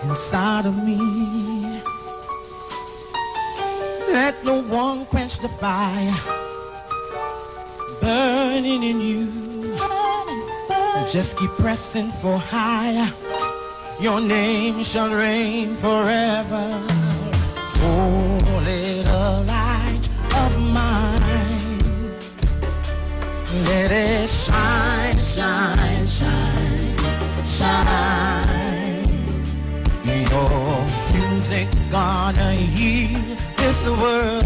inside of me. Let no one quench the fire burning in you. Just keep pressing for higher. Your name shall reign forever. Oh, little light of mine, let it shine, shine, shine, shine. Your music gonna heal this world.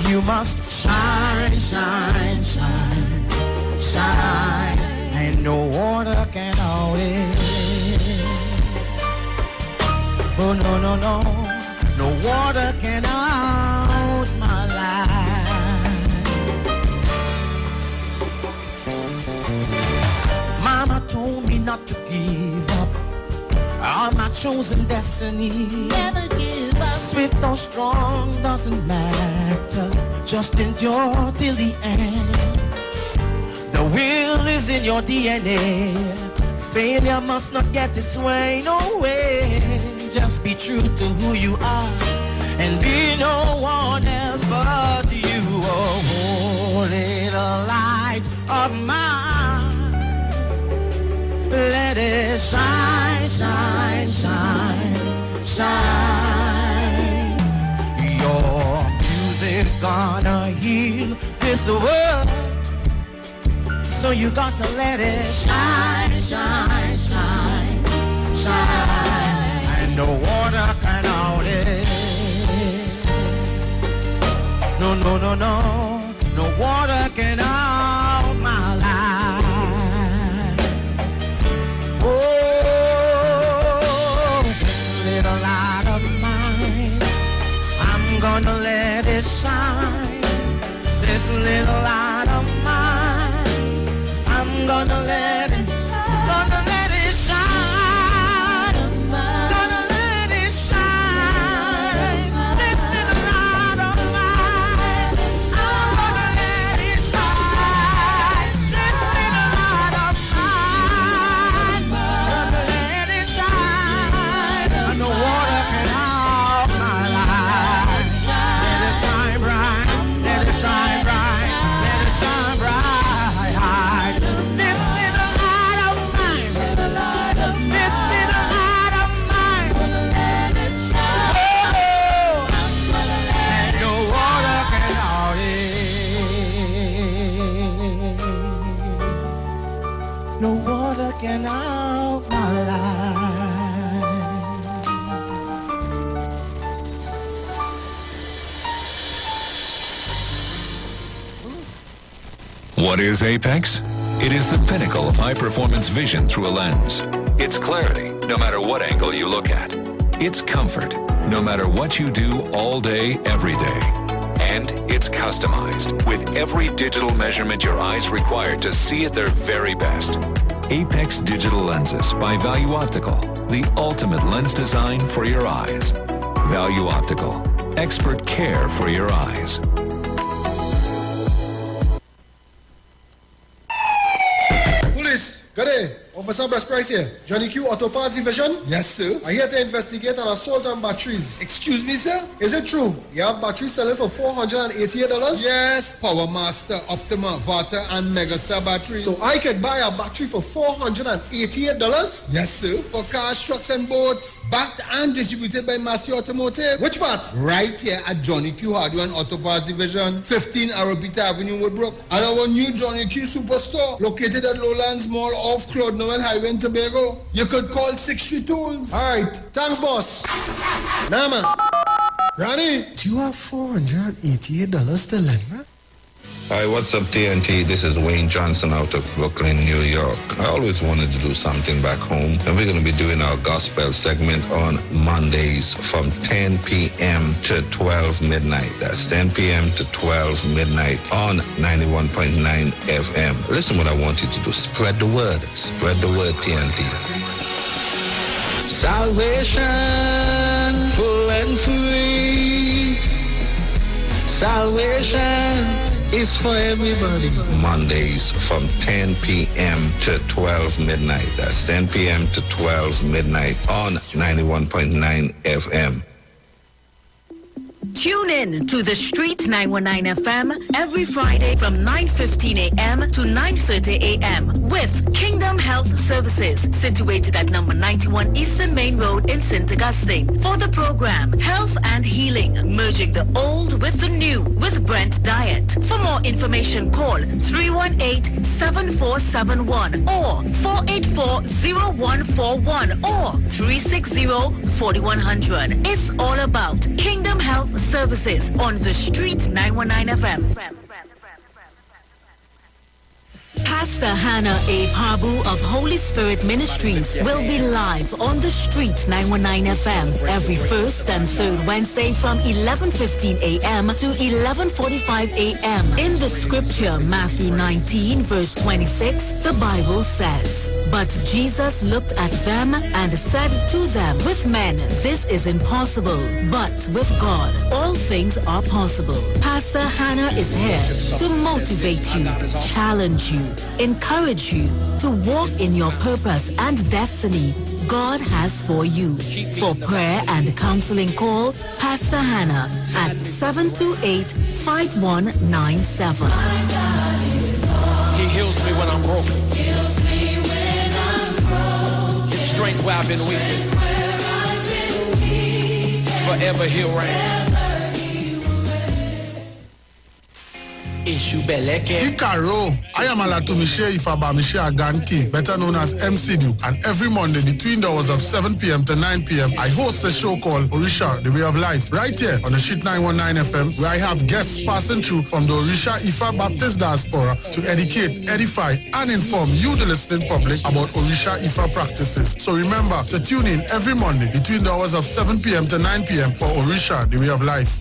You must shine, shine, shine, shine, and no water can hold it. Oh no, no, no, no water can out my life. Mama told me not to give up on my chosen destiny. Never give up. Swift or strong doesn't matter, just endure till the end. The will is in your DNA. Failure must not get its way, no way. Just be true to who you are and be no one else but you. Oh, little light of mine, let it shine, shine, shine, shine. Your music gonna heal this world, so you got to let it shine, shine, shine, shine. And no water can hold it. No, no, no, no, no water can hold my life. Oh, little light of mine, I'm gonna let it shine. This little light of mine, I'm gonna let it shine, gonna let it shine. This little light of mine, I'm gonna let it shine. This little light of mine, gonna let it shine. And the water can out my life. Let it shine bright, let it shine bright, let it shine bright. No water can out my life. What is Apex? It is the pinnacle of high-performance vision through a lens. It's clarity, no matter what angle you look at. It's comfort, no matter what you do all day, every day. And it's customized with every digital measurement your eyes require to see at their very best. Apex Digital Lenses by Value Optical, the ultimate lens design for your eyes. Value Optical, expert care for your eyes. Police, good day. Officer Best Price here. Johnny Q Auto Parts Division. Yes, sir. I'm here to investigate an assault on batteries. Excuse me, sir? Is it true you have batteries selling for $488? Yes. Power Master, Optima, Vata, and Megastar batteries. So I could buy a battery for $488? Yes, sir. For cars, trucks, and boats. Backed and distributed by Massey Automotive. Which part? Right here at Johnny Q Hardware and Auto Parts Division, 15 Arrowbita Avenue, Woodbrook. And our new Johnny Q Superstore, located at Lowlands Mall off Claude Noel Highway in Tobago. You could call 63 Tools. Alright, thanks boss. Nah man. Granny, do you have $488 to lend me? Hi, what's up TNT? This is Wayne Johnson out of Brooklyn, New York. I always wanted to do something back home, and we're going to be doing our gospel segment on Mondays from 10 p.m. to 12 midnight. That's 10 p.m. to 12 midnight on 91.9 FM. Listen what I want you to do. Spread the word. Spread the word, TNT. Salvation, full and free. Salvation is for everybody. Mondays from 10 p.m. to 12 midnight. That's 10 p.m. to 12 midnight on 91.9 FM. Tune in to The Street 919 FM every Friday from 9:15 a.m. to 9:30 a.m. with Kingdom Health Services, situated at number 91 Eastern Main Road in St. Augustine. For the program, Health and Healing, merging the old with the new with Brent Diet. For more information, call 318-7471 or 484-0141 or 360-4100. It's all about Kingdom Health Services on The Street 919 FM. Pastor Hannah A. Pabu of Holy Spirit Ministries will be live on The Street 919 FM every first and third Wednesday from 11:15 a.m. to 11:45 a.m. In the scripture, Matthew 19 verse 26, the Bible says, "But Jesus looked at them and said to them, with men this is impossible, but with God all things are possible." Pastor Hannah is here to motivate you, challenge you, encourage you to walk in your purpose and destiny God has for you. For prayer and counseling, call Pastor Hannah at 728-5197. He heals me when I'm broken. Gives strength where I've been weak. Forever he'll reign. Ikaro, I am Alatumishe Ifabamishe Aganki, better known as MC Duke, and every Monday between the hours of 7 p.m. to 9 p.m. I host a show called Orisha, The Way of Life, right here on the Sheet 919 FM, where I have guests passing through from the Orisha Ifa Baptist Diaspora to educate, edify, and inform you, the listening public, about Orisha Ifa practices. So remember to tune in every Monday between the hours of 7 p.m. to 9 p.m. for Orisha, The Way of Life.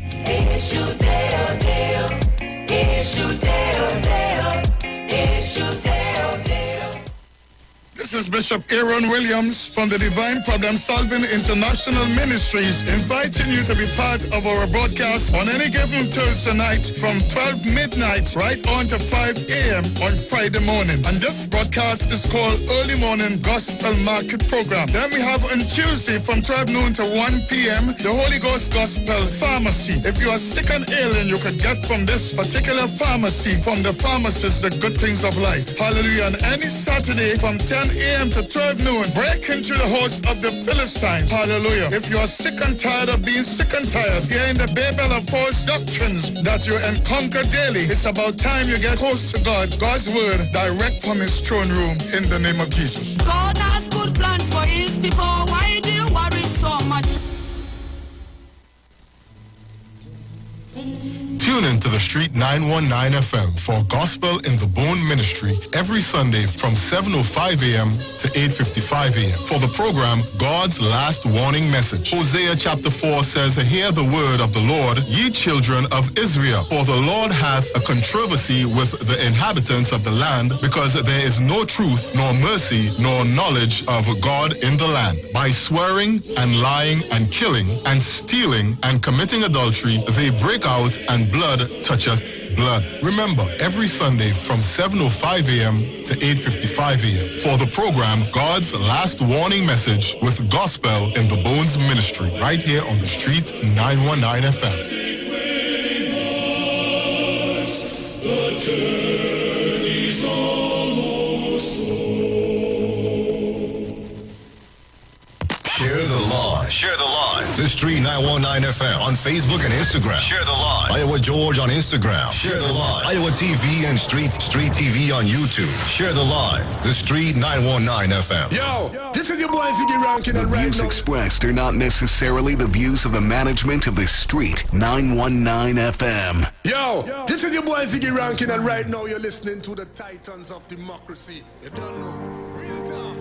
This is Bishop Aaron Williams from the Divine Problem Solving International Ministries, inviting you to be part of our broadcast on any given Thursday night from 12 midnight right on to 5 a.m. on Friday morning. And this broadcast is called Early Morning Gospel Market Program. Then we have on Tuesday from 12 noon to 1 p.m. the Holy Ghost Gospel Pharmacy. If you are sick and ailing, you could get from this particular pharmacy, from the pharmacist, the good things of life. Hallelujah. And any Saturday from 10 a.m. to 12 noon, break into the house of the Philistines. Hallelujah. If you are sick and tired of being sick and tired, hearing the babel of false doctrines that you encounter daily, it's about time you get close to God, God's word, direct from his throne room, in the name of Jesus. God has good plans for his people. Why do you worry so much? Tune in to the Street 919 FM for Gospel in the Bone Ministry every Sunday from 7:05 a.m. to 8:55 a.m. For the program, God's Last Warning Message. Hosea chapter 4 says, "Hear the word of the Lord, ye children of Israel, for the Lord hath a controversy with the inhabitants of the land, because there is no truth, nor mercy, nor knowledge of God in the land. By swearing and lying and killing and stealing and committing adultery, they break out, and blood toucheth blood." Remember, every Sunday from 7:05 a.m. to 8:55 a.m. for the program God's Last Warning Message with Gospel in the Bones Ministry, right here on the Street 919 FM. The journey's almost Share the live. Share the live. The Street 919 FM on Facebook and Instagram. Share the live. Iowa George on Instagram. Share the live. Iowa TV and Street TV on YouTube. Share the live. The Street 919 FM. Yo, this is your boy Ziggy Rankin, and The views expressed are not necessarily the views of the management of the Street 919 FM. Yo, this is your boy Ziggy Rankin, and right now you're listening to the Titans of Democracy. You don't know. Real talk.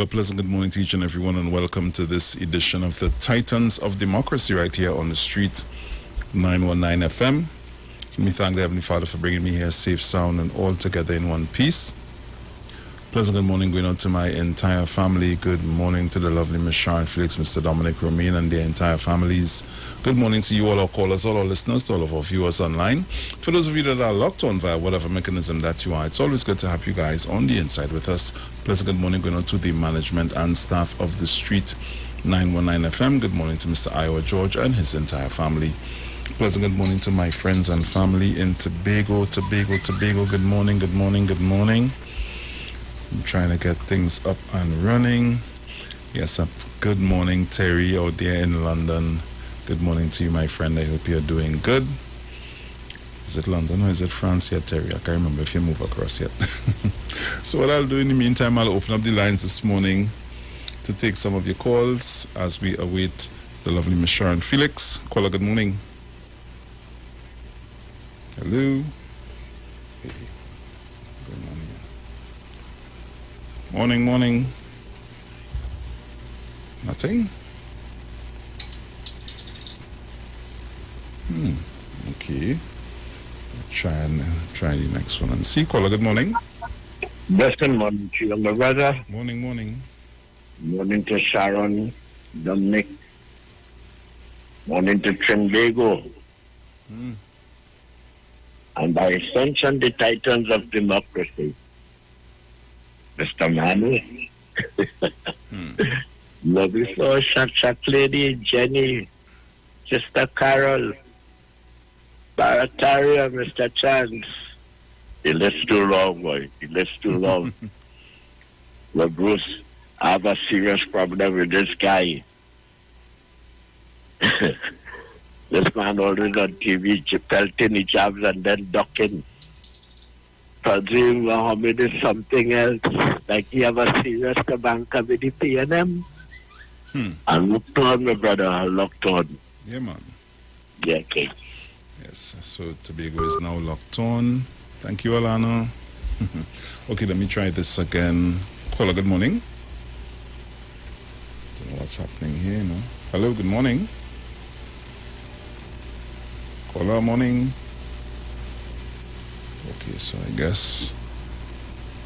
a pleasant good morning to each and everyone, and welcome to this edition of the Titans of Democracy right here on the street, 919 FM. Let me thank the Heavenly Father for bringing me here safe, sound, and all together in one piece. Pleasant good morning going out to my entire family. Good morning to the lovely Miss Sharon Felix, Mr. Dominic Romain, and their entire families. Good morning to you all our callers, all our listeners, to all of our viewers online. For those of you that are locked on via whatever mechanism that you are, it's always good to have you guys on the inside with us. Pleasant good morning going out to the management and staff of the street 919 FM. Good morning to Mr. Iwer George and his entire family. Pleasant good morning to my friends and family in Tobago. Good morning, good morning, good morning. I'm trying to get things up and running. Yes, good morning, Terry, out there in London. Good morning to you, my friend. I hope you're doing good. Is it London or is it France yet, Terry? I can't remember if you move across yet. So what I'll do in the meantime, I'll open up the lines this morning to take some of your calls as we await the lovely Miss Sharon Felix. Caller, good morning. Hello. Hey. Good morning. Morning. Nothing? Okay. Try the next one and see. Caller, good morning. Blessed morning to you, my brother. Morning. Morning to Sharon, Dominic. Morning to Trinbago. And by extension, the Titans of Democracy. Mr. Manu. Lovely floor, shot lady, Jenny, Sister Carol, Barataria, Mr. Chance. The list too long, boy. The list too long. Well, Bruce, I have a serious problem with this guy. This man always on TV, pelting his jabs and then ducking. Fazil Mohammed is something else. Like he have a serious banker with the PNM. And locked on, my brother, locked on. Yeah, man. Yeah, okay. Yes, so Tobago is now locked on. Thank you, Alana. Okay, let me try this again. Caller, good morning. Don't know what's happening here, no? Hello, good morning. Caller, morning. Okay, so I guess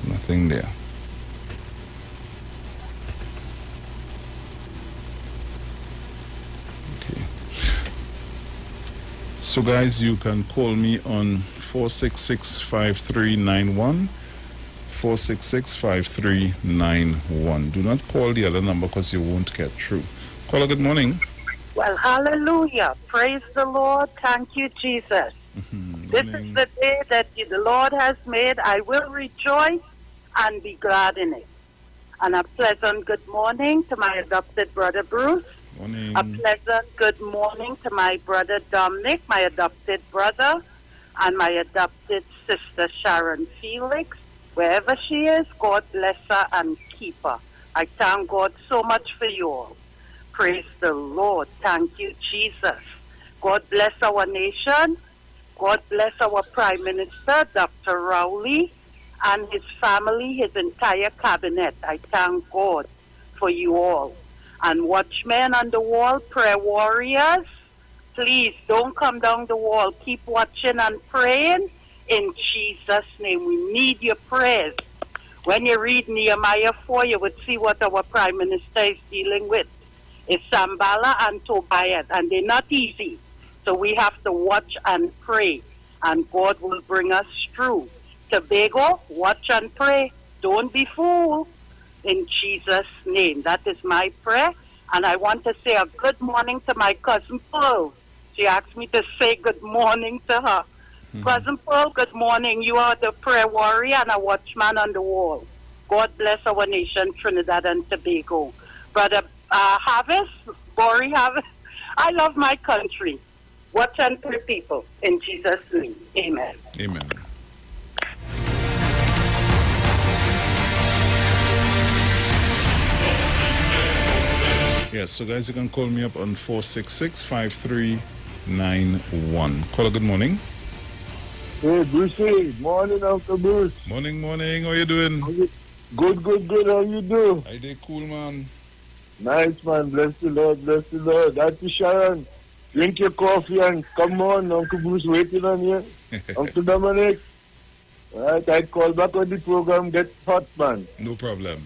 nothing there. Okay. So guys, you can call me on 466-5391. 466-5391. Do not call the other number because you won't get through. Caller, good morning. Well, hallelujah. Praise the Lord. Thank you, Jesus. This is the day that the Lord has made. I will rejoice and be glad in it. And a pleasant good morning to my adopted brother Bruce. Morning. A pleasant good morning to my brother Dominic, my adopted brother, and my adopted sister Sharon Felix. Wherever she is, God bless her and keep her. I thank God so much for you all. Praise the Lord. Thank you, Jesus. God bless our nation. God bless our Prime Minister, Dr. Rowley, and his family, his entire cabinet. I thank God for you all. And watchmen on the wall, prayer warriors, please don't come down the wall. Keep watching and praying in Jesus' name. We need your prayers. When you read Nehemiah 4, you would see what our Prime Minister is dealing with. It's Sambala and Tobias, and they're not easy. So we have to watch and pray, and God will bring us through. Tobago, watch and pray. Don't be fooled. In Jesus' name. That is my prayer. And I want to say a good morning to my cousin Pearl. She asked me to say good morning to her. Cousin Pearl, good morning. You are the prayer warrior and a watchman on the wall. God bless our nation, Trinidad and Tobago. Brother Harvest, Bori Harvest, I love my country. Watch and pray, people. In Jesus' name. Amen. Amen. Yes, so guys, you can call me up on 466-5391. Caller, good morning. Hey, Brucey. Morning, Uncle Bruce. Morning. How you doing? Good. How you do? I did cool, man. Nice, man. Bless the Lord. That's Sharon. Drink your coffee and come on. Uncle Bruce waiting on you. Uncle Dominic. All right, I call back when the program gets hot, man. No problem.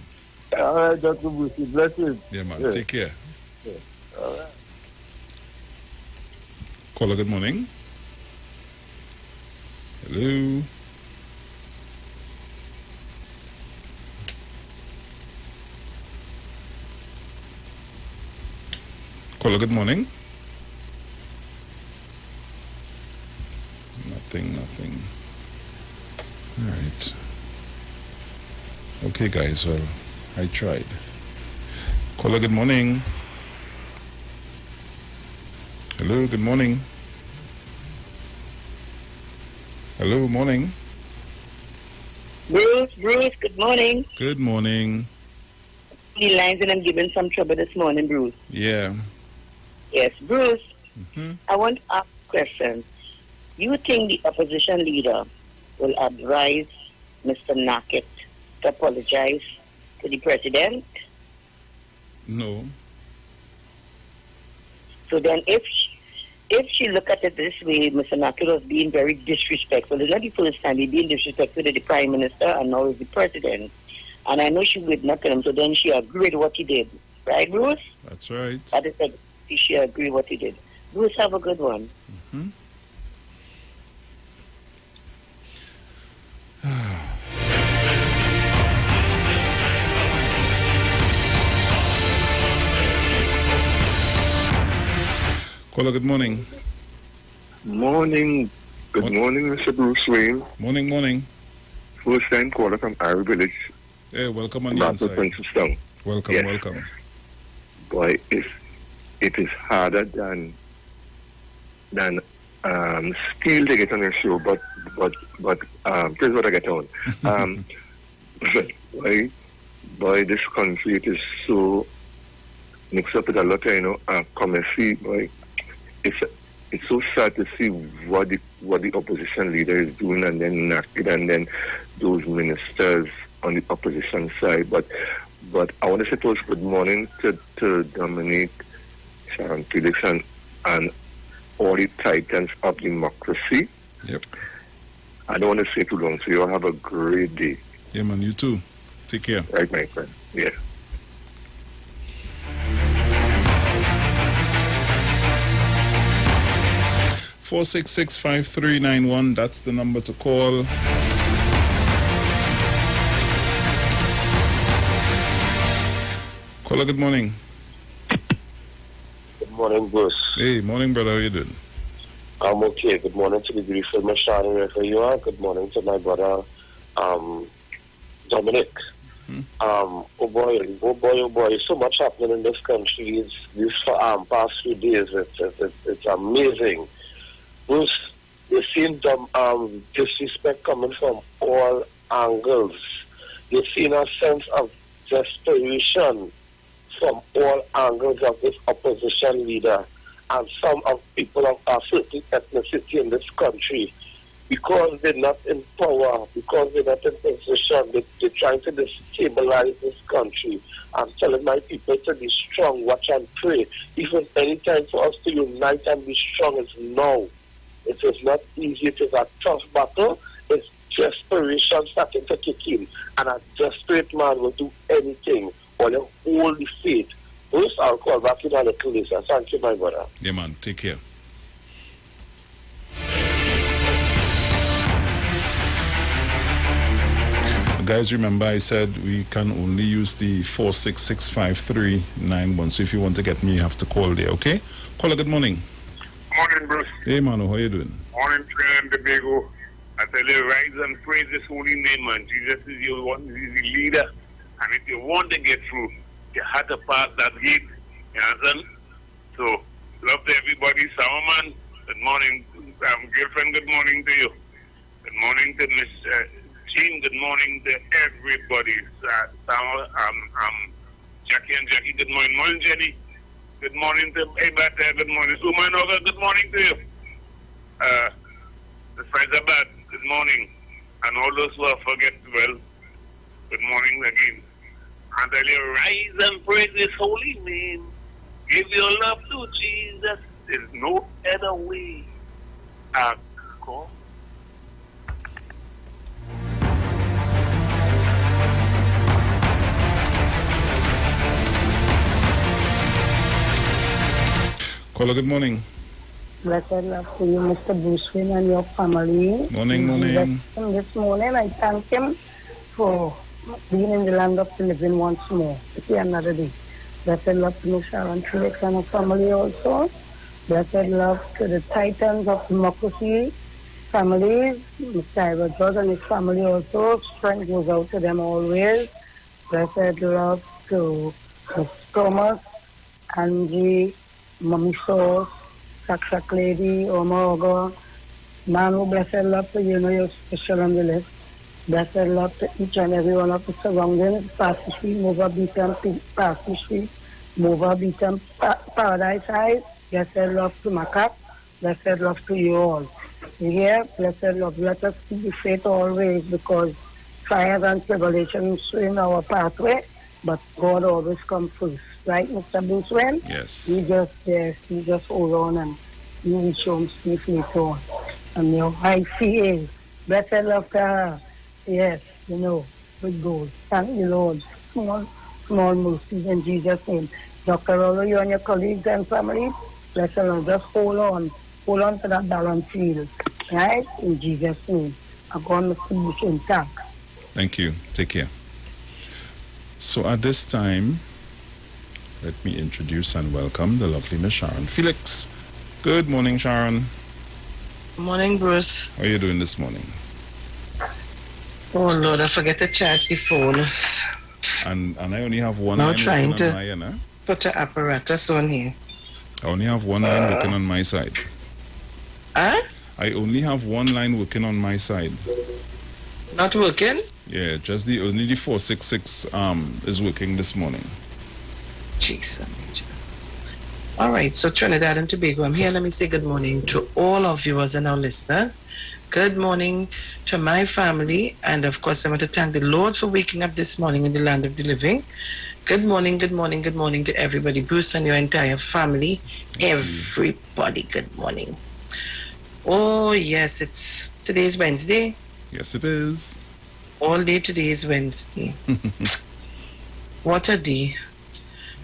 All right, Dr. Bruce. Blessings. Yeah, man. Yeah. Take care. Yeah. All right. Caller, good morning. Hello. Caller, good morning. Nothing. All right. Okay, guys. Well, I tried. Caller, good morning. Hello, good morning. Hello, morning. Bruce, good morning. Good morning. The lines and I'm giving some trouble this morning, Bruce. Yeah. Yes, Bruce, Mm-hmm. I want to ask a question. You think the opposition leader will advise Mr. Nakit to apologize to the president? No. So then if she look at it this way, Mr. Nakit was being very disrespectful. It's not the first time he's being disrespectful to the prime minister and now is the president. And I know she would not him, so then she agreed what he did. Right, Bruce? That's right. That is like, she agreed what he did. Bruce, have a good one. Mm-hmm. Caller, good morning. Morning. Good morning, Mr. Bruce Wayne. Morning. First time caller from Iwer Village. Hey, welcome on the inside. Princetown. Welcome. Boy, it is harder than steel to get on your show, but here's what I get on. Boy, this country, it is so mixed up with a lot of commerce. Boy, it's so sad to see what the opposition leader is doing, and then Naked, and then those ministers on the opposition side. But I want to say first good morning to Dominic, Sharon Felix, and all the titans of democracy. Yep. I don't want to say too long, so you have a great day. Yeah, man, you too. Take care. Right, my friend. Yeah. Four 466-5391. That's the number to call. Caller, good morning. Good morning, Bruce. Hey, morning, brother. How you doing? I'm okay. Good morning to the beautiful Mashani wherever you are. Good morning to my brother, Dominic. Oh boy, so much happening in this country. These past few days, it's amazing. Bruce, you've seen disrespect coming from all angles. You've seen a sense of desperation from all angles of this opposition leader and some of people of a certain ethnicity in this country. Because they're not in power, because they're not in position, they're trying to destabilize this country. I'm telling my people to be strong, watch and pray. Even any time for us to unite and be strong is now. It is not easy. It is a tough battle. It's desperation starting to kick in. And a desperate man will do anything or hold the faith. Bruce, I'll call back in a little later. Thank you, my brother. Yeah, man. Take care. Guys, remember I said we can only use the 466-5391. So if you want to get me, you have to call there, okay? Caller, good morning. Morning, Bruce. Hey, Manu, how you doing? Morning, Trinidad and Tobago. I tell you, rise and praise His holy name, man. Jesus is your one, He's the leader. And if you want to get through, you have to pass that gate. You understand? So, love to everybody. Salman, good morning. Girlfriend, good morning to you. Good morning to Miss Jean. Good morning to everybody. Jackie and Jackie, good morning. Morning, Jenny. Good morning to Ebata. Good morning. Umanoga, good morning to you. The Faizabad, good morning. And all those who have forget, well, Good morning again. And tell you, rise and praise His holy name. Give your love to Jesus. There's no other way. Call. Caller, good morning. Blessed love to you, Mr. Bushwin, and your family. Morning. This morning, I thank him for being in the land of the living once more. To see another day. Blessed love to Miss Sharon Felix and her family also. Blessed love to the titans of democracy families. Mr. Iwer George and his family also. Strength goes out to them always. Blessed love to Miss Thomas, Angie, Mommy Sauce, Shak Lady, Omogo, Manu, blessed love to you, you're special on the list. Blessed love to each and every one of the surroundings, Pastor Street, Mova Beacon, Pastor Street, Mova Beacon, Paradise Heights. Blessed love to Macac. Blessed love to you all. Here, blessed love. Let us keep the faith always, because trials and tribulations in our pathway, but God always comes first. Right, Mr. Bushwin? Yes. You just hold on and you will show him faith on. And your high fee is blessed love to her. Yes, with gold. Thank you, Lord. Small mercies in Jesus' name. Dr. Rollo, you and your colleagues and family, blessed Lord, just hold on to that balance field. Right? In Jesus' name. I'm going to Mr. Bushwin. Thanks. Thank you. Take care. So at this time, let me introduce and welcome the lovely Miss Sharon Felix. Good morning, Sharon. Morning, Bruce. How are you doing this morning? Oh, Lord, I forget to charge the phone. And I only have one now line trying working to on my put the apparatus on here. I only have one line working on my side. Huh? I only have one line working on my side. Not working? Yeah, just only the 466 is working this morning. Jesus. All right, so Trinidad and Tobago, I'm here. Let me say good morning to all our viewers and our listeners. Good morning to my family. And of course, I want to thank the Lord for waking up this morning in the land of the living. Good morning to everybody. Bruce and your entire family. Everybody, good morning. Oh, yes, today's Wednesday. Yes, it is. All day today is Wednesday. What a day.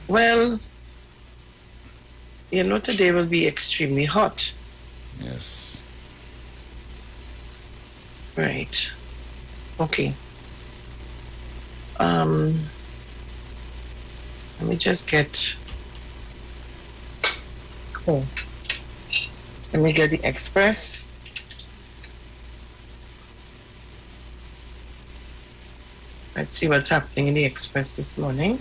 Well, today will be extremely hot. Yes. Right. Okay. Let me just get... Oh. Let me get the Express. Let's see what's happening in the Express this morning.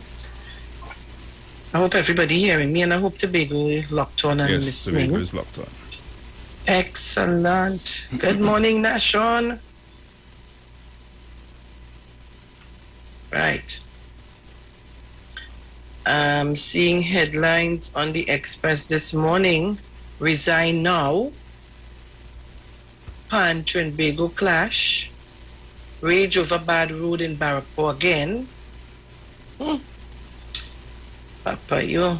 I hope everybody hearing me, and I hope Tobago is locked on and listening. Yes, Tobago is locked on. Excellent. Good morning, Nashon. Right. I'm seeing headlines on the Express this morning. Resign now. Pan Trinbago clash. Rage over bad road in Barrackpore again. Papa, you.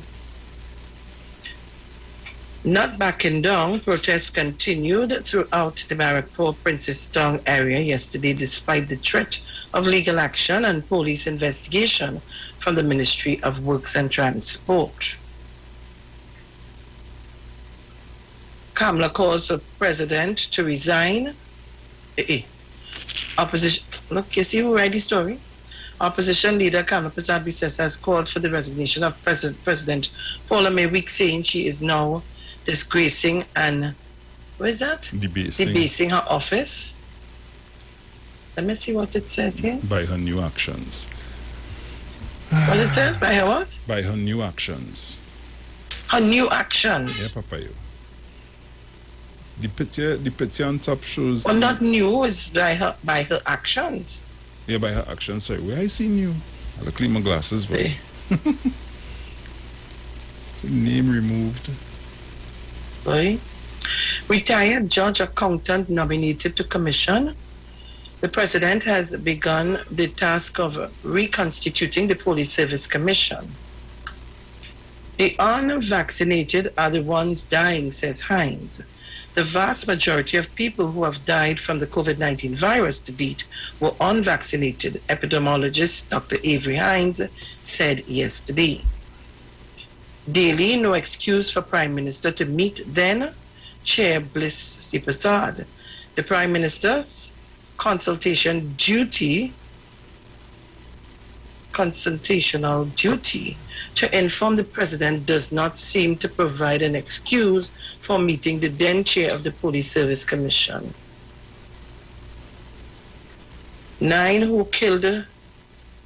Not backing down, protests continued throughout the Barrackpore Princestown area yesterday despite the threat of legal action and police investigation from the Ministry of Works and Transport. Kamala calls for president to resign. Opposition, look, you see who write the story? Opposition leader Kamala Pasabi has called for the resignation of President Paula May Week, saying she is now disgracing and, what is that? Debasing her office. Let me see what it says here. By her new actions. What it says? By her what? By her new actions. Her new actions? Yeah, Papa, you. The picture on top shows... Well, not new, it's by her actions. Yeah, by her actions. Sorry, where I seen you? I'll clean my glasses, boy. Name removed. Boy. Retired judge accountant nominated to commission. The president has begun the task of reconstituting the Police Service Commission. The unvaccinated are the ones dying, says Hines. The vast majority of people who have died from the COVID-19 virus to date were unvaccinated, epidemiologist Dr. Avery Hines said yesterday. Daily, no excuse for Prime Minister to meet then Chair Bliss Sipasad. The Prime Minister's consultational duty to inform the President does not seem to provide an excuse for meeting the then chair of the Police Service Commission. 9 who killed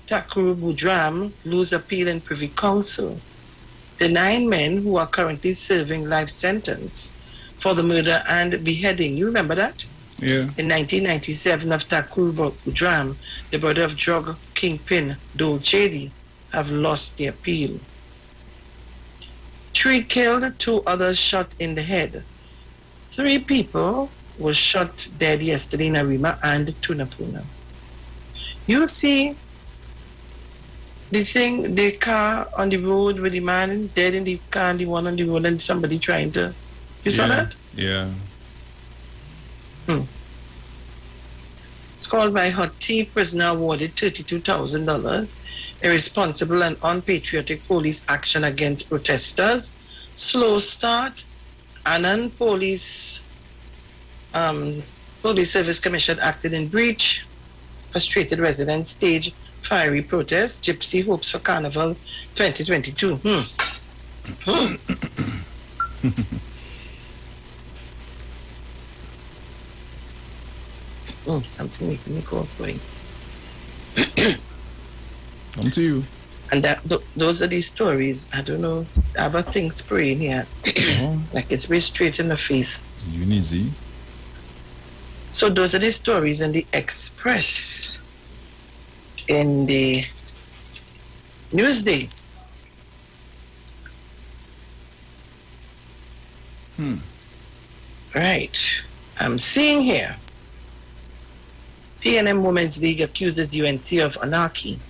Takuru Budram lose appeal in Privy Council. The 9 men who are currently serving life sentence for the murder and beheading, you remember that? Yeah. In 1997 of Takuru Budram, the brother of drug kingpin Dole Chedi, have lost their appeal. 3 killed, 2 others shot in the head. 3 people were shot dead yesterday in Arima and Tunapuna. You see the car on the road with the man dead in the car and the one on the road and somebody trying to... You saw that? Yeah. It's called by Hot Tea. Prisoner awarded $32,000. Irresponsible and unpatriotic police action against protesters. Slow start. Annan Police Service Commission acted in breach. Frustrated residents stage fiery protest. Gypsy hopes for Carnival 2022. Something making me cough going. Come to you. And those are the stories. I don't know. I have a thing spraying here. Like it's very straight in the face. Unizy. So those are the stories in the Express. In the Newsday. Right. I'm seeing here. PNM Women's League accuses UNC of anarchy.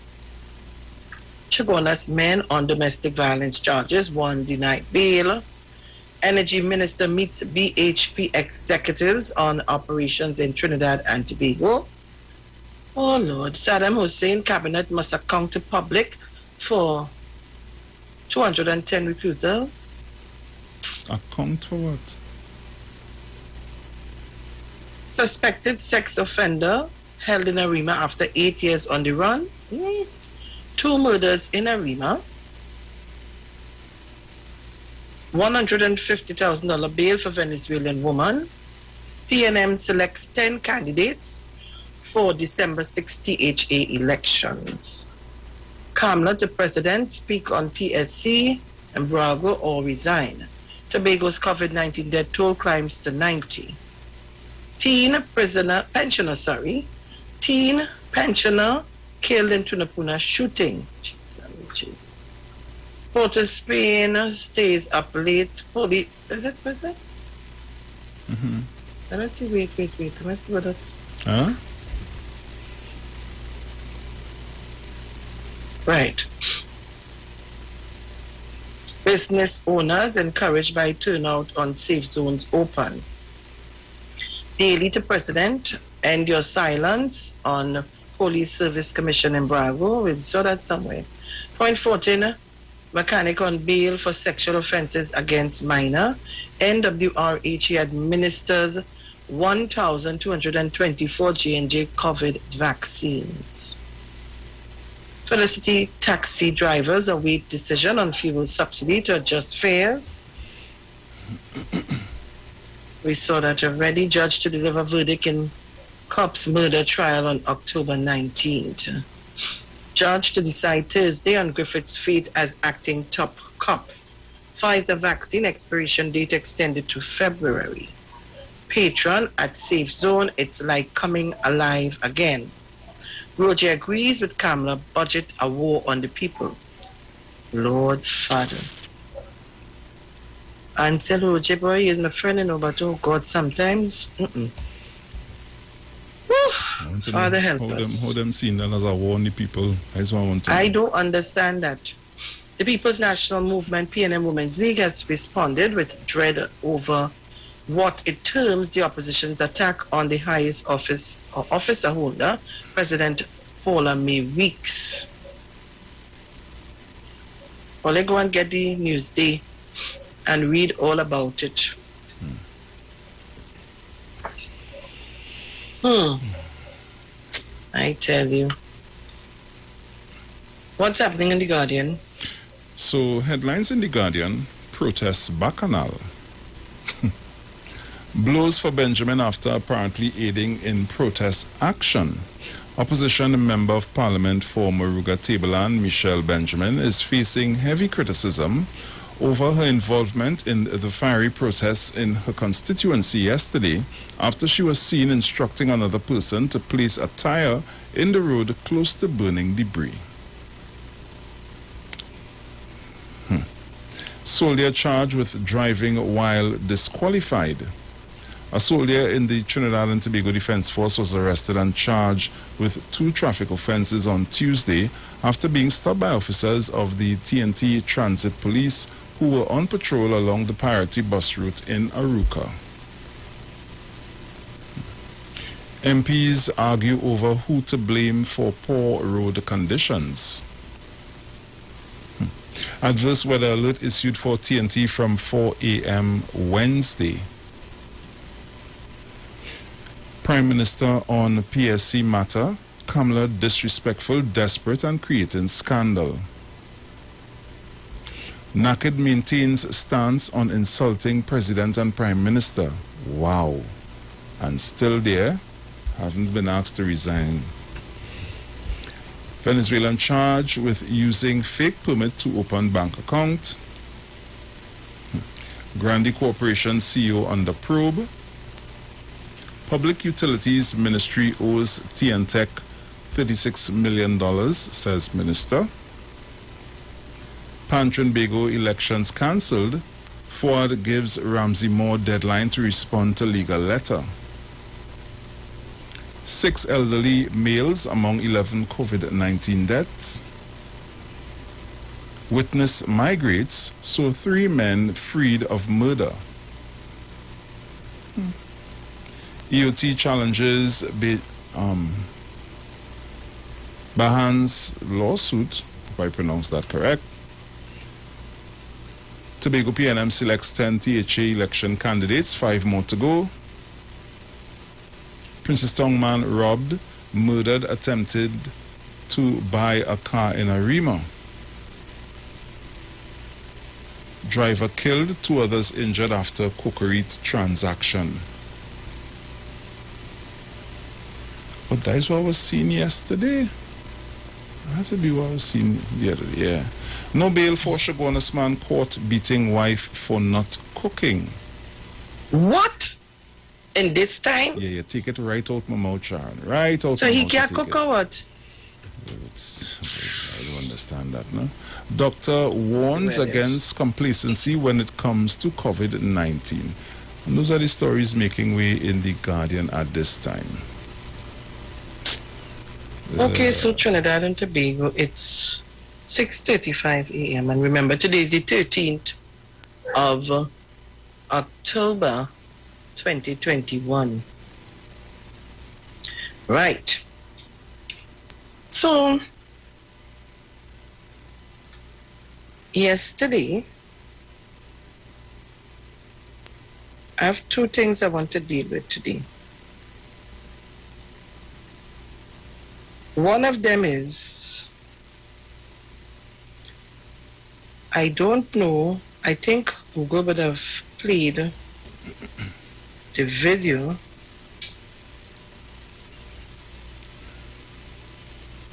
Chagona's men on domestic violence charges, 1 denied bail. Energy Minister meets BHP executives on operations in Trinidad and Tobago. Oh Lord, Saddam Hussein cabinet must account to public for 210 recusals. Account for what? Suspected sex offender held in Arima after 8 years on the run. 2 murders in Arima. $150,000 bail for Venezuelan woman. PNM selects 10 candidates for December 60 HA elections. Kamla to president, speak on PSC, embargo or resign. Tobago's COVID-19 death toll climbs to 90. Teen pensioner killed in Tunapuna shooting. Jeez. Port of Spain stays up late. Police, is it? Let's see, wait. Let's see what that... Huh? Right. Business owners encouraged by turnout on safe zones open. Daily to President, end your silence on Police Service Commission in Bravo. We saw that somewhere. Point 14, mechanic on bail for sexual offenses against minor. NWRH administers 1,224 J&J COVID vaccines. Felicity taxi drivers await decision on fuel subsidy to adjust fares. We saw that already. Judge to deliver verdict in cop's murder trial on October 19th. Judge to decide Thursday on Griffith's fate as acting top cop. Pfizer vaccine expiration date extended to February. Patron at Safe Zone, it's like coming alive again. Roger agrees with Kamala, budget a war on the people. Lord Father. And tell Roger, boy, he's my friend, but oh God, sometimes. Father, help us. How them seen that as a warn the people? I just want to I don't understand that. The People's National Movement, PNM Women's League, has responded with dread over what it terms the opposition's attack on the highest office or officer holder, President Paula May Weeks. Well, let's go and get the Newsday and read all about it. I tell you. What's happening in The Guardian? So, headlines in The Guardian: protests Bacchanal. Blows for Benjamin after apparently aiding in protest action. Opposition Member of Parliament for Moruga Tableland, Michelle Benjamin, is facing heavy criticism over her involvement in the fiery protests in her constituency yesterday after she was seen instructing another person to place a tire in the road close to burning debris. Soldier charged with driving while disqualified. A soldier in the Trinidad and Tobago Defense Force was arrested and charged with 2 traffic offenses on Tuesday after being stopped by officers of the TNT Transit Police who were on patrol along the Priority bus route in Aruca. MPs argue over who to blame for poor road conditions. Adverse weather alert issued for TNT from 4 a.m. Wednesday. Prime Minister on PSC matter, Kamala disrespectful, desperate and creating scandal. Naked maintains stance on insulting President and Prime Minister. Wow. And still there, haven't been asked to resign. Venezuelan charged with using fake permit to open bank account. Grandi Corporation CEO under probe. Public Utilities Ministry owes TNTech $36 million, says Minister. Pantrinbago elections cancelled. Ford gives Ramsey Moore deadline to respond to legal letter. 6 elderly males among 11 COVID-19 deaths. Witness migrates, so 3 men freed of murder. EOT challenges Bahan's lawsuit, if I pronounce that correct. Tobago PNM selects 10 THA election candidates, 5 more to go. Princess Tongman robbed, murdered, attempted to buy a car in Arima. Driver killed, 2 others injured after cocoa-eat transaction. But that's what I was seeing yesterday. That had to be what I was seeing the other day, yeah. No bail for Shogunus man caught beating wife for not cooking. What? In this time? Yeah, you take it right out my mouth, Sharon. Right out so my he mouth. can't cook or what? I don't understand that, no? Doctor warns against complacency when it comes to COVID-19. And those are the stories making way in The Guardian at this time. Okay, so Trinidad and Tobago, it's 6:35 a.m. And remember, today is the 13th of October 2021. Right. So, yesterday, I have 2 things I want to deal with today. One of them is, I don't know, I think Google would have played the video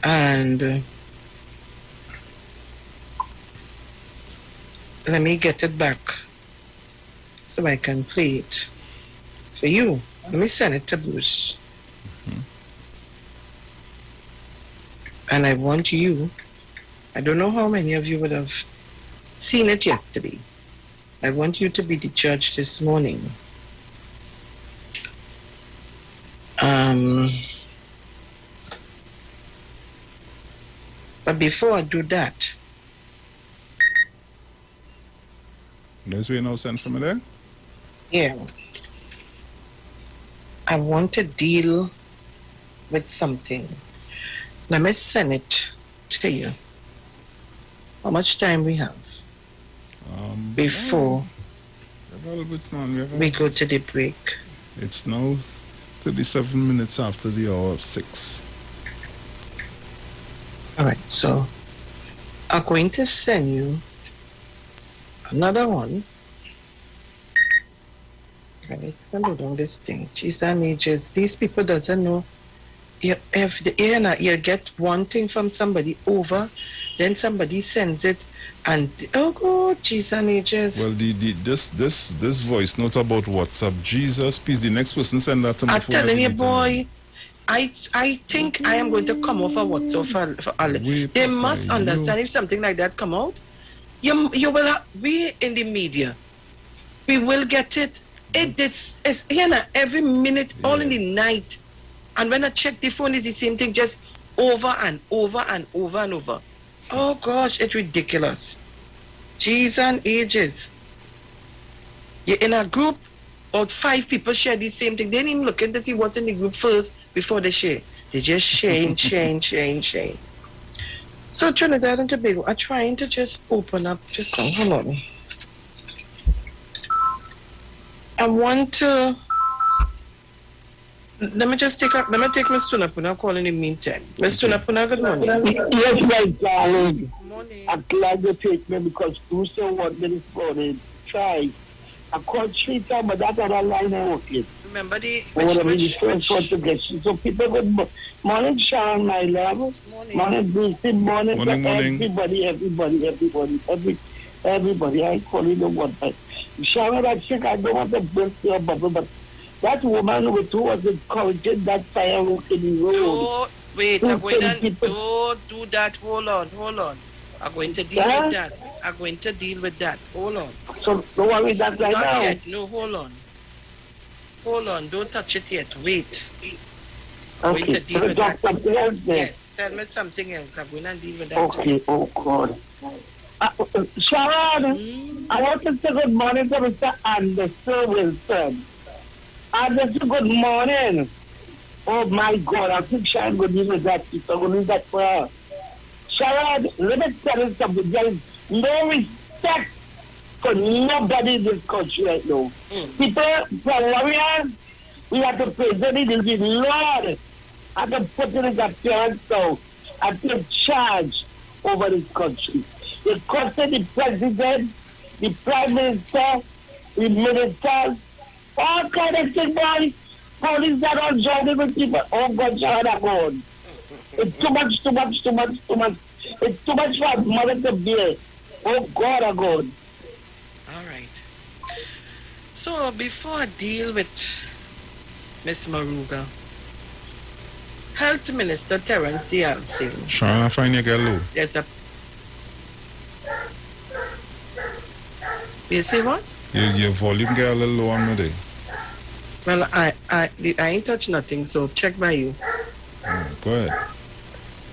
and let me get it back so I can play it for you. Let me send it to Bruce. And I want you, I don't know how many of you would have seen it yesterday. I want you to be the judge this morning. But before I do that, There's way no send from there? yeah, I want to deal with something. Let me send it to you. How much time we have before we go to the break? It's now 37 minutes after the hour of 6. All right, so I'm going to send you another one. Right, let me do this thing. Jeez and ages. These people doesn't know. If you get one thing from somebody over, then somebody sends it, and oh God, jeez and ages. Well, this voice note about WhatsApp, Jesus, please, the next person send that to me. I'm telling you, boy. I think I am going to come off a WhatsApp for all. They must understand if something like that come out. You will we in the media. We will get it. It's every minute, all in the night. And when I check the phone, it's the same thing, just over and over and over and over. Oh gosh, it's ridiculous. Jeez and ages. You're in a group, about 5 people share the same thing. They didn't even look in to see what's in the group first before they share. They just share. So Trinidad and Tobago are trying to just open up. Just hold on. I want to. Let me take Ms. Tunapuna call in the meantime. Ms. Tunapuna, good morning. Yes, my darling. I'm glad you take me because you so want me this morning. Try. I called 3 times, but that other line I working. Remember the first one to get you. So people good morning, Sharon, my love. Morning, Brucey. Morning, everybody. I call you the one time. Sharon, I think I don't want to burst your bubble, but that woman with who was encouraging that firework in the road. Oh, wait, I'm going to don't do that. Hold on. I'm going to deal with that. Hold on. So don't worry that right Not now. yet. No, hold on. Don't touch it yet. Wait. I'm going Okay, to deal so with talk that. something else then. Yes, tell me something else. I'm going to deal with that. Okay, oh God. Sharon, I want to say good morning to Mr. Anderson Wilson. Anderson, good morning. Oh my God, I think Sharon going to use that. She's going to use that for her. Sharon, let me tell you something. There is no respect for nobody in this country right now. People, for warriors, we have to present it in the Lord. I have to put it in the appearance now and take charge over this country. It costed the president, the prime minister, the ministers, all kind of things, boy. Police that are joining with people. Oh God, God. It's too much. It's too much for a mother to bear. Oh God, God. All right. So before I deal with Miss Maruga, Health Minister Terence Yalsing. Sharon, I find you get low. There's a. You see what? Your volume get a little low on me there. Well, I ain't touched nothing, so check by you. Go ahead.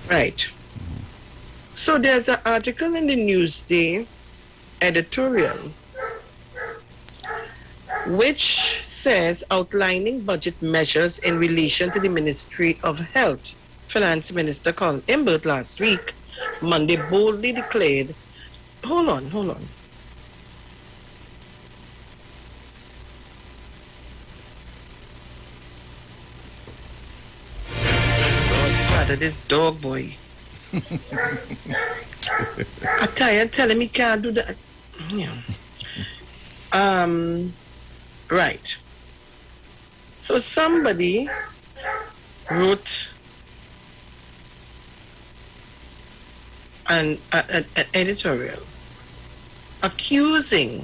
Right. So there's an article in the Newsday editorial which says outlining budget measures in relation to the Ministry of Health. Finance Minister Colin Imbert last week, Monday, boldly declared, hold on. Father, this dog boy. I tell him he can't do that. Yeah. Right. So somebody wrote an editorial accusing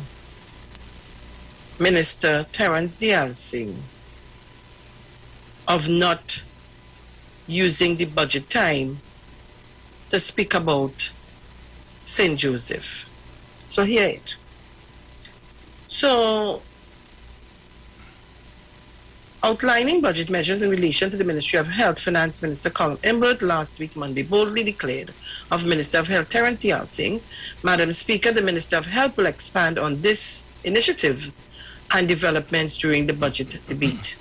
Minister Terence Yalsing of not using the budget time to speak about St. Joseph. So hear it. So Outlining budget measures in relation to the Ministry of Health, Finance Minister Colin Imbert last week, Monday, boldly declared of Minister of Health Terence Yalsing, Madam Speaker, the Minister of Health will expand on this initiative and developments during the budget debate.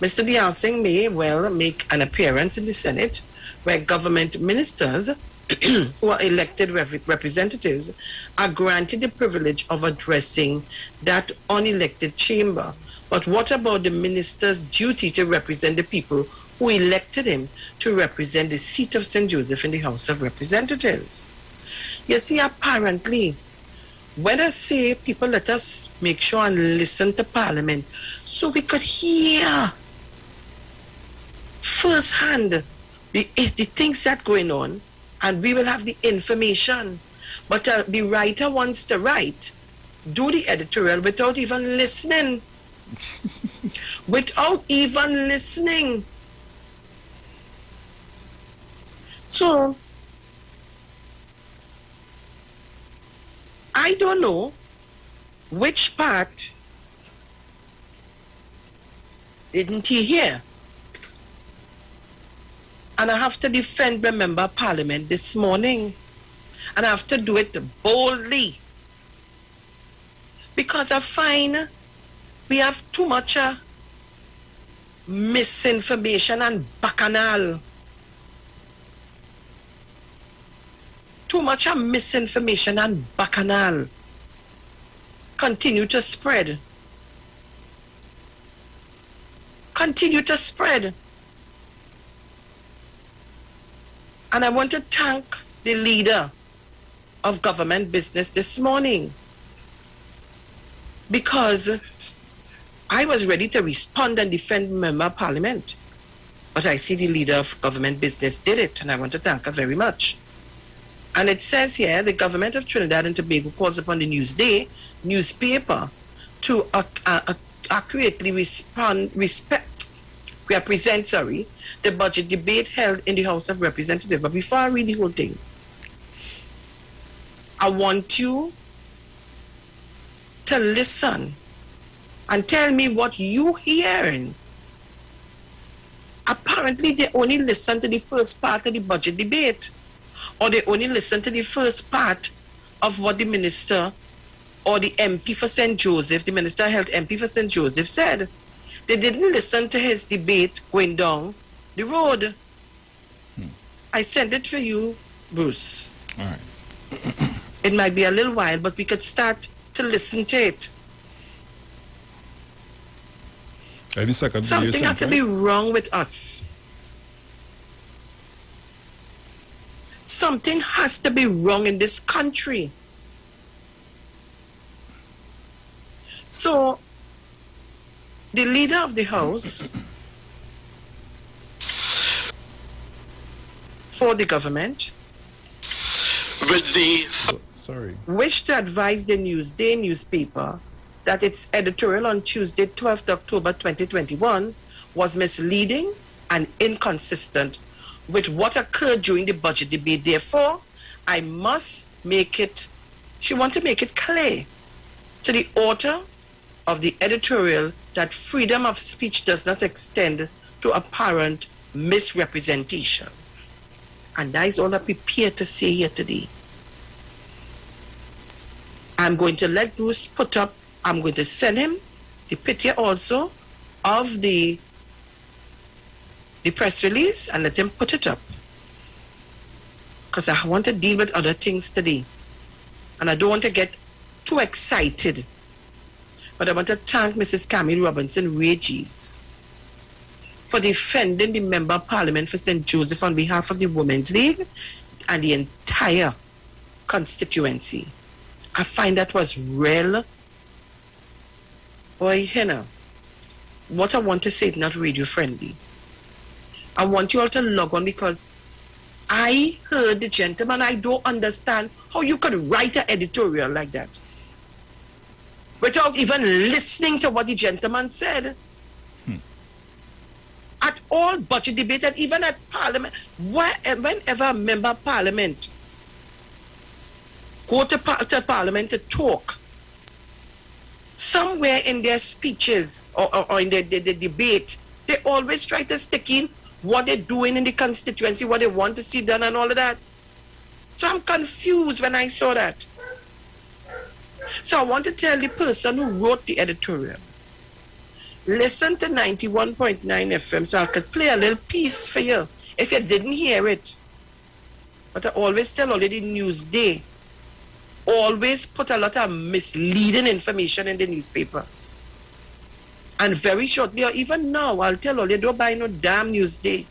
Mr. Yalsing may well make an appearance in the Senate, where government ministers who are elected representatives are granted the privilege of addressing that unelected chamber. But what about the minister's duty to represent the people who elected him to represent the seat of St. Joseph in the House of Representatives? You see, apparently, when I say people, let us make sure and listen to Parliament so we could hear firsthand the things that are going on, and we will have the information. But the writer wants to write, do the editorial without even listening. Without even listening. So, I don't know which part didn't he hear. And I have to defend my member of Parliament this morning. And I have to do it boldly. Because I find we have too much misinformation and bacchanal. Too much misinformation and bacchanal continue to spread. Continue to spread. And I want to thank the leader of government business this morning, because I was ready to respond and defend member of Parliament. But I see the leader of government business did it, and I want to thank her very much. And it says here, the government of Trinidad and Tobago calls upon the Newsday newspaper to accurately represent the budget debate held in the House of Representatives. But before I read the whole thing, I want you to listen and tell me what you hearing. Apparently, they only listen to the first part of the budget debate, or they only listen to the first part of what the minister or the MP for St. Joseph, the Minister of Health MP for St. Joseph said. They didn't listen to his debate going down the road. I sent it for you, Bruce. All right. It might be a little while, but we could start to listen to it. Something has to be wrong with us. Something has to be wrong in this country. So, the leader of the House for the government wished to advise the Newsday newspaper that its editorial on Tuesday, 12th October 2021 was misleading and inconsistent with what occurred during the budget debate. Therefore, I must make it, she wants to make it clear to the author of the editorial that freedom of speech does not extend to apparent misrepresentation. And that is all I'm prepared to say here today. I'm going to let Bruce put up, I'm going to send him the picture also of the press release and let him put it up. Because I want to deal with other things today. And I don't want to get too excited. But I want to thank Mrs. Camille Robinson Regis for defending the Member of Parliament for St. Joseph on behalf of the Women's League and the entire constituency. I find that was real. Boy, what I want to say is not radio friendly. I want you all to log on because I heard the gentleman. I don't understand how you could write an editorial like that without even listening to what the gentleman said. At all budget debate and even at Parliament, whenever a member of Parliament go to Parliament to talk, somewhere in their speeches or in the debate, they always try to stick in what they're doing in the constituency, what they want to see done and all of that. So I'm confused when I saw that. So I want to tell the person who wrote the editorial, listen to 91.9 FM so I could play a little piece for you if you didn't hear it. But I always tell already Newsday, always put a lot of misleading information in the newspapers. And very shortly, or even now, I'll tell all you, don't buy no damn Newsday.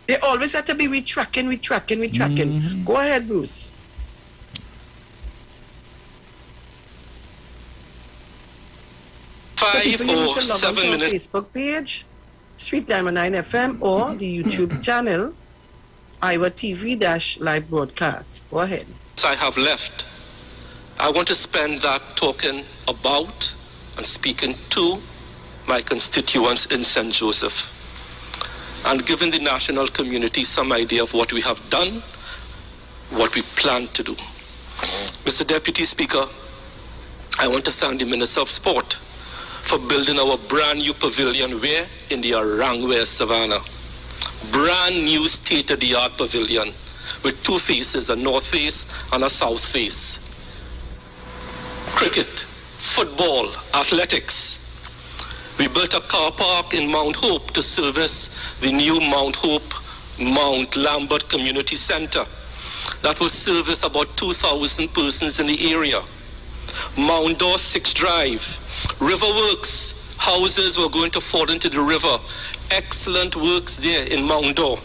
They always have to be retracking. Go ahead, Bruce. So people, you need to log on to our Facebook page, Street 919 FM, or the YouTube channel, Iwer TV-live broadcast. Go ahead. I have left. I want to spend that talking about and speaking to my constituents in St. Joseph and giving the national community some idea of what we have done, what we plan to do. Mr. Deputy Speaker, I want to thank the Minister of Sport for building our brand new pavilion where in the Arangwe Savannah. Brand new state-of-the-art pavilion with two faces, a north face and a south face. Cricket, football, athletics. We built a car park in Mount Hope to service the new Mount Hope, Mount Lambert Community Center. That will service about 2,000 persons in the area. Mount Dor 6 Drive, river works, houses were going to fall into the river. Excellent works there in Mount Dor.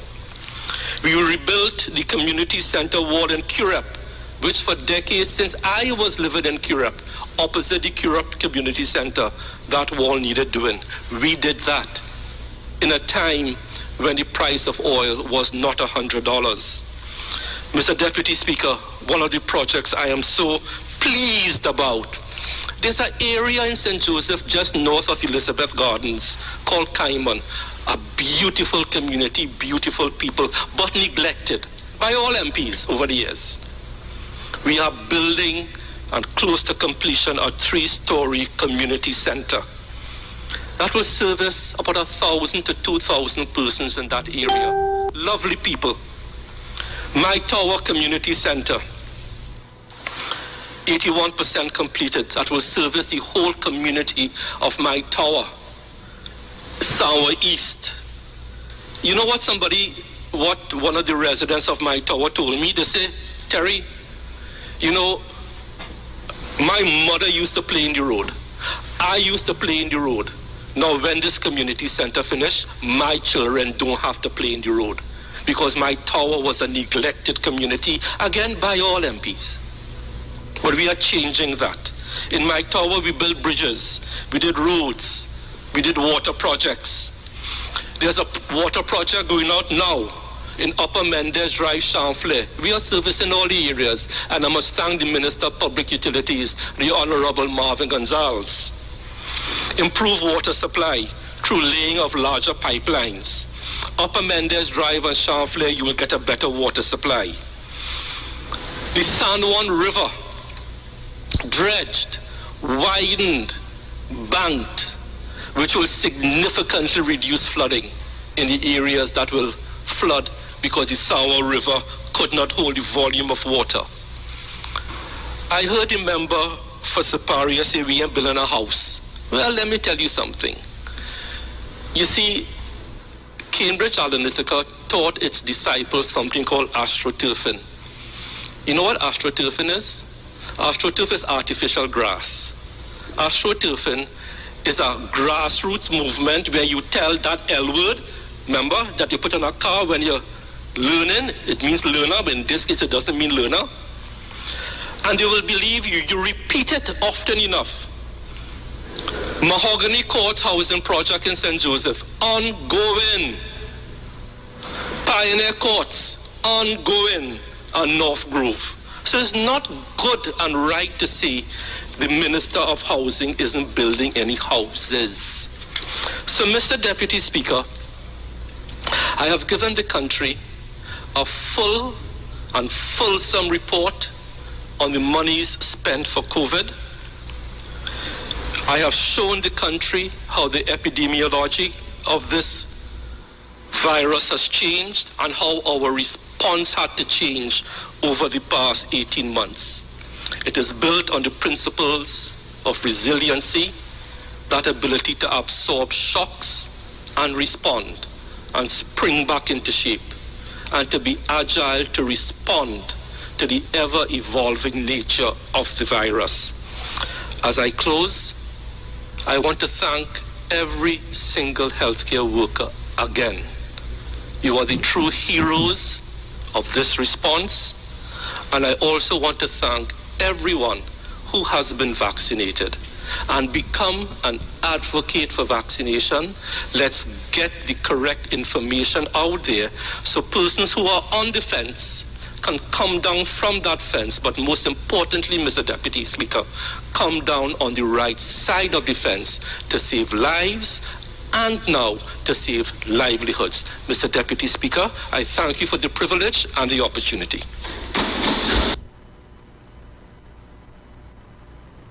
We rebuilt the community center wall in Currap, which for decades since I was living in Currap, opposite the Currap Community Center, that wall needed doing. We did that in a time when the price of oil was not $100. Mr. Deputy Speaker, one of the projects I am so pleased about, there's an area in St. Joseph just north of Elizabeth Gardens called Cayman. A beautiful community, beautiful people, but neglected by all MPs over the years. We are building and close to completion a 3-story community center that will service about 1,000 to 2,000 persons in that area. Lovely people. My Tower Community Center, 81% completed. That will service the whole community of My Tower. Sour East. You know what one of the residents of My Tower told me? They say, Terry, you know, my mother used to play in the road. I used to play in the road. Now when this community center finished, my children don't have to play in the road because My Tower was a neglected community, again by all MPs. But we are changing that. In My Tower, we built bridges, we did roads, we did water projects. There's a water project going out now in Upper Mendez Drive, Champlain. We are servicing all the areas, and I must thank the Minister of Public Utilities, the Honorable Marvin Gonzalez. Improve water supply through laying of larger pipelines. Upper Mendez Drive and Champlain, you will get a better water supply. The San Juan River, dredged, widened, banked, which will significantly reduce flooding in the areas that will flood because the Sawa River could not hold the volume of water. I heard a member for Siparia say we ain't building a house. Well, let me tell you something. You see, Cambridge Analytica taught its disciples something called astroturfing. You know what astroturfing is? Astroturf is artificial grass. Astroturfing is a grassroots movement where you tell that L word, remember, that you put on a car when you're learning. It means learner, but in this case it doesn't mean learner. And they will believe you. You repeat it often enough. Mahogany Courts Housing Project in St. Joseph, ongoing. Pioneer Courts, ongoing. And North Grove. So it's not good and right to say the Minister of Housing isn't building any houses. So, Mr. Deputy Speaker, I have given the country a full and fulsome report on the monies spent for COVID. I have shown the country how the epidemiology of this virus has changed and how our response had to change over the past 18 months. It is built on the principles of resiliency, that ability to absorb shocks and respond and spring back into shape, and to be agile to respond to the ever-evolving nature of the virus. As I close, I want to thank every single healthcare worker again. You are the true heroes of this response, and I also want to thank everyone who has been vaccinated and become an advocate for vaccination. Let's get the correct information out there so persons who are on the fence can come down from that fence, but most importantly, Mr. Deputy Speaker, come down on the right side of the fence to save lives and now to save livelihoods. Mr. Deputy Speaker, I thank you for the privilege and the opportunity.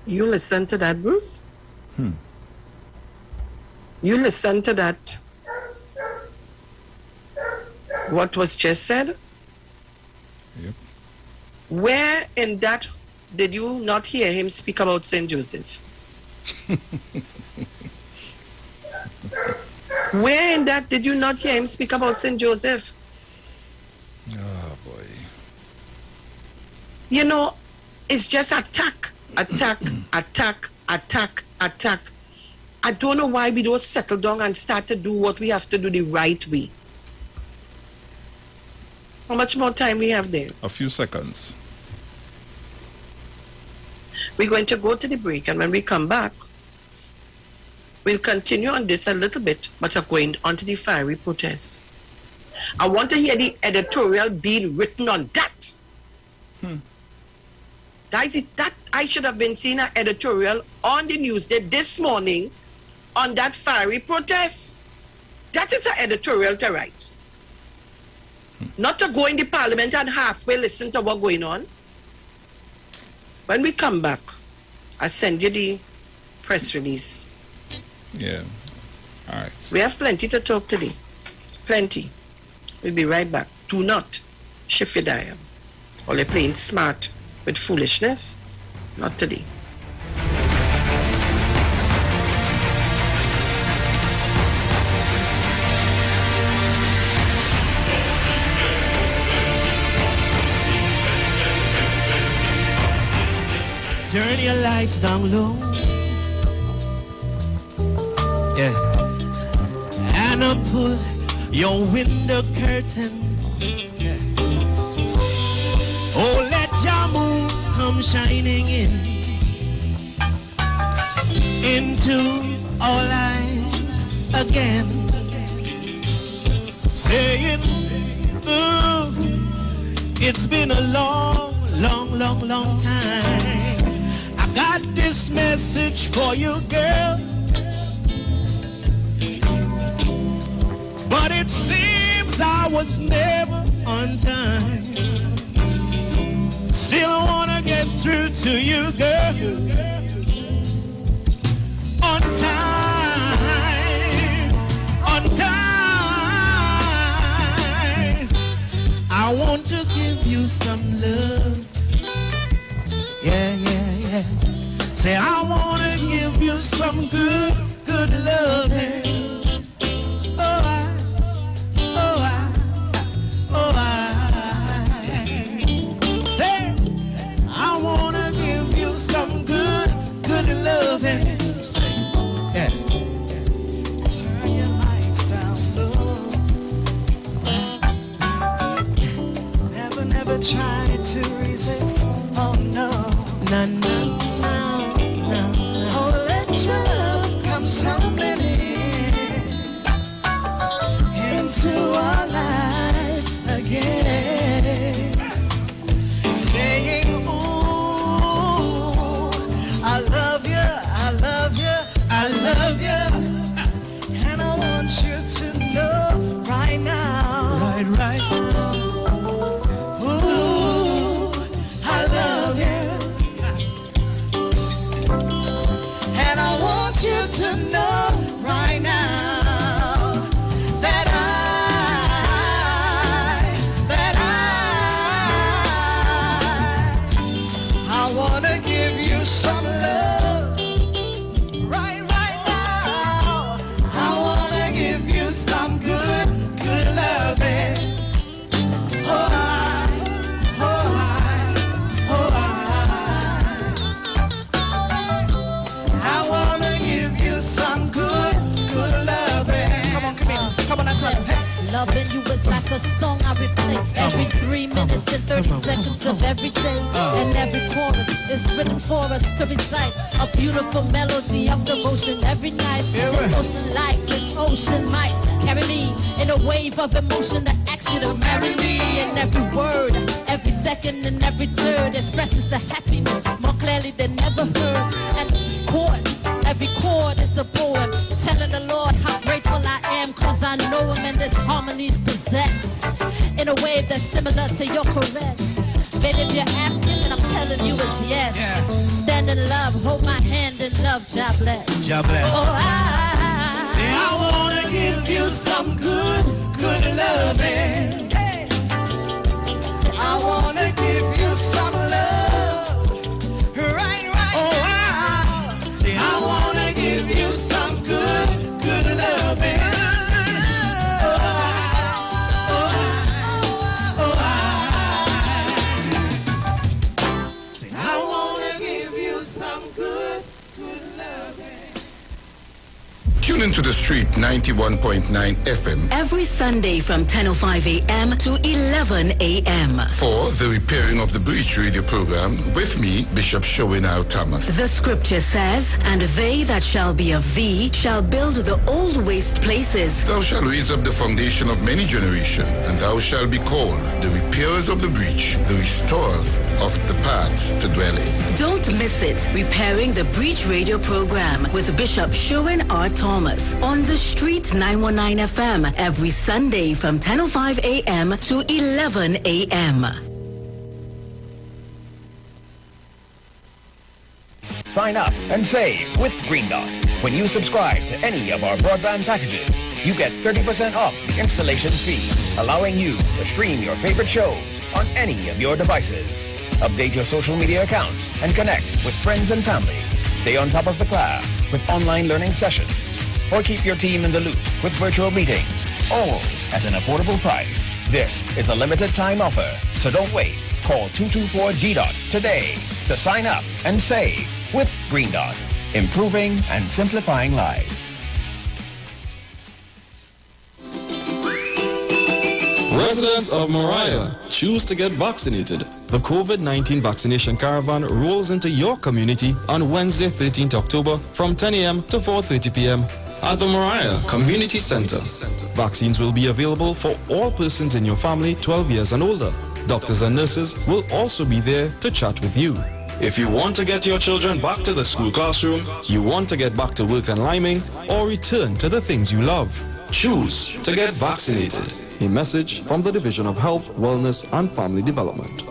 You listen to that, Bruce? You listen to that? What was just said? Yep. Where in that did you not hear him speak about St. Joseph? Where in that did you not hear him speak about St. Joseph? Oh, boy. You know, it's just attack. Attack. I don't know why we don't settle down and start to do what we have to do the right way. How much more time we have there? A few seconds. We're going to go to the break, and when we come back, we'll continue on this a little bit, but are going on to the fiery protest. I want to hear the editorial being written on that. That I should have been seeing an editorial on the news this morning on that fiery protest. That is an editorial to write. Not to go in the parliament and halfway listen to what's going on. When we come back, I'll send you the press release. Yeah. All right. We have plenty to talk today. Plenty. We'll be right back. Do not shift your dial. Or you're playing smart with foolishness. Not today. Turn your lights down low. Yeah. And pull your window curtain. Yeah. Oh, let your moon come shining into our lives again. Saying, oh, it's been a long time. I got this message for you, girl. But it seems I was never on time. Still I wanna get through to you, girl. On time. I want to give you some love. Yeah. Say I wanna give you some good loving. Say I wanna give you some good loving. Yeah. Turn your lights down low. Never try to resist. Oh no. No. Oh, let your love come tumbling in. Loving you is like a song I replay every 3 minutes and 30 seconds of every day. And every chorus is written for us to recite a beautiful melody of devotion every night. This ocean like this ocean might carry me in a wave of emotion that asks you to marry me. And every word, every second and every third expresses the happiness more clearly than ever heard. And every chord is a poem telling the Lord how grateful I am, cause I know him and this harmony's possessed in a wave that's similar to your caress. Baby, if you're asking, then I'm telling you it's yes. Stand in love, hold my hand in love, God bless. God bless. Oh, I say I wanna give you some good loving. Hey. Say I wanna give you some love. Right. Oh, say I wanna give you some good loving. Tune into the street 91.9 FM every Sunday from 10:05 a.m. to 11 a.m. for the Repairing of the Breach radio program with me, Bishop Showinau Thomas. The scripture says, and they that shall be of thee shall build the old waste places. Thou shalt raise up the foundation of many generations, and thou shalt be called the repairers of the breach, the restorers of the paths to dwell in. Don't miss it. Repairing the Breach radio program with Bishop Sherwin R. Thomas on the Street 919 FM every Sunday from 10:05 a.m. to 11 a.m. Sign up and save with Green Dot. When you subscribe to any of our broadband packages, you get 30% off the installation fee, allowing you to stream your favorite shows on any of your devices. Update your social media accounts and connect with friends and family. Stay on top of the class with online learning sessions, or keep your team in the loop with virtual meetings, all at an affordable price. This is a limited time offer, so don't wait. Call 224-GDOT today to sign up and save with Green Dot, improving and simplifying lives. Residents of Mariah, choose to get vaccinated. The COVID-19 vaccination caravan rolls into your community on Wednesday, 13th October from 10 a.m. to 4:30 p.m. at the Mariah Community Center. Vaccines will be available for all persons in your family 12 years and older. Doctors and nurses will also be there to chat with you. If you want to get your children back to the school classroom, you want to get back to work and liming, or return to the things you love, choose to get vaccinated. A message from the Division of Health, Wellness and Family Development.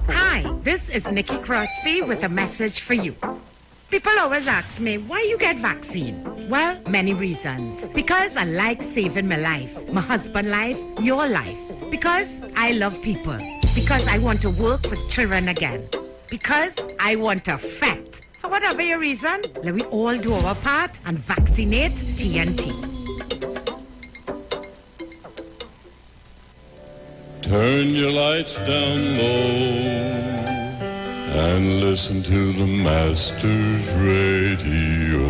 Hi, this is Nikki Crosby with a message for you. People always ask me, why you get vaccine? Well, many reasons. Because I like saving my life, my husband's life, your life. Because I love people. Because I want to work with children again. Because I want to fat. So whatever your reason, let we all do our part and vaccinate TNT. Turn your lights down low and listen to the Master's Radio.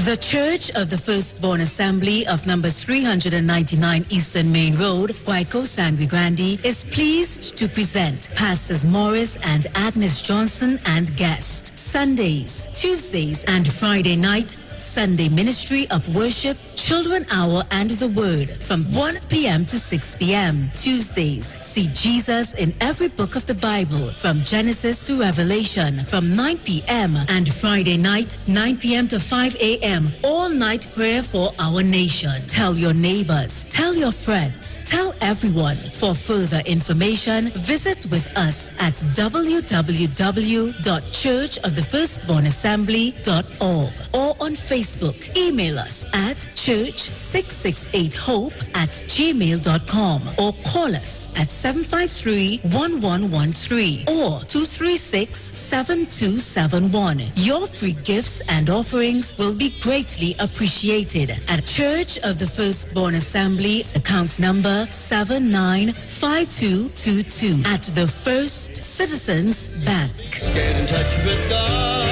The Church of the Firstborn Assembly of numbers 399 Eastern Main Road, Guayco, Sangre Grande, is pleased to present Pastors Morris and Agnes Johnson and guest. Sundays, Tuesdays, and Friday night, Sunday Ministry of Worship, Children Hour and the Word from 1 p.m. to 6 p.m. Tuesdays, see Jesus in every book of the Bible from Genesis to Revelation from 9 p.m. and Friday night, 9 p.m. to 5 a.m. all night prayer for our nation. Tell your neighbors, tell your friends, tell everyone. For further information, visit with us at www.churchofthefirstbornassembly.org or on Facebook. Email us at church668hope@gmail.com or call us at 753-1113 or 236-7271. Your free gifts and offerings will be greatly appreciated at Church of the Firstborn Assembly, account number 795222 at the First Citizens Bank. Get in touch with God.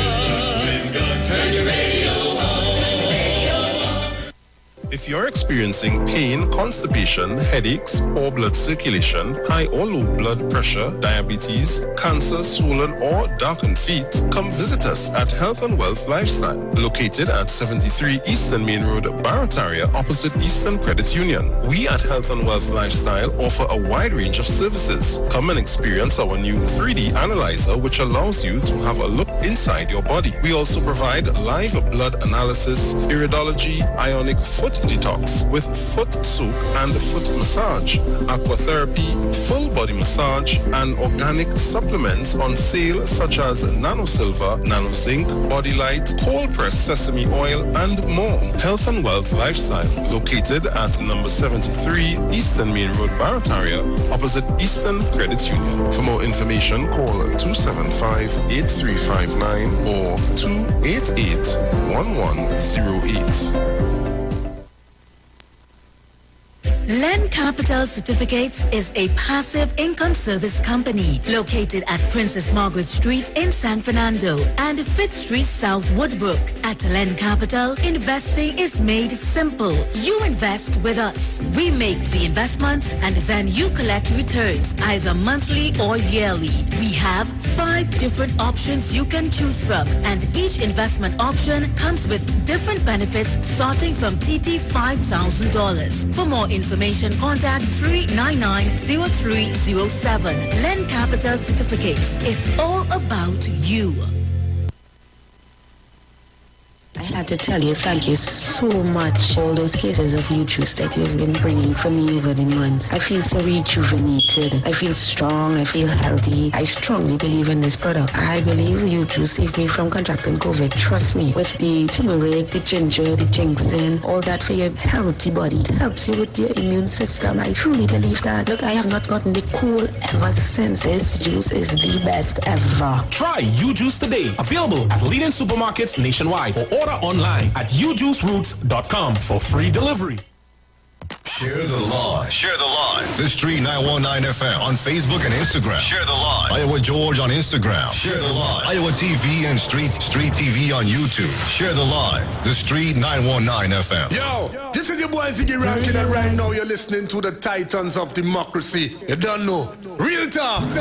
Turn your radio on. If you're experiencing pain, constipation, headaches, poor blood circulation, high or low blood pressure, diabetes, cancer, swollen or darkened feet, come visit us at Health and Wealth Lifestyle, located at 73 Eastern Main Road, Barataria, opposite Eastern Credit Union. We at Health and Wealth Lifestyle offer a wide range of services. Come and experience our new 3D analyzer, which allows you to have a look inside your body. We also provide live blood analysis, iridology, ionic foot detox with foot soak and foot massage, aquatherapy, full body massage, and organic supplements on sale such as Nano Silver, Nano Zinc, Body Light, cold pressed sesame oil, and more. Health and Wealth Lifestyle, located at number 73 Eastern Main Road, Barataria, opposite Eastern Credit Union. For more information, call 275-8359 or 288-1108. Land Capital Certificates is a passive income service company located at Princess Margaret Street in San Fernando and 5th Street South Woodbrook. At Land Capital, investing is made simple. You invest with us. We make the investments and then you collect returns either monthly or yearly. We have 5 different options you can choose from, and each investment option comes with different benefits starting from TT $5,000. For more information, contact 399-0307. Len Capital Certificates. It's all about you. I had to tell you, thank you so much for all those cases of juice that you've been bringing for me over the months. I feel so rejuvenated. I feel strong. I feel healthy. I strongly believe in this product. I believe juice saved me from contracting COVID. Trust me. With the turmeric, the ginger, the ginseng, all that for your healthy body. It helps you with your immune system. I truly believe that. Look, I have not gotten the cold ever since. This juice is the best ever. Try U-Juice today. Available at leading supermarkets nationwide. For order online at ujuiceroots.com for free delivery. Share the live. Share the live. The Street 919 FM on Facebook and Instagram. Share the live. Iowa George on Instagram. Share the live. Iowa TV and Street TV on YouTube. Share the live. The Street 919 FM. Yo, this is your boy Ziggy Rankin, and right now you're listening to the Titans of Democracy. You don't know. Real talk.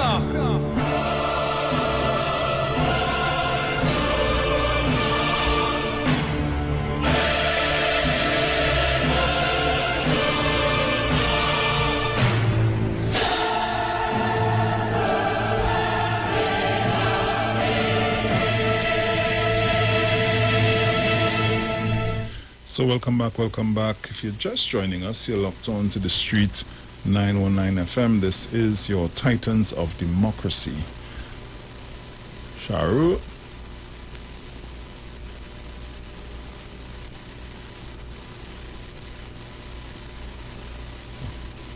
So welcome back. If you're just joining us, you're locked on to the Street 919 FM. This is your Titans of Democracy. Sharu.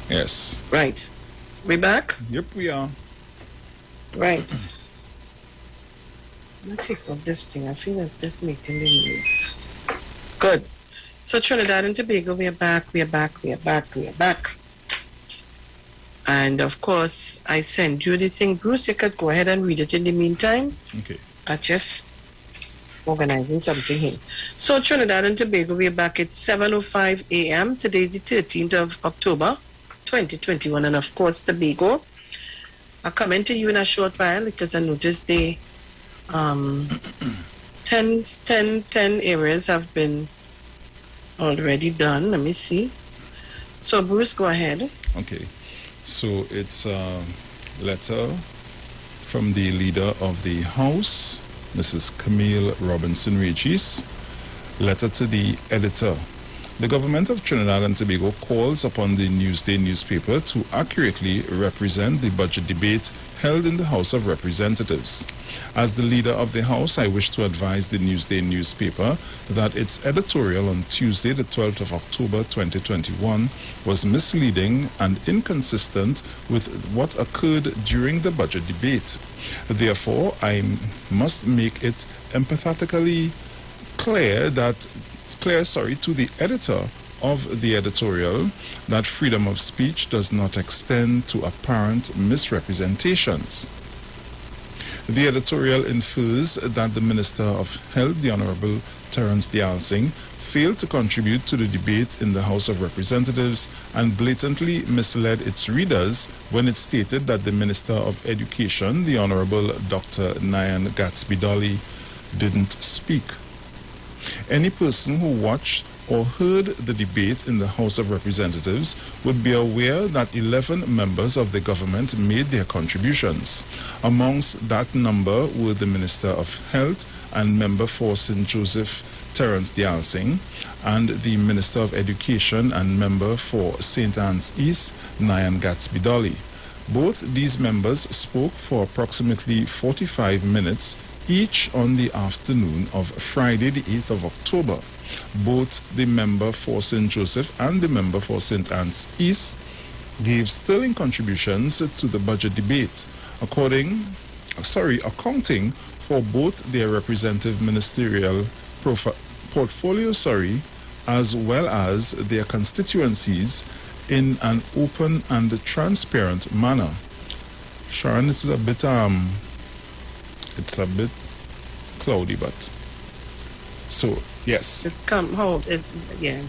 Yes. Right. We back? Yep, we are. Right. Let me take off this thing. I feel like this making the news. Good. So Trinidad and Tobago, we are back. And of course, I sent you the thing. Bruce, you could go ahead and read it in the meantime. Okay. I just organizing something here. So Trinidad and Tobago, we are back at 7:05 a.m. Today is the 13th of October, 2021. And of course, Tobago, I'll come to you in a short while because I noticed the 10 areas have been already done. Let me see. So Bruce, go ahead. Okay. So it's a letter from the leader of the House, Mrs. Camille Robinson Regis. Letter to the editor. The government of Trinidad and Tobago calls upon the Newsday newspaper to accurately represent the budget debate held in the House of Representatives. As the leader of the House, I wish to advise the Newsday newspaper that its editorial on Tuesday, the 12th of October 2021, was misleading and inconsistent with what occurred during the budget debate. Therefore, I must make it empathetically clear to the editor of the editorial that freedom of speech does not extend to apparent misrepresentations. The editorial infers that the Minister of Health, the Honorable Terence Dialsing, failed to contribute to the debate in the House of Representatives and blatantly misled its readers when it stated that the Minister of Education, the Honorable Dr. Nyan Gatsby-Dolly, didn't speak. Any person who watched or heard the debate in the House of Representatives would be aware that 11 members of the government made their contributions. Amongst that number were the Minister of Health and member for St. Joseph, Terence Dialsing, and the Minister of Education and member for St. Anne's East, Nyan Gatsby-Dolly. Both these members spoke for approximately 45 minutes each on the afternoon of Friday, the 8th of October. Both the member for St. Joseph and the member for St. Anne's East gave sterling contributions to the budget debate, accounting for both their representative ministerial portfolio, as well as their constituencies in an open and transparent manner. Sharon, this is a bit it's a bit cloudy, but so yes. Yeah.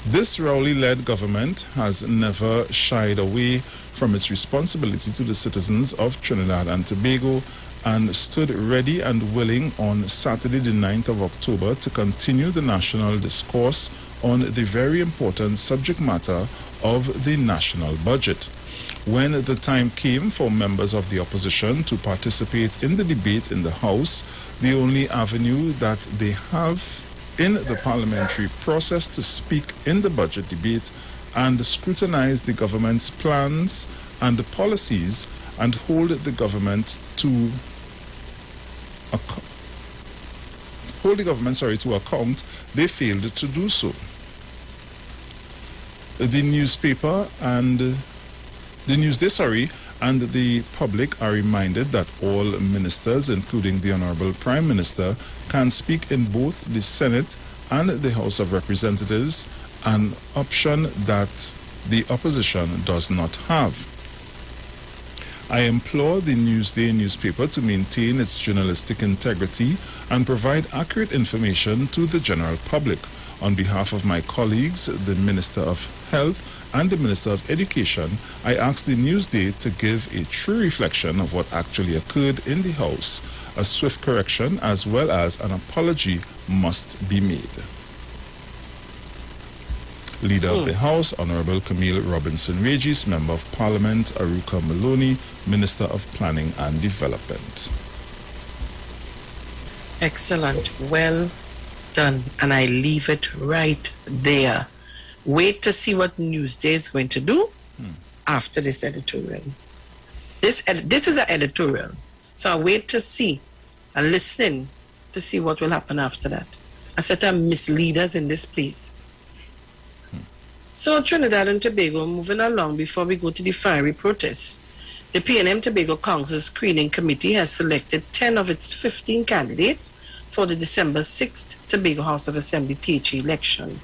This Rowley-led government has never shied away from its responsibility to the citizens of Trinidad and Tobago and stood ready and willing on Saturday the 9th of October to continue the national discourse on the very important subject matter of the national budget. When the time came for members of the opposition to participate in the debate in the House, the only avenue that they have in the parliamentary process to speak in the budget debate and scrutinize the government's plans and policies and hold the government to account, they failed to do so. The newspaper and the Newsday, and the public are reminded that all ministers, including the Honorable Prime Minister, can speak in both the Senate and the House of Representatives, an option that the opposition does not have. I implore the Newsday newspaper to maintain its journalistic integrity and provide accurate information to the general public. On behalf of my colleagues, the Minister of Health and the Minister of Education, I ask the Newsday to give a true reflection of what actually occurred in the House. A swift correction as well as an apology must be made. Leader of the House, Honorable Camille Robinson Regis, Member of Parliament, Aruka Maloney, Minister of Planning and Development. Excellent. Well done. And I leave it right there. Wait to see what Newsday is going to do after this editorial. This is an editorial. So I wait to see and listen to see what will happen after that. A set of misleaders in this place. So Trinidad and Tobago, moving along before we go to the fiery protests. The PNM Tobago Council Screening Committee has selected 10 of its 15 candidates for the December 6th Tobago House of Assembly THE election.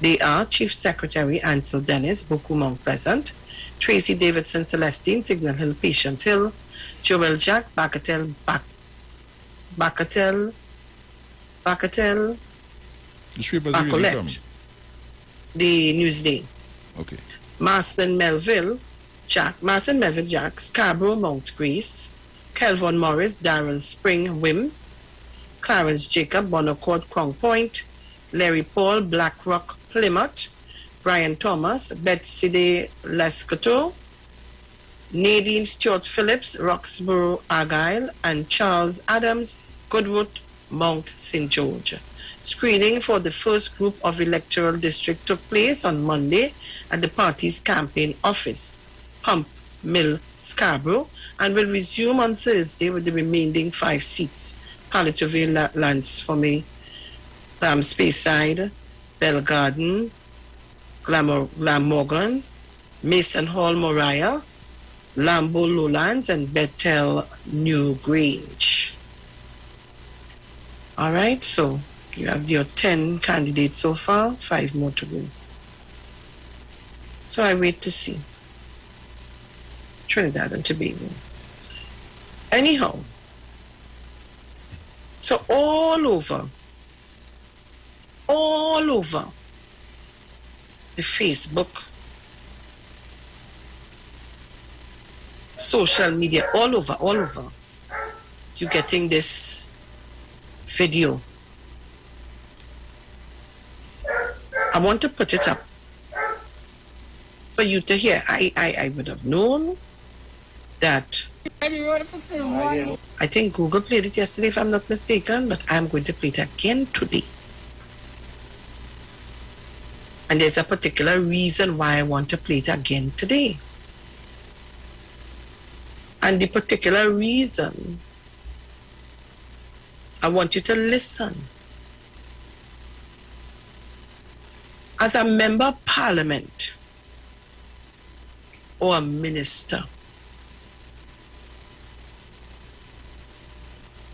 They are Chief Secretary Ansel Dennis, Boku Mount Pleasant, Tracy Davidson Celestine, Signal Hill, Patience Hill, Joel Jack, Bakatel, Bacolette, the Newsday. Okay. Marston Melville Jack, Scarborough, Mount Grace, Kelvin Morris, Darrell Spring, Wim, Clarence Jacob, Bonacord, Crown Point, Larry Paul, Black Rock, Plymouth, Brian Thomas, Betsy de Lescoto, Nadine Stewart Phillips, Roxborough, Argyle, and Charles Adams, Goodwood, Mount St. George. Screening for the first group of electoral district took place on Monday at the party's campaign office, Pump Mill, Scarborough, and will resume on Thursday with the remaining 5 seats: Palatoville, Lance for me, Speyside, Bell Garden, Glamorgan, Mason Hall, Moriah, Lambeau Lowlands, and Bethel New Grange. All right, so you have your 10 candidates so far, 5 more to go. So I wait to see. Trinidad and Tobago. Anyhow, so all over all over the Facebook, social media, all over. You're getting this video. I want to put it up for you to hear. I would have known that. I think Google played it yesterday, if I'm not mistaken, but I'm going to play it again today. And there's a particular reason why I want to play it again today. And the particular reason, I want you to listen. As a member of parliament or a minister,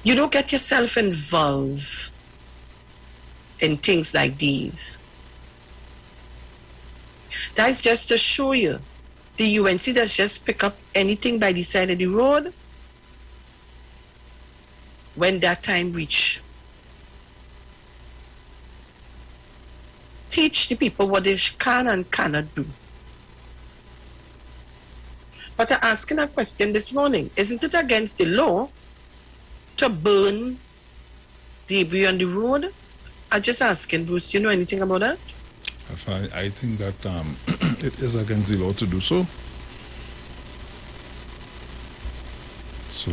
you don't get yourself involved in things like these. That's just to show you. The UNC does just pick up anything by the side of the road when that time reach. Teach the people what they can and cannot do. But I'm asking a question this morning. Isn't it against the law to burn debris on the road? I'm just asking, Bruce, do you know anything about that? I think that it is against the law to do so.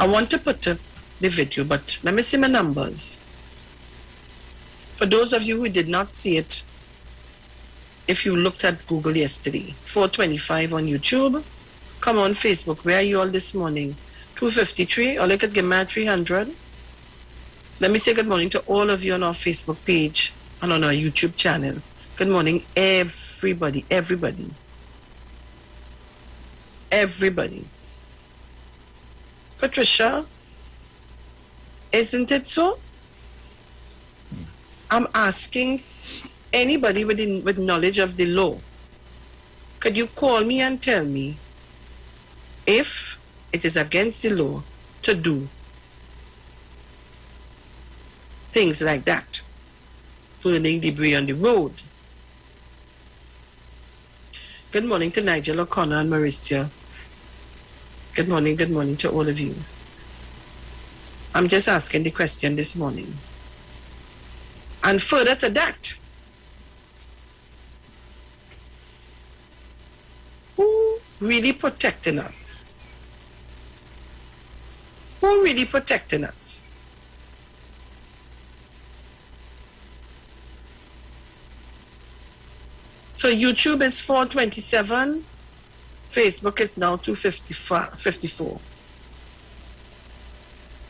I want to put up the video, but let me see my numbers. For those of you who did not see it, if you looked at Google yesterday, 425 on YouTube, come on Facebook, where are you all this morning? 253, or look at Gemma 300. Let me say good morning to all of you on our Facebook page and on our YouTube channel. Good morning, everybody. Patricia, isn't it so? I'm asking anybody with knowledge of the law. Could you call me and tell me if it is against the law to do things like that? Burning debris on the road. Good morning to Nigel O'Connor and Mauricia. Good morning to all of you. I'm just asking the question this morning. And further to that, who really protecting us? Who really protecting us? So YouTube is 427. Facebook is now 254.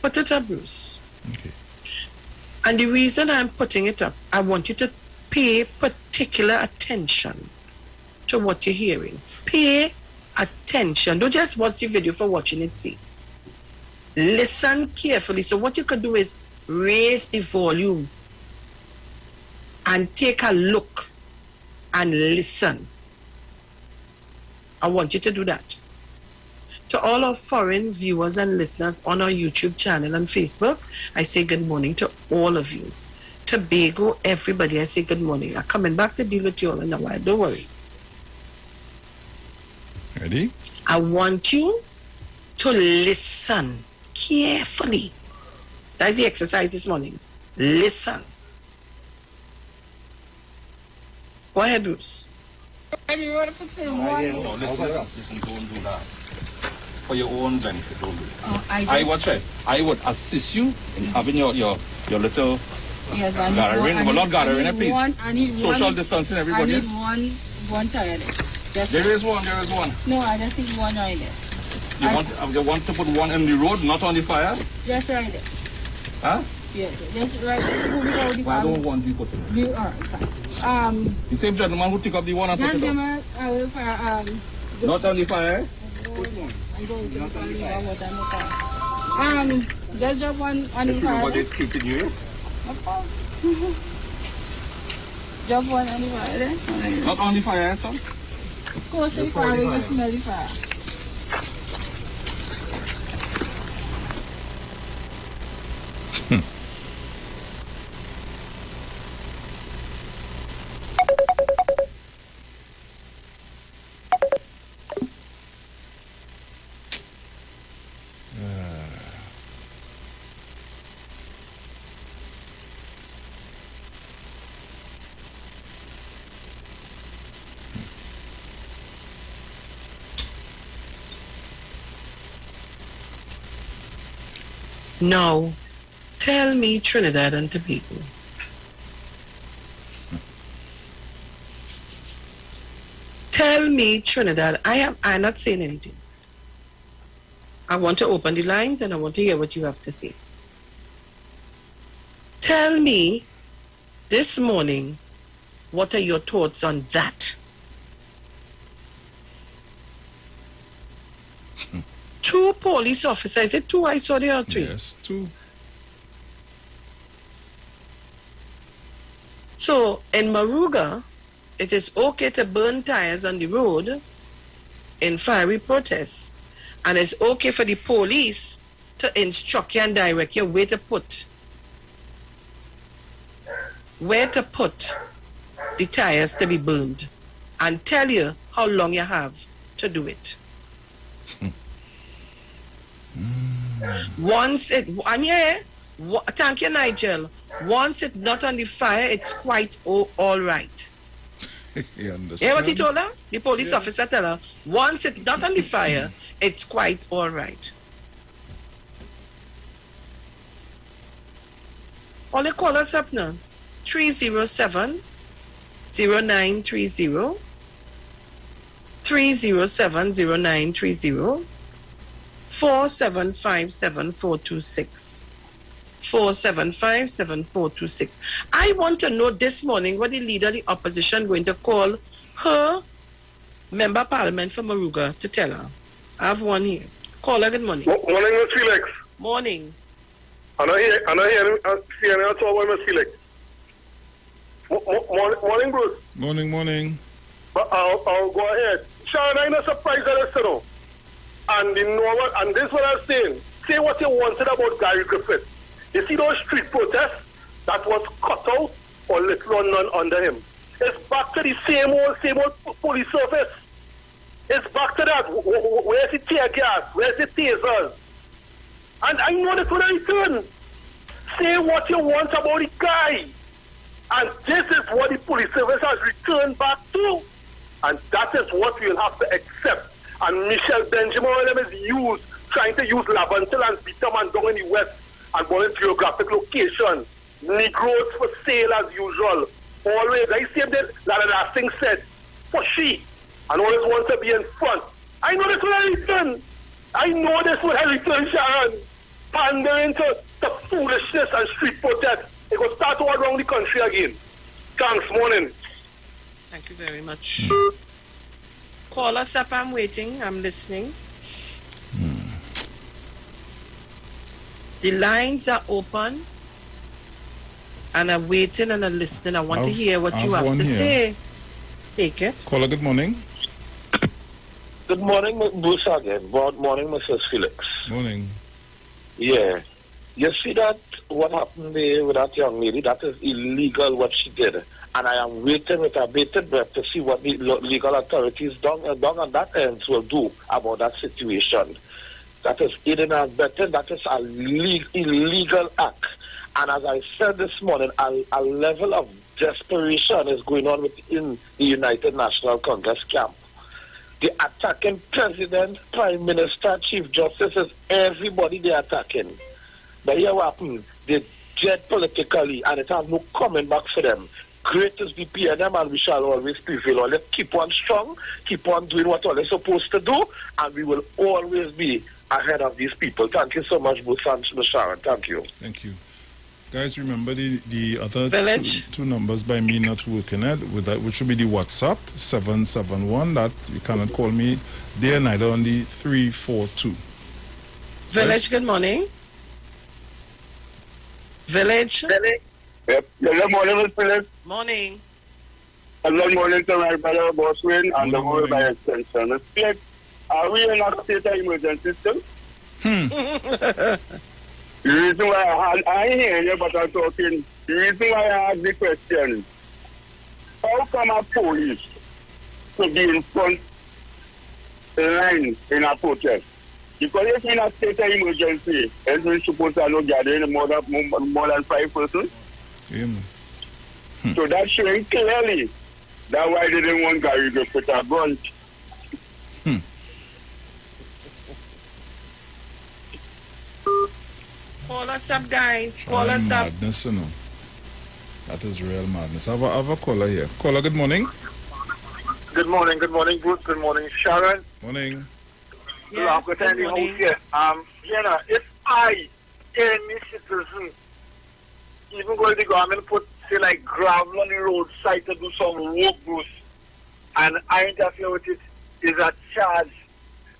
Put it up, Bruce. Okay. And the reason I'm putting it up, I want you to pay particular attention to what you're hearing. Pay attention. Don't just watch the video for watching it, see. Listen carefully. So what you could do is raise the volume and take a look and listen. I want you to do that. To all our foreign viewers and listeners on our YouTube channel and Facebook, I say good morning to all of you. Tobago, everybody, I say good morning. I'm coming back to deal with you all in a while. Don't worry. Ready? I want you to listen carefully. That's the exercise this morning. Listen. Go ahead, Bruce. For your own benefit, don't do it. I would assist you in having your little gathering. Not gathering, please. Social distancing, everybody. I need one toilet. There is one. No, I just need one right there. You want to put one in the road, not on the fire? Just right there. Huh? Yes, just right there. Why don't want you put it? All right, fine. The same gentleman who took up the one and put it up. I will fire. Not on the fire? Just drop one on the fire. Everybody keeping you? Of course. Drop one on the fire. Not on the fire, son? Of course, the fire will smell the fire. Now, tell me Trinidad and Tobago. Tell me Trinidad. I'm not saying anything. I want to open the lines and I want to hear what you have to say. Tell me this morning, what are your thoughts on that? 2 police officers. Is it 2? I saw there are 3. Yes, 2. So in Maruga, it is okay to burn tires on the road in fiery protests. And it's okay for the police to instruct you and direct you where to put the tires to be burned and tell you how long you have to do it. Once it, and yeah, thank you, Nigel. Once it's not on the fire, it's quite all right. You understand? Yeah, what he told her? The police officer tell her, once it's not on the fire, it's quite all right. All they call us up now. 307-0930. 307-0930. 475-7426. 475-7426. I want to know this morning what the leader of the opposition going to call her member of parliament for Maruga to tell her. I have one here. Caller, good morning. Morning, Ms. Felix. Morning. I know here at all, Ms. Felix. Morning, Bruce. Morning. But I'll go ahead. Sharon, I'm not surprised at this, you know. And you know what? And this is what I'm saying. Say what you wanted about Gary Griffith. You see those street protests that was cut out or little or none under him. It's back to the same old police service. It's back to that. Where's the tear gas? Where's the tasers? And I know this will return. Say what you want about the guy. And this is what the police service has returned back to. And that is what we'll have to accept. And Michelle Benjamin is trying to use Lavantil and Bitumen down in the west and going in geographic location. Negroes for sale as usual. Always. I see that that thing said, pushy. And always want to be in front. I know this will return. Sharon. Pandering to foolishness and street protests. It will start all around the country again. Thanks, morning. Thank you very much. Call us up, I'm waiting, I'm listening. The lines are open and I'm waiting and I'm listening. I want to hear what you have to say. Take it. Caller, good morning. Good morning, Bruce again. Good morning, Mrs. Felix. Morning. Yeah. You see that what happened there with that young lady? That is illegal what she did. And I am waiting with a bated breath to see what the legal authorities down on that end will do about that situation. That is aiding and abetting. That is a illegal act. And as I said this morning, a level of desperation is going on within the United National Congress camp. The attacking president, prime minister, chief justice is everybody they're attacking. But here what happened? They dead politically and it has no coming back for them. Great is the PNM and we shall always prevail. Let's keep on strong, keep on doing what all they're supposed to do, and we will always be ahead of these people. Thank you so much, Bruce and Sharon. Thank you. Thank you. Guys, remember the other two numbers by me not working at, which will be the WhatsApp 771 that you cannot call me there, neither on the 342. Village, good morning. Village. Yep. Good morning, Mr. Philip. Morning. And good morning to my brother Boswin and the whole by extension. Mr. Philip, are we in a state of emergency still? The reason why I hear you, but I'm talking, the reason why I ask the question, how come a police could be in front line in a protest? Because if in a state of emergency, and we're supposed to know gathering more than 5 persons. So that's showing clearly that why they didn't want Gary to put a gun. Call us up, guys. Call us up. Madness, you know. That is real madness. I have a caller here. Caller, good morning. Good morning, Bruce. Good morning, Sharon. Morning. Yes, good morning. If I, any citizen, even going to go and put, say, like gravel on the roadside to do some work, Bruce, and I interfere with it, is a charge.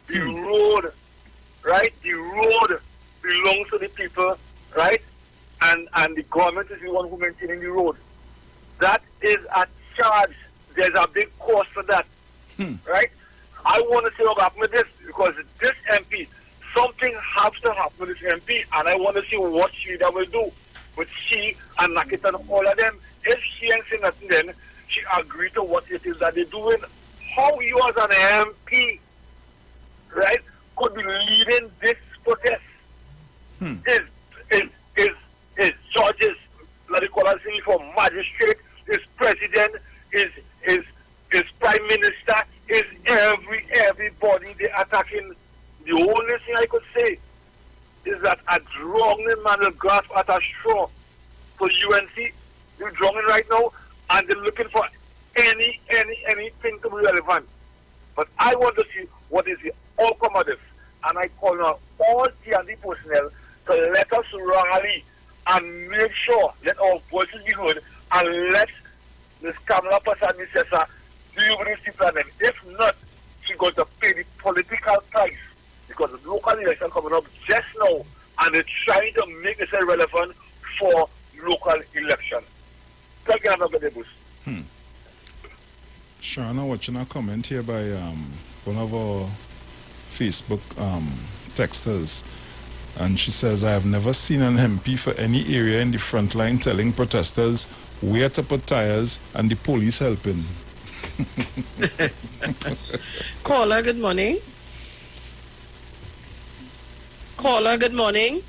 The road, right? The road belongs to the people, right? And the government is the one who maintaining the road. That is a charge. There's a big cost for that, right? I want to see what happens with this, because this MP, something has to happen with this MP, and I want to see what she will do with she and Nakita and all of them. If she ain't saying nothing, then she agreed to what it is that they're doing. How you as an MP, right, could be leading this protest? Is judges, like they call us for magistrate, is president, is prime minister, is everybody they attacking. The only thing I could say is that a drowning man will grasp at a straw. For UNC, they're drowning right now, and they're looking for anything to be relevant. But I want to see what is the outcome of this, and I call on all T&D personnel to let us rally and make sure that our voices be heard, and let Ms. Kamala Prasad Misesa deal with these people. And if not, she's going to pay the political price, because the local election coming up just now, and they're trying to make this irrelevant for local election. Thank you, another day, Bruce. Sharon, I'm watching a comment here by one of our Facebook texters, and she says, I have never seen an MP for any area in the front line telling protesters where to put tires and the police helping. Caller, good morning. Caller, good morning.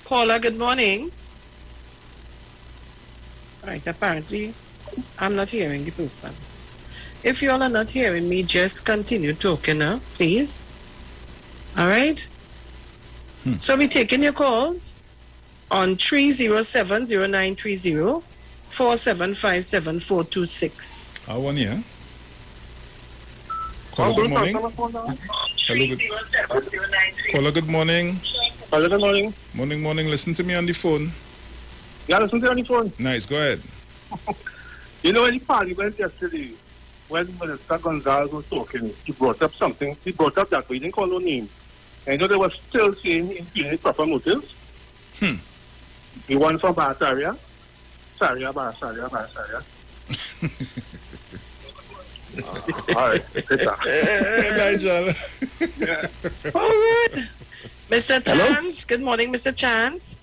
Caller, good morning. Right, apparently, I'm not hearing the person. If you all are not hearing me, just continue talking now, please. All right? So we're taking your calls on 307-0930, 4757-426. I want you. Caller, good morning. Hello, good. Caller, good morning. Hello, good morning. Morning. Listen to me on the phone. Yeah, listen to you on the phone. Nice, go ahead. You know, in the parliament yesterday, when Minister Gonzalez was talking, he brought up something. He brought up that, but he didn't call no name. And you know, they were still saying in proper motives. The one from Barsaria. Barsaria. All right, Nigel. All right. Mr. Chance, good morning, Mr. Chance.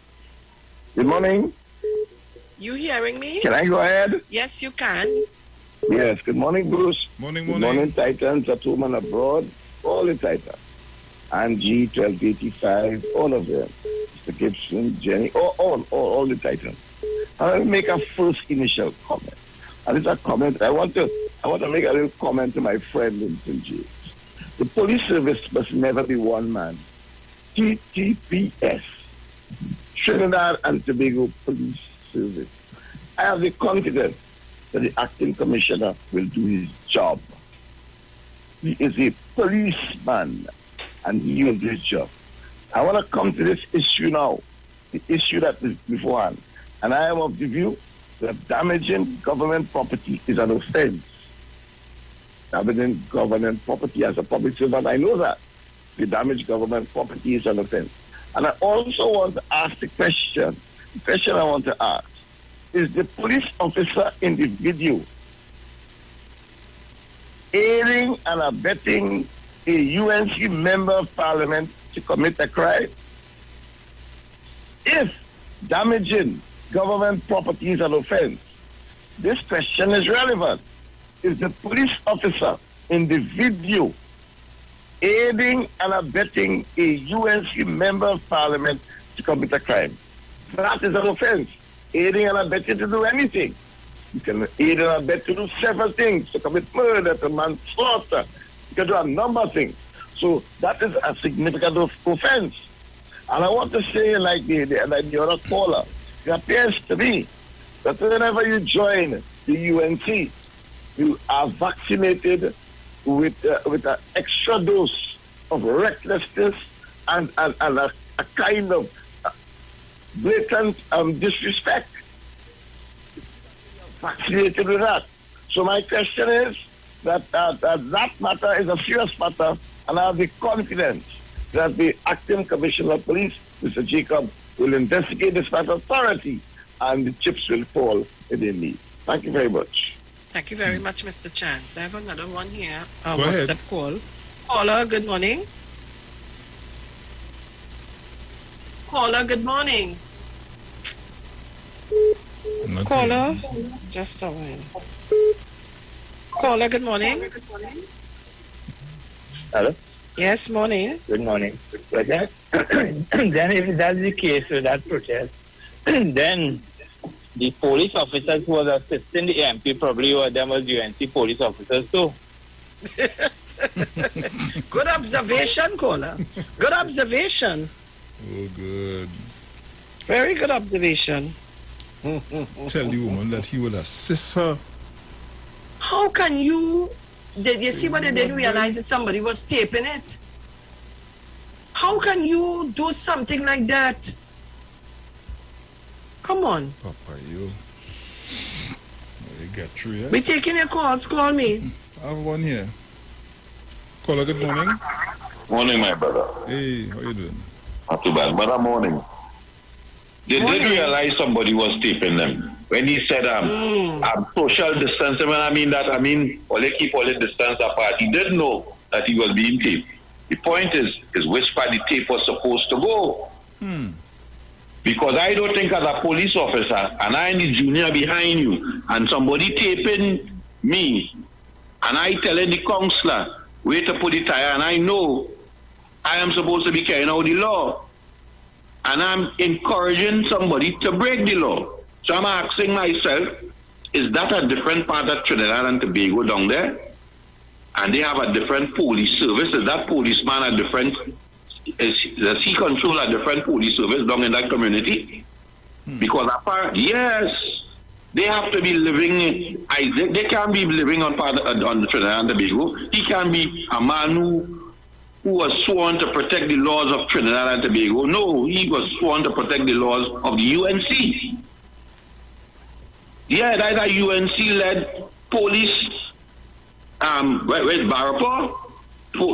Good morning. You hearing me? Can I go ahead? Yes, you can. Yes, good morning, Bruce. Morning. Good morning, Titans, at home and abroad, all the Titans. Angie, 1285, all of them. Mr. Gibson, Jenny, all the Titans. I'll make a first initial comment. And it's a comment, I want to make a little comment to my friend Linton James. The police service must never be one man. TTPS, Trinidad and Tobago Police Service. I have the confidence that the acting commissioner will do his job. He is a policeman and he will do his job. I want to come to this issue now, the issue that is beforehand. And I am of the view that damaging government property is an offense. Damaging government property as a public servant, I know that. The damage government property is an offense. And I also want to ask the question I want to ask, is the police officer in the video aiding and abetting a UNC member of parliament to commit a crime? If damaging government property is an offense, this question is relevant. Is the police officer in the video aiding and abetting a UNC member of parliament to commit a crime? That is an offense. Aiding and abetting to do anything. You can aid and abet to do several things, to commit murder, to manslaughter. You can do a number of things. So that is a significant offense. And I want to say, like the other caller, it appears to me that whenever you join the UNC, you are vaccinated with an extra dose of recklessness and a kind of blatant disrespect. Vaccinated with that. So my question is that matter is a serious matter, and I have the confidence that the acting commissioner of police, Mr. Jacob, will investigate this matter thoroughly, and the chips will fall in their knee. Thank you very much. Thank you very much, Mr. Chance. I have another one here. Go ahead. WhatsApp call. Caller, good morning. Caller, good morning. Caller, just a while. Caller, good morning. Hello? Yes, morning. Good morning. But that, then if that's the case with that protest, then the police officers who was assisting the MP probably were them as UNC police officers too. Good observation, caller. Good observation. Oh, good. Very good observation. Tell the woman that he will assist her. How can you... Did you see what they didn't realize that somebody was taping it? How can you do something like that? Come on. Papa, you get through, yes? We're taking your calls. Call me. I have one here. Caller, good morning. Morning, my brother. Hey, how you doing? Not too bad. Brother, morning. They did realize somebody was taping them. When he said social distancing, when I mean that, I mean only keep all the distance apart. He didn't know that he was being taped. The point is which part the tape was supposed to go. Because I don't think as a police officer, and I'm the junior behind you, and somebody taping me, and I telling the counselor where to put the tire, and I know I am supposed to be carrying out the law. And I'm encouraging somebody to break the law. So I'm asking myself, is that a different part of Trinidad and Tobago down there? And they have a different police service? Is that policeman a different, does he control a different police service down in that community? Because yes, they have to be living, they can't be living on the Trinidad and Tobago. He can be a man who was sworn to protect the laws of Trinidad and Tobago. No, he was sworn to protect the laws of the UNC. Yeah, that's a UNC-led police. Where's Barrapaw?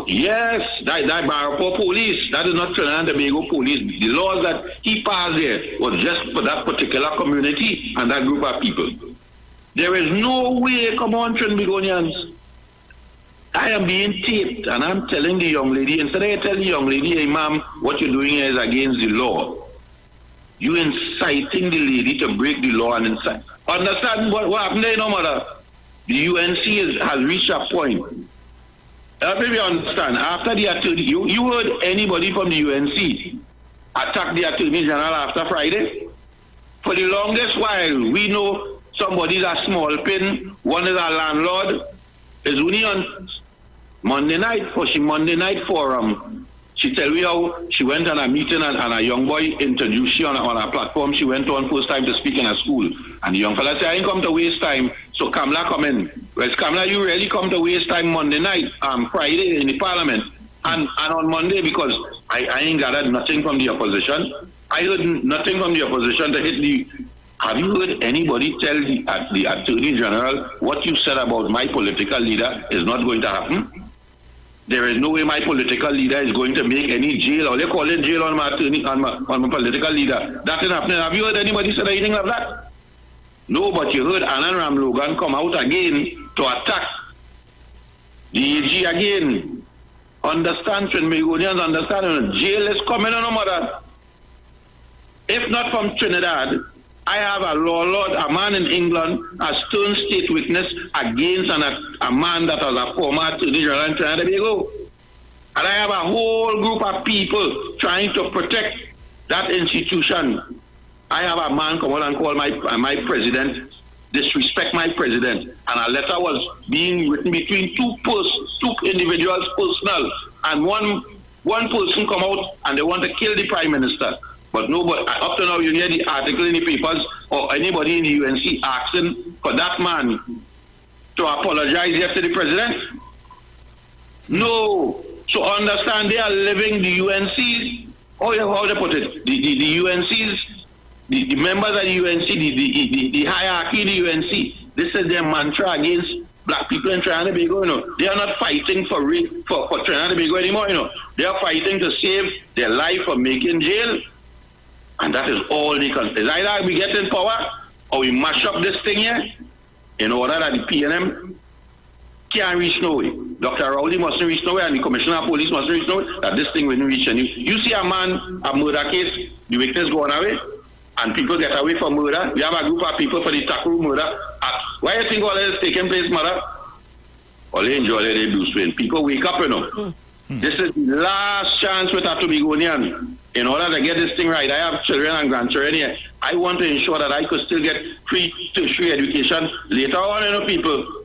Yes, that Barrapaw police. That is not Trinidad and Tobago police. The laws that he passed there was just for that particular community and that group of people. There is no way, come on, Trinbagonians. I am being taped, and I'm telling the young lady, instead I tell the young lady, hey, ma'am, what you're doing here is against the law. You inciting the lady to break the law and incite. Understand what happened there, no matter. The UNC has reached a point. Maybe understand, after the attorney, you heard anybody from the UNC attack the Attorney General after Friday? For the longest while, we know somebody's a small pin, one is a landlord. It's only on Monday night forum. She tell me how she went on a meeting and a young boy introduced she on a platform. She went on first time to speak in a school. And the young fella said, I ain't come to waste time. So Kamala come in. Well, Kamala, you really come to waste time Monday night, Friday in the parliament. And on Monday, because I ain't gathered nothing from the opposition. I heard nothing from the opposition to hit the... Have you heard anybody tell the Attorney General what you said about my political leader is not going to happen? There is no way my political leader is going to make any jail, or they call it jail on my political leader. That is happening. Have you heard anybody say anything like that? No, but you heard Anand Ram Logan come out again to attack the AG again. Understand, Trinbagonians, understand, jail is coming on, no matter. If not from Trinidad, I have a lord, a man in England, a stern state witness against a man that was a former Attorney General in Trinidad and Tobago. And I have a whole group of people trying to protect that institution. I have a man come out and call my president, disrespect my president. And a letter was being written between two individuals personal. and one person come out and they want to kill the Prime Minister. But nobody, up to now, you hear the article in the papers or anybody in the UNC asking for that man to apologize yet to the president. No. So understand they are living the UNCs. How they put it? The UNCs, the members of the UNC, the hierarchy of the UNC. This is their mantra against black people in Trinidad and Tobago. You know, they are not fighting for Trinidad and Tobago anymore. You know, they are fighting to save their life from making jail, and that is all they can. It's either we get in power or we mash up this thing here in order that the PNM can't reach nowhere. Dr. Rowley mustn't reach nowhere, and the Commissioner of Police mustn't reach nowhere, that this thing will not reach. And you see a man, a murder case, the witness going away, and people get away from murder. We have a group of people for the Takuru murder. Why do you think all this is taking place, mother? All they enjoy they do swing. People wake up, you know. This is the last chance with a Tobagonian in order to get this thing right. I have children and grandchildren here. I want to ensure that I could still get free tertiary education later on, you know, people.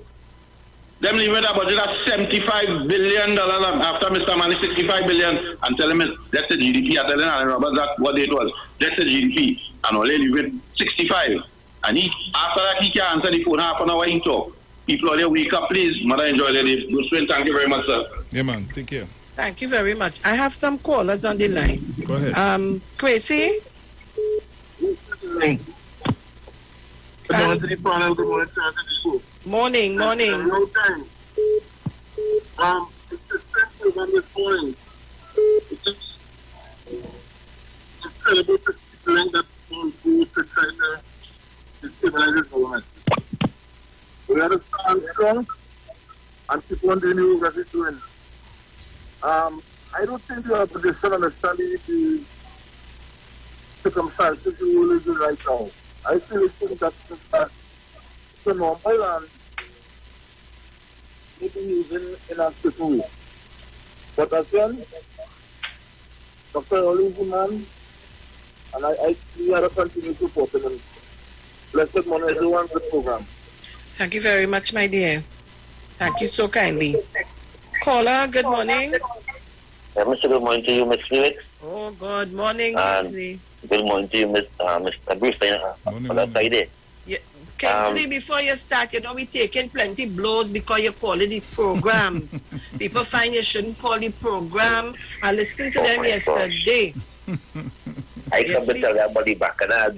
Them leaving a budget of $75 billion after Mr. Manny $65 billion and tell him that's the GDP. I tell him Robert that what it was. That's the GDP. And only leaving 65. And after that he can answer the phone half an hour he talk. People are there, wake up please. Mother enjoy the day. Good friend, thank you very much, sir. Yeah man, take care. Thank you very much. I have some callers on the line. Go ahead. Quasi? Good morning to the panel. Good morning to the show. Morning. No time. It's the same program this morning. It's incredible to see that people go to try to stabilize the government. We have to stand strong and keep on doing what we're doing. I don't think you have to understanding the circumstances we will live in right now. I still think that it's a normal and maybe using in a certain way. But again, Dr. Oliver man, and we have to continue to support him. Blessed morning, everyone, good program. Thank you very much, my dear. Thank you so kindly. Caller, good morning. Mr. Good morning to you, Miss Felix. Oh, good morning, Kingsley. Good morning to you, Mr. Bruce. On that side there. Yeah. Kingsley, before you start, you know, we're taking plenty blows because you call it the program. People find you shouldn't call it program. I listened to them yesterday. I come to tell you about the bacchanal,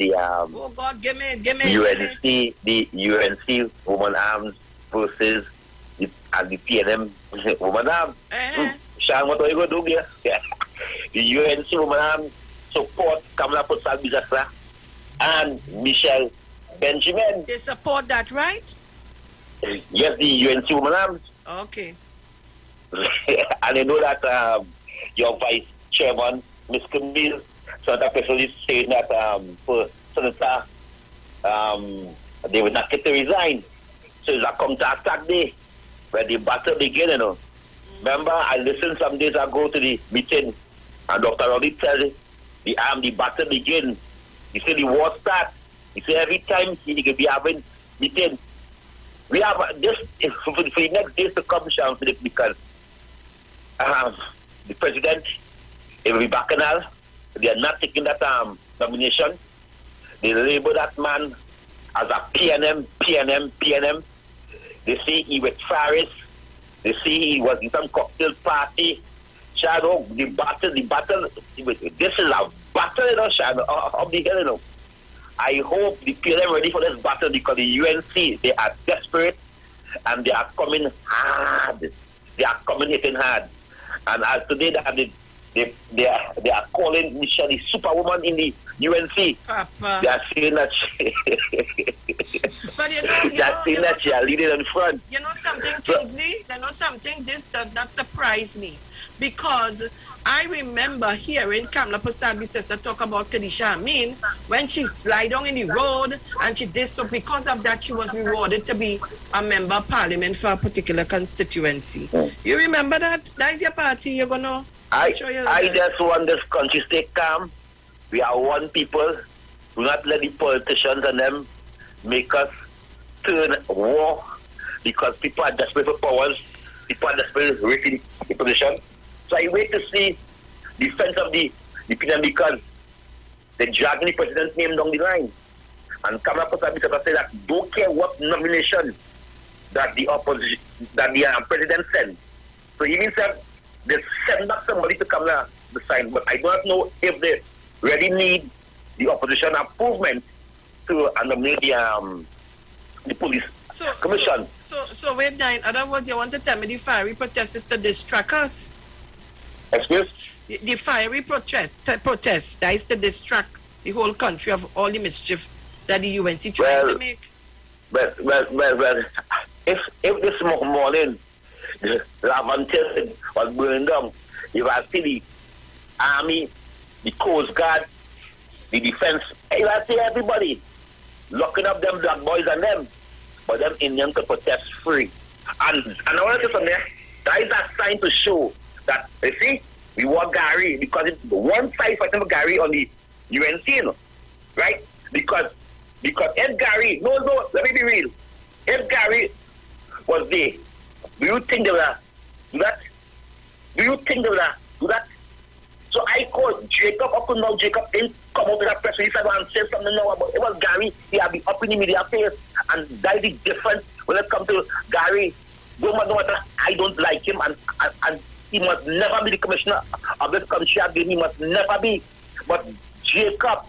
oh God, give me. The UNC Woman Arms versus the PNM Woman Arms. Sean, what are you going to do here? The UNC Woman Arms support Kamala Posal-Bizasra and Michelle Benjamin. They support that, right? Yes, the UNC Woman Arms. Okay. And I know that your vice chairman, Ms. Camille, Senator Pesol is saying that for Senator, they will not get to resign. So it's a come to attack day where the battle begin, you know. Remember, I listened some days ago to the meeting, and Dr. Roddy said the battle begin. He said the war start. He said every time he can be having meeting. We have just for the next days to come, Sean Philip, because the president, it will be bacchanal. They are not taking that nomination. They label that man as a PNM. They say he was Faris. They say he was in some cocktail party. Shadow, the battle. This is a battle, you know, Shadow, of the hell, you know. I hope the PNM ready for this battle because the UNC, they are desperate and they are coming hard. They are coming hitting hard. And as today that they are calling Michelle the superwoman in the UNC. Papa. They are saying that she but they are saying that she are leading in front. You know something, Kingsley? You know something? This does not surprise me. Because I remember hearing Kamala Posal-Bizasra talk about Kadisha Amin when she slid down in the road and she did so. Because of that, she was rewarded to be a member of parliament for a particular constituency. You remember that? That is your party. You're going to... I just want this country to stay calm. We are one people. Do not let the politicians and them make us turn war because people are desperate for powers. People are desperate for rating the position. So I wait to see defense of the PNM because they're dragging the president's name down the line. And Kamala Kosabisa said that don't care what nomination that the opposition, that the president sent. So he means that they send back somebody to come there to sign. But I do not know if they really need the opposition approval to nominate the police commission. So wait now, in other words, you want to tell me the fiery protest is to distract us? Excuse? The fiery protest, that is to distract the whole country of all the mischief that the UNC trying to make. Well, if this morning the Laventille was burning down, you will see the army, the Coast Guard, the defense, you will see everybody locking up them black boys and them, but them Indians could protest free. And I want to say something, that is a sign to show that, you see, we want Gary, because it's one side fighting for Gary on the UNC, you know, right? Because if Gary, no, let me be real. If Gary was there, do you think they will do that? Do you think they will do that? So I called Jacob up and now Jacob didn't come out with a press release and say something now about it was Gary. He had been up in the media face and that is different when it comes to Gary. No matter, I don't like him and he must never be the commissioner of this country again. He must never be. But Jacob,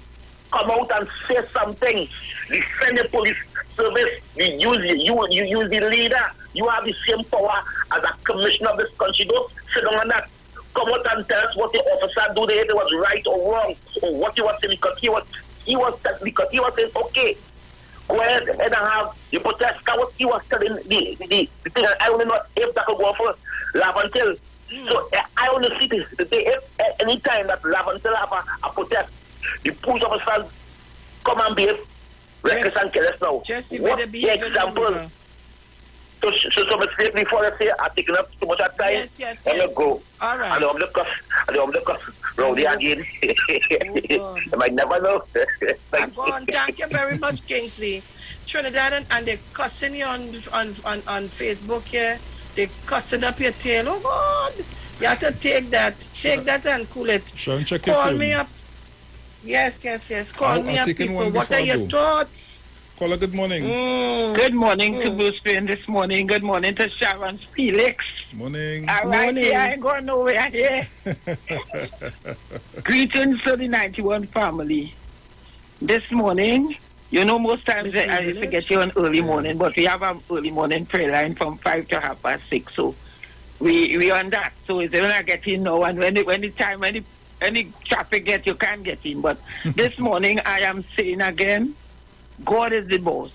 come out and say something. Defend the police service. You use the leader. You have the same power as a commissioner of this country. Don't sit down on that. Come out and tell us what the officer do. If it was right or wrong, or what he was saying because he was saying okay. Go ahead and have the protest. What he was telling the thing. I don't know if that could go for Laventille. So I only see this. If any time that Laventille have a protest, the police officers come and behave reckless and careless now. Just the what way they behave. example? So mistake before I say I'm taking up too much of time. Yes. Let me go. All right. And I'm the cuss rowdy again. I might never know. Go on. Thank you very much, Kingsley. Trinidad and they're cussing you on Facebook here. They cussing up your tail. Oh God. You have to take that and cool it. Sharon, check Call me up. Yes. Call me up, people. What are your thoughts? Caller, good morning. Good morning to Bruce Wayne this morning. Good morning to Sharon Felix. Morning. All right, I ain't going nowhere here. Greetings to the 91 family. This morning, you know, most times I forget you on early morning, but we have an early morning prayer line from 5 to 6:30. So we on that. So it's when I get in now, and when any traffic get, you can't get in. But this morning I am saying again, God is the boss.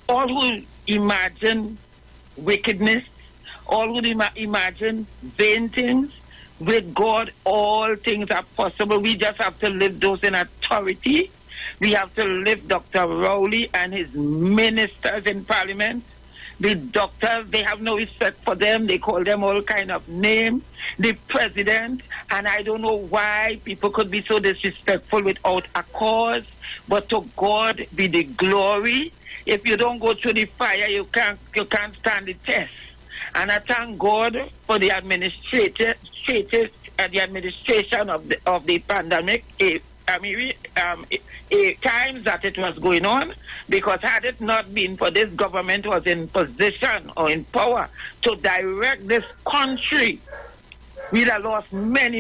All who imagine wickedness, all who imagine vain things, with God all things are possible. We just have to live those in authority. We have to live Dr. Rowley and his ministers in Parliament. The doctors, they have no respect for them. They call them all kind of names. The president, and I don't know why people could be so disrespectful without a cause. But to God be the glory. If you don't go through the fire, you can't stand the test. And I thank God for the administration of the pandemic. Times that it was going on, because had it not been for this government was in position or in power to direct this country, we'd have lost many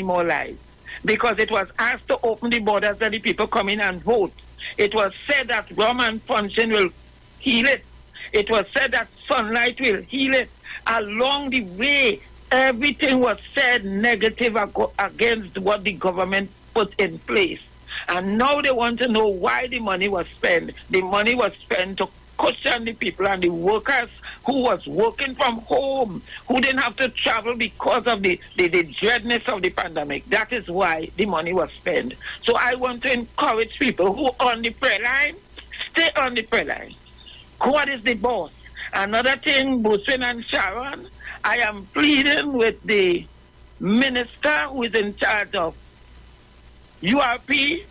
more lives. Because it was asked to open the borders and the people come in and vote. It was said that rum and puncheon will heal it. It was said that sunlight will heal it. Along the way, everything was said negative against what the government put in place. And now they want to know why the money was spent. The money was spent to cushion the people and the workers who was working from home, who didn't have to travel because of the dreadness of the pandemic. That is why the money was spent. So I want to encourage people who are on the prayer line, stay on the prayer line. God is the boss. Another thing, Bosun and Sharon, I am pleading with the minister who is in charge of URP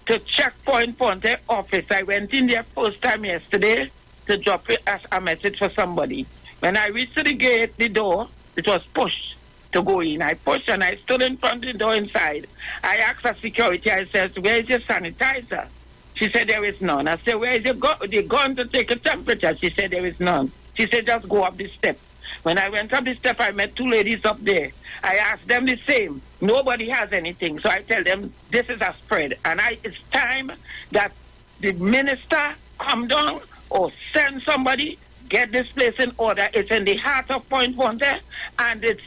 to Checkpoint Ponte office. I went in there first time yesterday to drop a message for somebody. When I reached the gate, the door, it was pushed. to go in. I pushed and I stood in front of the door inside. I asked her security, I said, where is your sanitizer? She said, there is none. I said, where is the gun to take a temperature? She said, there is none. She said, just go up the step. When I went up the step, I met two ladies up there. I asked them the same. Nobody has anything. So I tell them, this is a spread. And it's time that the minister come down or send somebody, get this place in order. It's in the heart of Point Wonder, and it's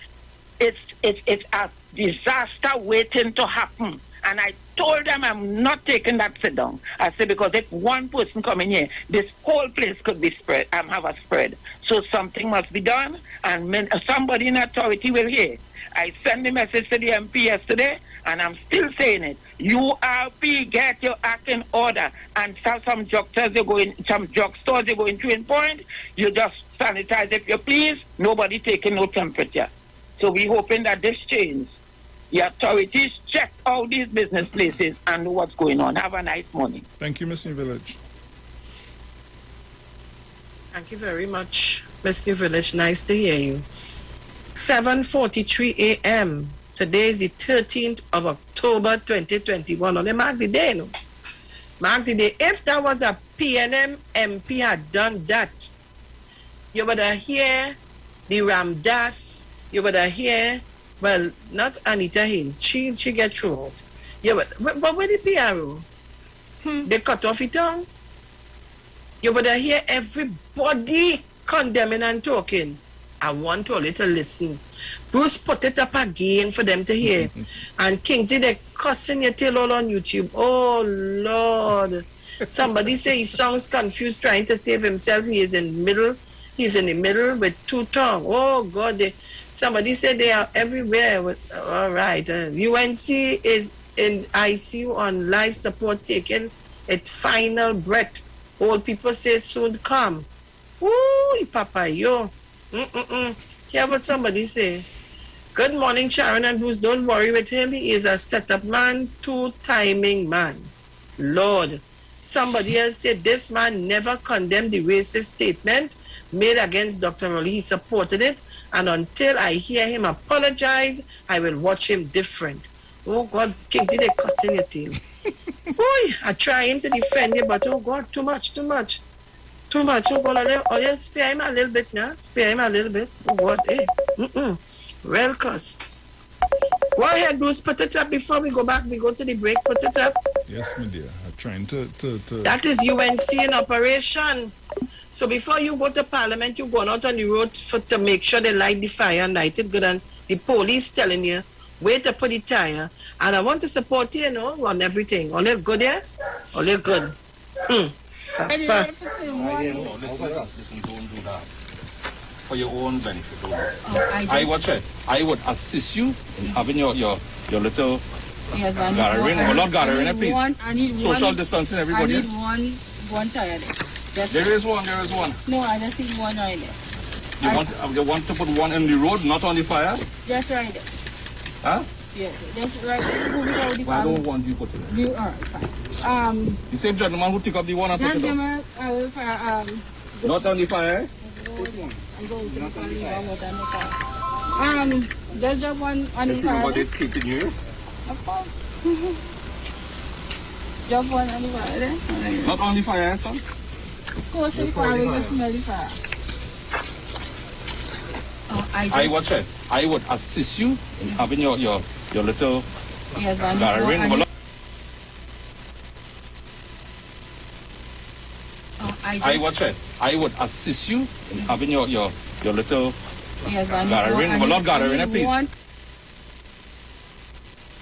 a disaster waiting to happen. And I told them I'm not taking that sit down. I said, because if one person come in here, this whole place could be spread and have a spread. So something must be done, and somebody in authority will hear. I sent the message to the MP yesterday, and I'm still saying it. URP, get your act in order. And some drugstores you're going to in Point, you just sanitize if you please. Nobody taking no temperature. So we're hoping that this change. The authorities check all these business places and know what's going on. Have a nice morning. Thank you, Miss New Village. Thank you very much, Miss New Village. Nice to hear you. 7:43 a.m. Today is the 13th of October 2021. Only mark the day, no? Mark the day. If that was a PNM MP had done that, you would have hear the Ramdas, you would have hear, well, not Anita Hayes. She get through. Yeah, but where the PRO? They cut off it tongue. You would have hear everybody condemning and talking. I want to a little listen. Bruce put it up again for them to hear. And Kingsley, they cussing your tail all on YouTube. Oh, Lord. Somebody say he sounds confused trying to save himself. He is in the middle. He's in the middle with two tongues. Oh, God. Somebody said they are everywhere. All right. UNC is in ICU on life support, taking its final breath. Old people say soon come. Ooh, Papa, yo. Hear what somebody say. Good morning, Sharon and Bruce. Don't worry with him. He is a setup man, two-timing man. Lord, somebody else said this man never condemned the racist statement made against Dr. Rowley. He supported it. And until I hear him apologize, I will watch him different. Oh, God, Kingsley, they cussing your tail. Boy, I try him to defend you, but oh, God, too much. Oh, God, spare him a little bit now. Spare him a little bit. Oh, God, hey. Real cuss. Go ahead, Bruce, put it up before we go back. We go to the break, put it up. Yes, my dear. I'm trying to... That is UNC in operation. So before you go to Parliament, you go out on the road to make sure they light the fire and light it good. And the police telling you, wait to put the tire. And I want to support you, on everything. All live good, yes? All live good. For your own benefit. I would assist you in having your little gathering. Well, not gathering, please. Social distancing, everybody. I need one tire there. There is one. No, I just need one right there. You want to put one in the road, not on the fire? Just right there. Huh? Yes, just right there. I don't want you to put it in. All right, fine. The same gentleman who took up the one and put it up. Not on the fire? I'm going to the fire. Just drop one on the fire. Nobody keeping you? Of course. Drop one on the fire there. Not on the fire, son? Of course, the fire will smell the fire. I would assist you in having your little gathering. I would assist you in having your little gathering. Well, not gathering, please.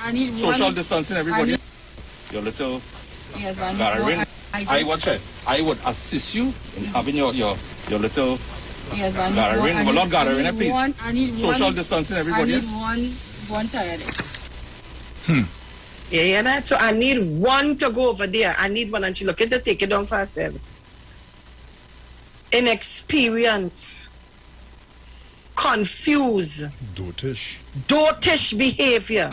I need social distancing, everybody. Your little gathering. I would assist you in having your little gathering. Well, not gathering, please. Social distancing, everybody. I need one tire there. Yeah, so I need one to go over there. I need one, and she look at to take it down for herself. Inexperience, confused, dotish behavior.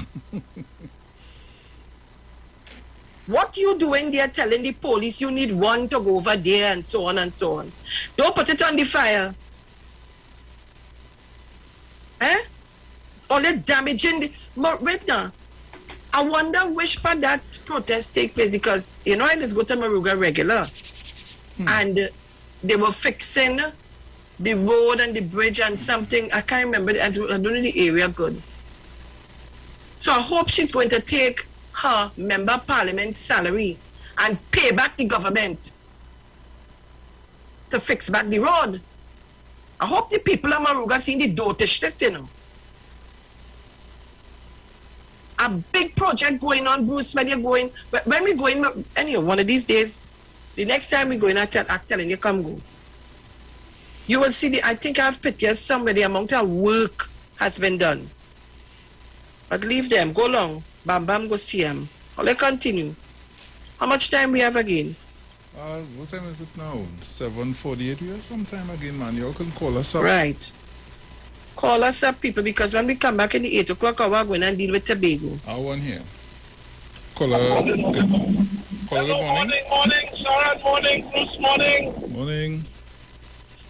What you doing there telling the police you need one to go over there and so on and so on? Don't put it on the fire. Only damaging. But right now, I wonder which part that protest take place because I just go to Maruga regular, and they were fixing the road and the bridge and something. I can't remember. I don't know the area good. So I hope she's going to take her member of parliament salary and pay back the government to fix back the road. I hope the people of Maruga seen the dotish this, A big project going on, Bruce, when we're going, anyway, one of these days, the next time we're going, I'm telling you, come go. You will see I think I have pictures somewhere, the amount of work has been done. But leave them, go long, bam, bam, go see them. Let's continue. How much time we have again? What time is it now? 7:48. We have some time again, man. You all can call us up. Right. Call us up, people, because when we come back in the 8 o'clock hour, we're going to deal with Tobago. Our one here. Caller, good morning. Morning, Sarah, morning, Bruce, morning. Morning.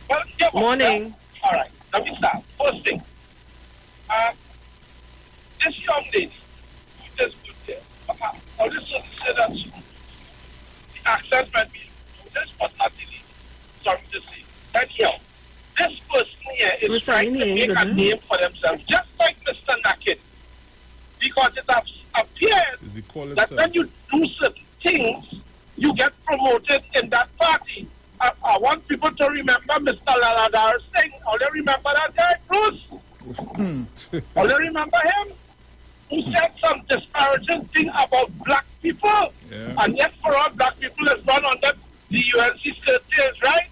Well, yeah, morning. All right, let me start. First thing. This young lady, who is good there, I just want to say that the accent might be this, but not the lead. Sorry to say. Anyhow, this person here is trying to make a name for themselves, just like Mr. Naked. Because it appears that when you do certain things, you get promoted in that party. I want people to remember Mr. Laladar Singh. Only remember that guy, Bruce? Only remember him? Who said some disparaging thing about black people. Yeah. And yet for all black people is not under the UNC curtains, right?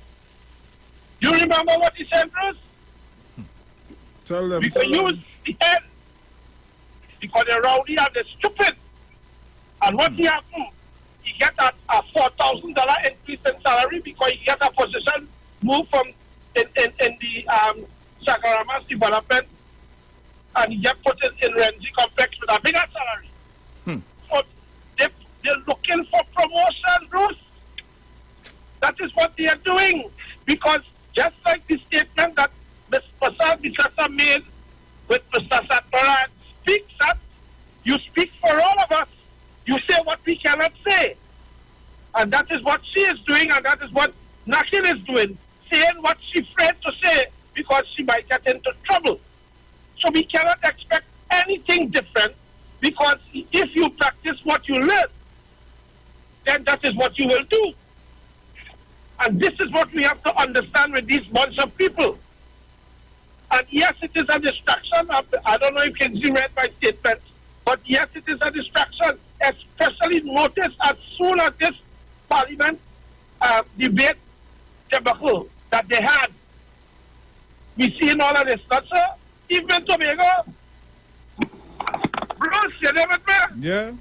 You remember what he said, Bruce? Tell them. We can use the end. Because they're rowdy and they're stupid. And what he happened? He get a $4,000 increase in salary because he get a position moved from in the Sakaramas development, and he get put in Renzi complex with a bigger salary. So they're looking for promotion, Bruce. That is what they are doing. Because just like the statement that Ms. Pasal Bikasa made with Mr. Satmaran speaks up, you speak for all of us. You say what we cannot say. And that is what she is doing, and that is what Nakin is doing. Saying what she's afraid to say because she might get into trouble. So we cannot expect anything different, because if you practice what you learn, then that is what you will do. And this is what we have to understand with these bunch of people. And yes, it is a distraction. I don't know if you can read my statement, but yes, it is a distraction. Especially notice as soon as this parliament debate debacle that they had, we seen all of this. That's even Tobago. Bruce, you know what, man? Yeah.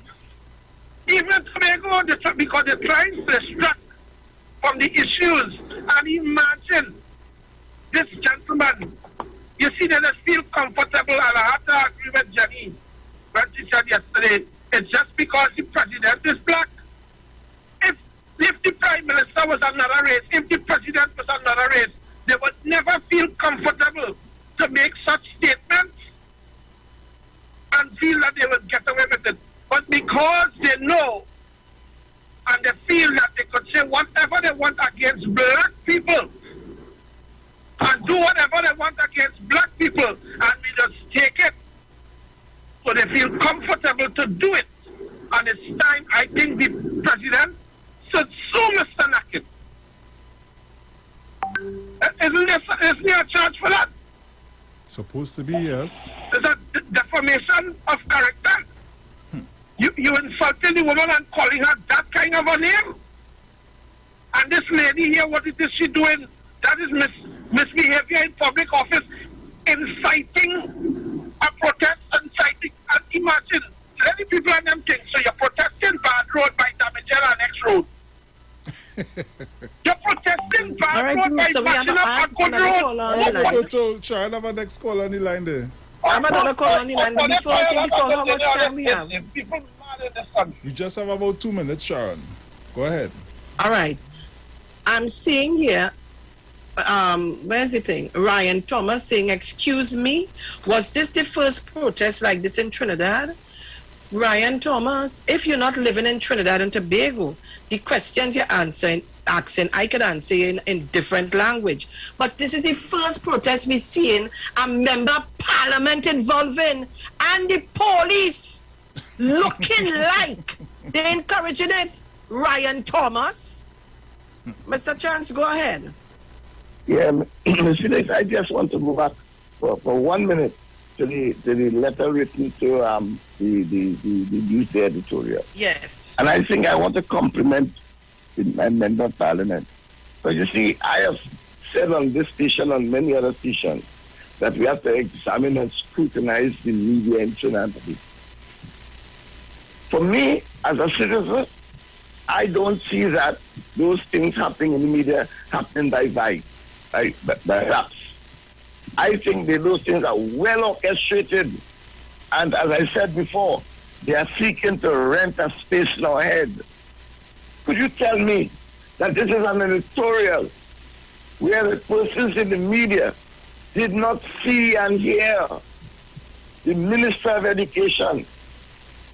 Even Tobago, because they're trying to distract from the issues. And imagine this gentleman. You see, they just feel comfortable, and I have to agree with Jenny when she said yesterday, it's just because the president is black. If the prime minister was another race, if the president was another race, they would never feel comfortable to make such statements and feel that they would get away with it. But because they know and they feel that they could say whatever they want against black people and do whatever they want against black people, and we just take it, so they feel comfortable to do it. And it's time, I think, the president should sue Mr. Nakin. Isn't there a charge for that? Supposed to be, yes. It's a defamation of character. You insulting the woman and calling her that kind of a name? And this lady here, what is she doing? That is misbehavior in public office, inciting a protest, inciting, and imagine, many people on them things. So you're protesting bad road by damaging our next road. You're protesting bad road by matching up a good road. Try to have a next call on the line there. I'm another call on the line, but before I take the call, how much time we have? People mad in this country. You just have about 2 minutes, Sharon. Go ahead. All right. I'm seeing here where's the thing? Ryan Thomas saying, excuse me, was this the first protest like this in Trinidad? Ryan Thomas, if you're not living in Trinidad and Tobago, the questions you're asking, I could answer in different language. But this is the first protest we're seeing a member of parliament involved in, and the police looking like they're encouraging it. Ryan Thomas. Mr. Chance, go ahead. Yeah, Mr. Felix, I just want to go back for 1 minute to the letter written to the Newsday editorial. Yes. And I think I want to compliment my member of parliament. But you see, I have said on this station, on many other stations, that we have to examine and scrutinize the media in Trinidad. For me, as a citizen, I don't see that those things happening in the media happening by raps. I think that those things are well orchestrated. And as I said before, they are seeking to rent a space in our head. Could you tell me that this is an editorial where the persons in the media did not see and hear the Minister of Education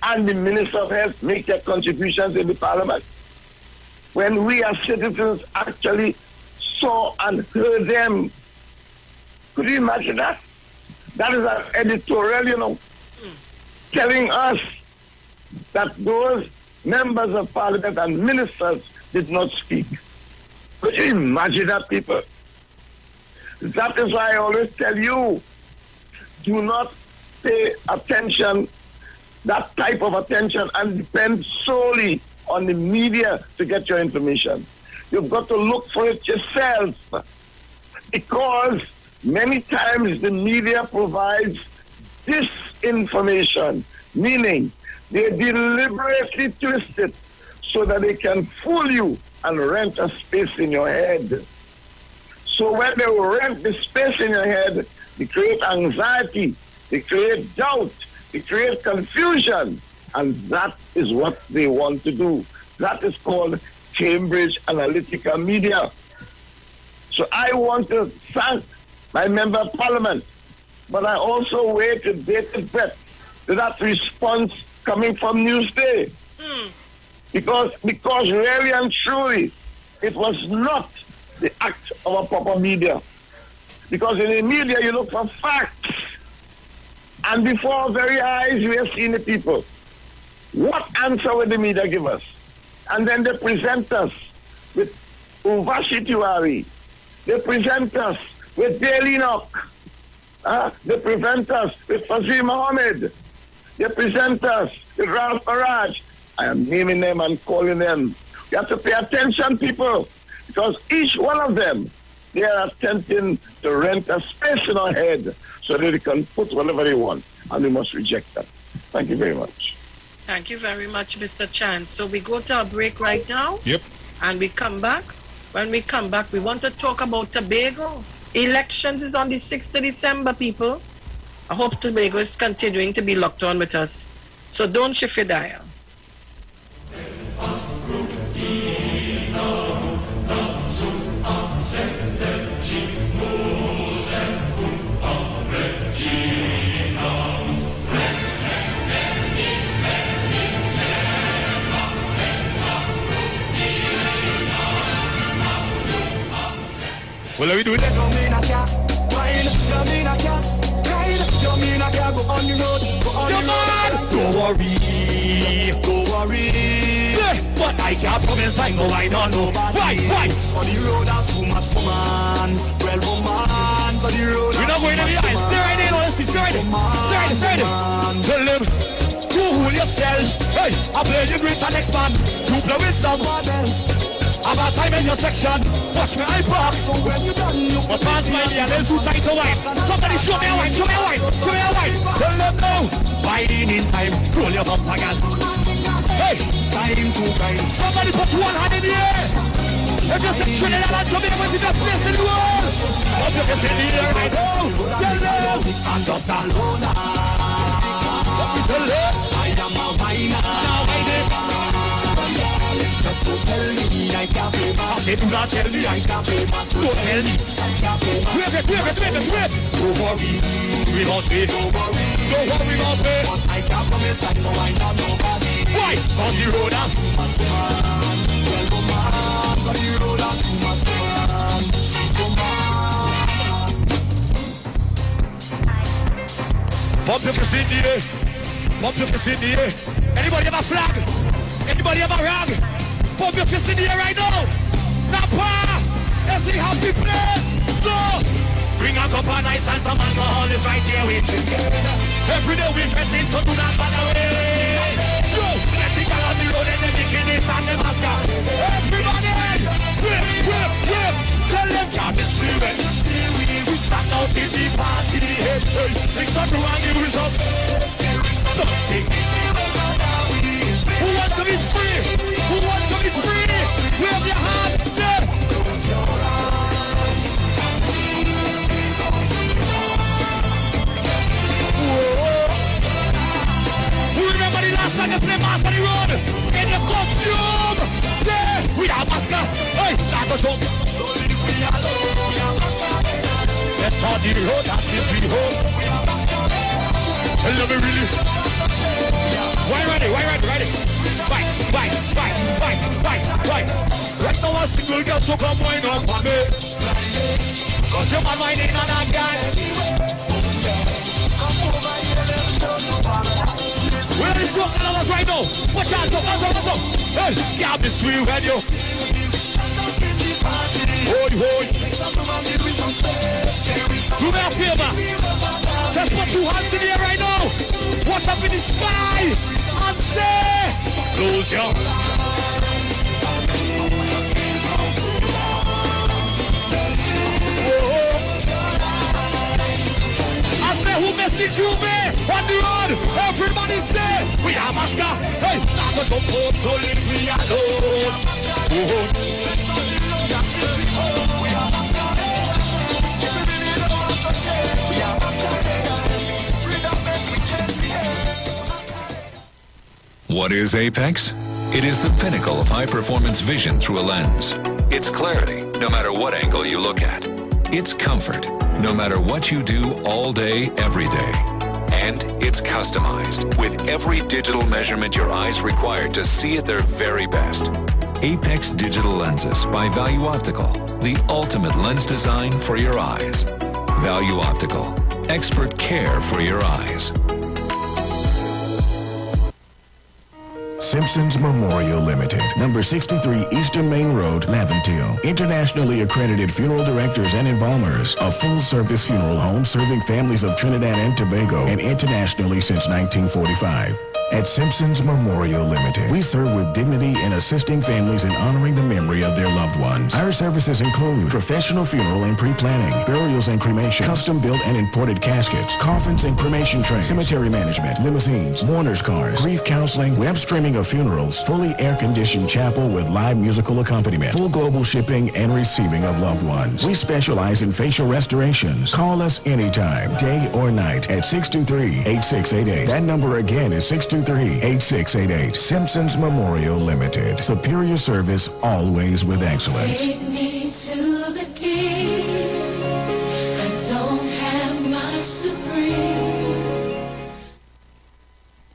and the Minister of Health make their contributions in the Parliament? When we as citizens actually saw and heard them. Could you imagine that? That is an editorial, telling us that those members of parliament and ministers did not speak. Could you imagine that, people? That is why I always tell you, do not pay attention, that type of attention, and depend solely on the media to get your information. You've got to look for it yourself, because many times the media provides disinformation, meaning they deliberately twist it so that they can fool you and rent a space in your head. So when they rent the space in your head, they create anxiety, they create doubt, they create confusion, and that is what they want to do. That is called Cambridge Analytica media. So I want to thank my member of parliament, but I also wait with bated breath to that response coming from Newsday. Because really and truly, it was not the act of a proper media. Because in the media, you look for facts. And before our very eyes, we have seen the people. What answer will the media give us? And then they present us with Uvashituari. They present us with Daily Knock. They present us with Fazil Mohammed. They present us with Ralph Farage. I am naming them and calling them. You have to pay attention, people, because each one of them, they are attempting to rent a space in our head so that they can put whatever they want, and we must reject that. Thank you very much. Thank you very much, Mr. Chan. So we go to a break right now. Yep. And we come back. When we come back, we want to talk about Tobago. Elections is on the 6th of December, people. I hope Tobago is continuing to be locked on with us. So don't shift your dial. Well, are we doing that? You mean I can't ride? You mean I can't ride? You mean I can't go on the road? Go on the road. Don't worry, don't worry. But I can't promise I know I don't know. Why? On the road I have too much woman. Well, woman, for the road. We're not going to the line. Stay right there, honestly. Stay right there. Stay right there. Tell them, cool yourself. Hey, I play you great next man. You play with someone else. About time in your section, watch me iPod. So when you done, you pass my ear, then shoot like a wife. Somebody show me a wife, show me a wife, show me a wife. Tell them now, biding in time, roll your bump again. Hey, time to time. Somebody put one hand in the air. If you say Trinidad and Tobago is the best place in the world, what you can say in the air right now? Tell them, I'm just a loner. Tell them, I am a whiner. Now I did. Just to tell me I can't play basketball. say do not tell me I can't play master. Don't tell me. Wait. Don't worry, we not pay. Don't worry about pay. But I can't promise I know I not nobody. Why? Cause the road up. Well, go man, cause the road up. You must go man. Pump your fist in the air. Pump your fist in the air. Anybody have a flag? Anybody have a rag? Pump your fist in the air right now. Napa! Let's see happy place. So, bring a cup of ice and some alcohol is right here with you. Every day we getting so do not bother away. Yo, let's take out on the road and the bikinis and the masker. Everybody, whip. Tell them, God, this spirit. We stand out in the party. Hey, mix up and the result. Something. Who wants to be free? Who wants to be free? Wave your hand, say. Close your eyes. Who remember the last time they played Master the Road? In the costume. Say, we are master. Hey, start the jump. So leave we alone. Let's on the road and this we home. Let me really. Why ready? Fight. Right now a single girl so come wind up on me. Cause your man whining on that guy. Where is your colors right now? Watch out, go. Hey, grab this wheel radio. Hold. Do me a favor. Just put 2 hands in the air right now. Watch up in the sky and say, close your I say, who messaged you, man? On the road, everybody say, we are masker. Hey, start us up, so leave me alone. What is Apex? It is the pinnacle of high-performance vision through a lens. It's clarity, no matter what angle you look at. It's comfort, no matter what you do all day, every day. And it's customized, with every digital measurement your eyes require to see at their very best. Apex Digital Lenses by Value Optical, the ultimate lens design for your eyes. Value Optical, expert care for your eyes. Simpsons Memorial Limited, number 63 Eastern Main Road, Laventille. Internationally accredited funeral directors and embalmers. A full-service funeral home serving families of Trinidad and Tobago and internationally since 1945. At Simpsons Memorial Limited, we serve with dignity in assisting families in honoring the memory of their loved ones. Our services include professional funeral and pre-planning, burials and cremation, custom-built and imported caskets, coffins and cremation trays, cemetery management, limousines, mourners cars, grief counseling, web streaming of funerals, fully air-conditioned chapel with live musical accompaniment, full global shipping and receiving of loved ones. We specialize in facial restorations. Call us anytime, day or night, at 623-8688. That number again is 623-8688. Simpsons Memorial Limited. Superior service, always with excellence. Take me to the king. I don't have much to bring.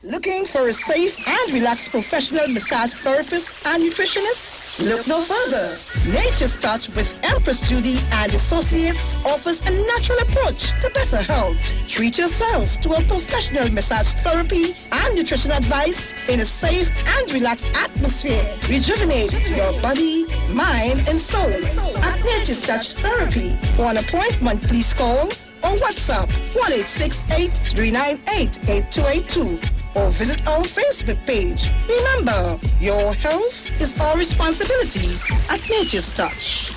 Looking for a safe and relaxed professional massage therapist and nutritionist? Look no further. Nature's Touch with Empress Judy and Associates offers a natural approach to better health. Treat yourself to a professional massage therapy and nutrition advice in a safe and relaxed atmosphere. Rejuvenate your body, mind, and soul at Nature's Touch Therapy. For an appointment, please call or WhatsApp 1-868-398-8282 or visit our Facebook page. Remember, your health is our responsibility at Nature's Touch.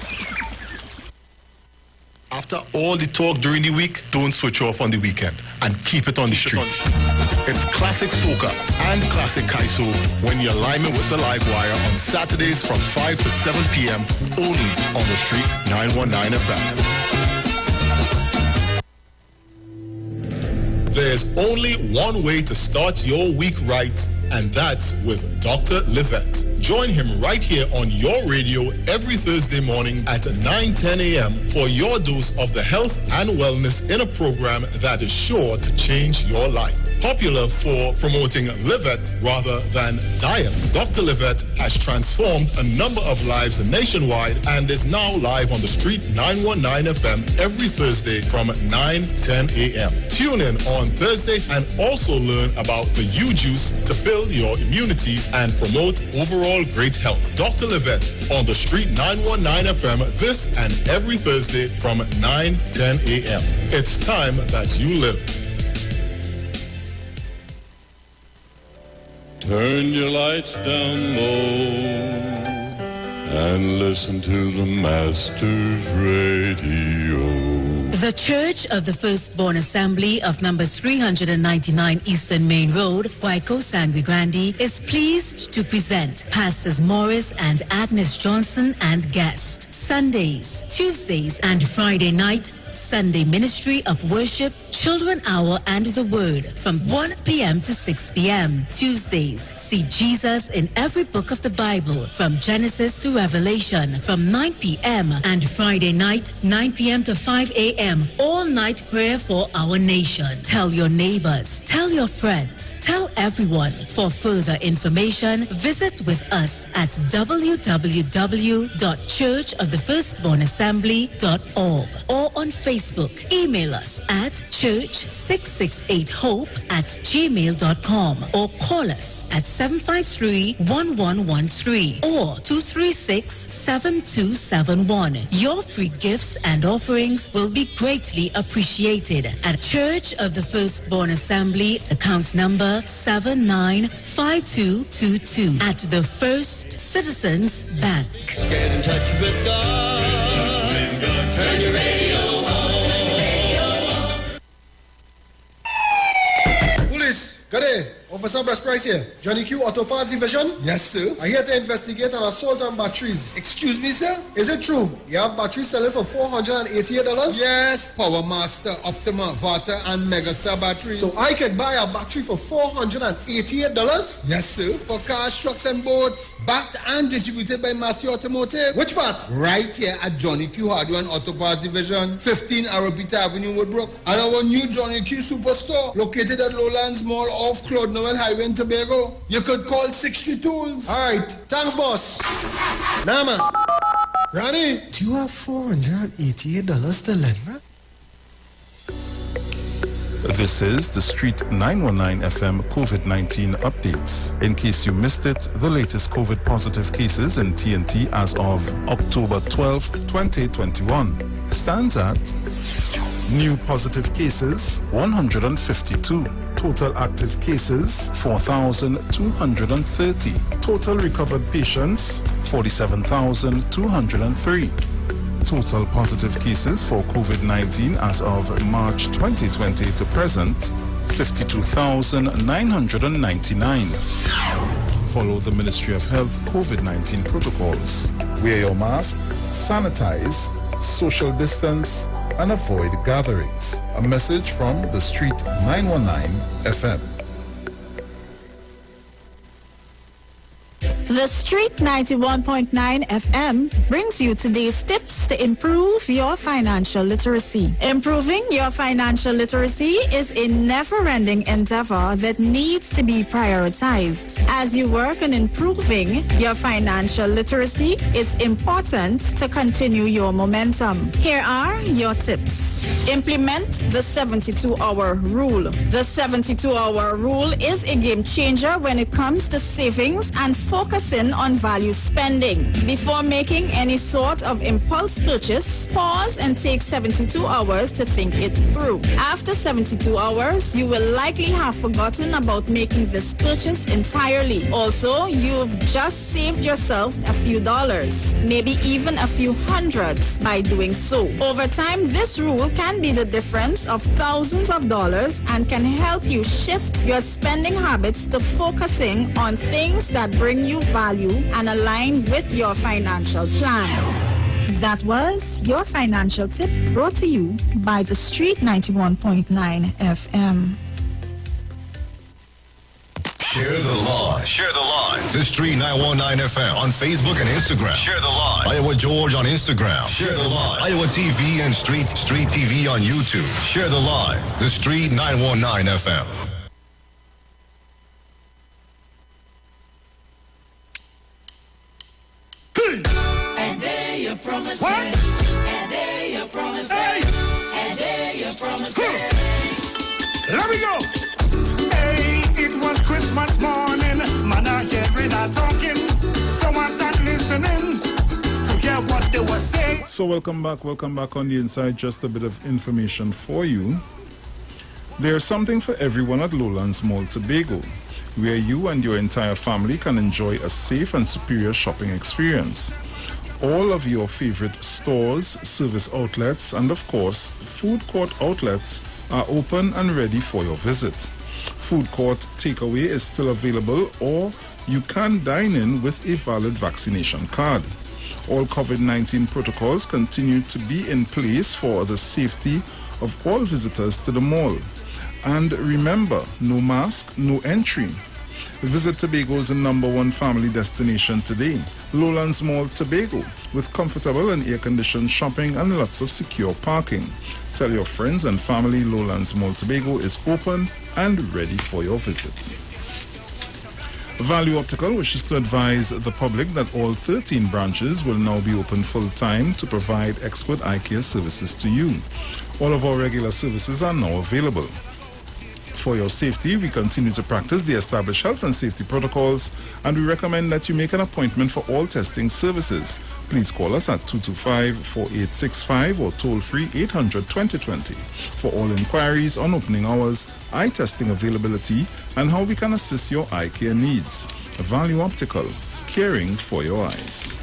After all the talk during the week, don't switch off on the weekend and keep it on the street. It's classic soca and classic kaiso when you're liming with the live wire on Saturdays from 5 to 7 p.m. only on the street 919 FM. There's only one way to start your week right and that's with Dr. Livette. Join him right here on your radio every Thursday morning at 9:10 a.m. for your dose of the health and wellness in a program that is sure to change your life. Popular for promoting Livette rather than diet, Dr. Livette has transformed a number of lives nationwide and is now live on the Street 919 FM every Thursday from 9:10 a.m. Tune in on Thursday and also learn about the U-Juice to build your immunities and promote overall great health. Dr. Livette on the Street 919 FM this and every Thursday from 9:10 a.m. It's time that you live. Turn your lights down low and listen to the Master's Radio. The Church of the Firstborn Assembly of number 399 Eastern Main Road, Waiko Sangre Grande, is pleased to present Pastors Morris and Agnes Johnson and guest. Sundays, Tuesdays, and Friday night, Sunday Ministry of Worship, Children Hour and the Word from 1 p.m. to 6 p.m. Tuesdays, see Jesus in every book of the Bible from Genesis to Revelation from 9 p.m. and Friday night, 9 p.m. to 5 a.m. all night prayer for our nation. Tell your neighbors, tell your friends, tell everyone. For further information, visit with us at www.churchofthefirstbornassembly.org or on Facebook. Email us at church668hope@gmail.com or call us at 753-1113 or 236-7271. Your free gifts and offerings will be greatly appreciated at Church of the Firstborn Assembly, account number 795222 at the First Citizens Bank. Get in touch with God. Turn your radio on. Police, good day. Officer Best Price here. Johnny Q Auto Parts Division? Yes, sir. I'm here to investigate an assault on batteries. Excuse me, sir? Is it true? You have batteries selling for $488? Yes. Power Master, Optima, Vata, and Megastar batteries. So I can buy a battery for $488? Yes, sir. For cars, trucks, and boats. Backed and distributed by Massey Automotive. Which part? Right here at Johnny Q Hardware and Auto Parts Division, 15 Arabita Avenue, Woodbrook. And our new Johnny Q Superstore, located at Lowlands Mall off Claude Noel Highway in Tobago. You could call 60 Tools. Alright, thanks boss. Nah man. Ronnie, do you have $488 to lend me? This is the Street 919 FM COVID-19 updates. In case you missed it, the latest COVID positive cases in TNT as of October 12th, 2021 stands at new positive cases 152. Total active cases 4,230. Total recovered patients 47,203. Total positive cases for COVID-19 as of March 2020 to present 52,999. Follow the Ministry of Health COVID-19 protocols. Wear your mask, sanitize, social distance, and avoid gatherings. A message from the Street 919 FM. The Street 91.9 FM brings you today's tips to improve your financial literacy. Improving your financial literacy is a never-ending endeavor that needs to be prioritized. As you work on improving your financial literacy, it's important to continue your momentum. Here are your tips. Implement the 72-hour rule. The 72-hour rule is a game changer when it comes to savings and focusing on value spending. Before making any sort of impulse purchase, pause and take 72 hours to think it through. After 72 hours, you will likely have forgotten about making this purchase entirely. Also, you've just saved yourself a few dollars, maybe even a few hundreds by doing so. Over time, this rule can be the difference of thousands of dollars and can help you shift your spending habits to focusing on things that bring you value and align with your financial plan. That was your financial tip brought to you by the Street 91.9 FM. Share the live. Share the live. The Street 919 FM on Facebook and Instagram. Share the live. Iowa George on Instagram. Share the live. Iowa TV and Street TV on YouTube. Share the live. The Street 919 FM. And there you promise me. And there you promise me. And there you promise me. Let me go. Hey, it was Christmas morning. Man, I hearing a talking. Someone's not listening to hear what they were saying. So welcome back on the inside. Just a bit of information for you. There's something for everyone at Lowlands Mall Tobago, where you and your entire family can enjoy a safe and superior shopping experience. All of your favorite stores, service outlets, and of course, food court outlets are open and ready for your visit. Food court takeaway is still available, or you can dine in with a valid vaccination card. All COVID-19 protocols continue to be in place for the safety of all visitors to the mall. And remember, no mask, no entry. Visit Tobago's #1 family destination today, Lowlands Mall Tobago, with comfortable and air-conditioned shopping and lots of secure parking. Tell your friends and family Lowlands Mall Tobago is open and ready for your visit. Value Optical wishes to advise the public that all 13 branches will now be open full-time to provide expert eye care services to you. All of our regular services are now available. For your safety, we continue to practice the established health and safety protocols, and we recommend that you make an appointment for all testing services. Please call us at 225-4865 or toll-free 800-2020 for all inquiries on opening hours, eye testing availability, and how we can assist your eye care needs. Value Optical, caring for your eyes.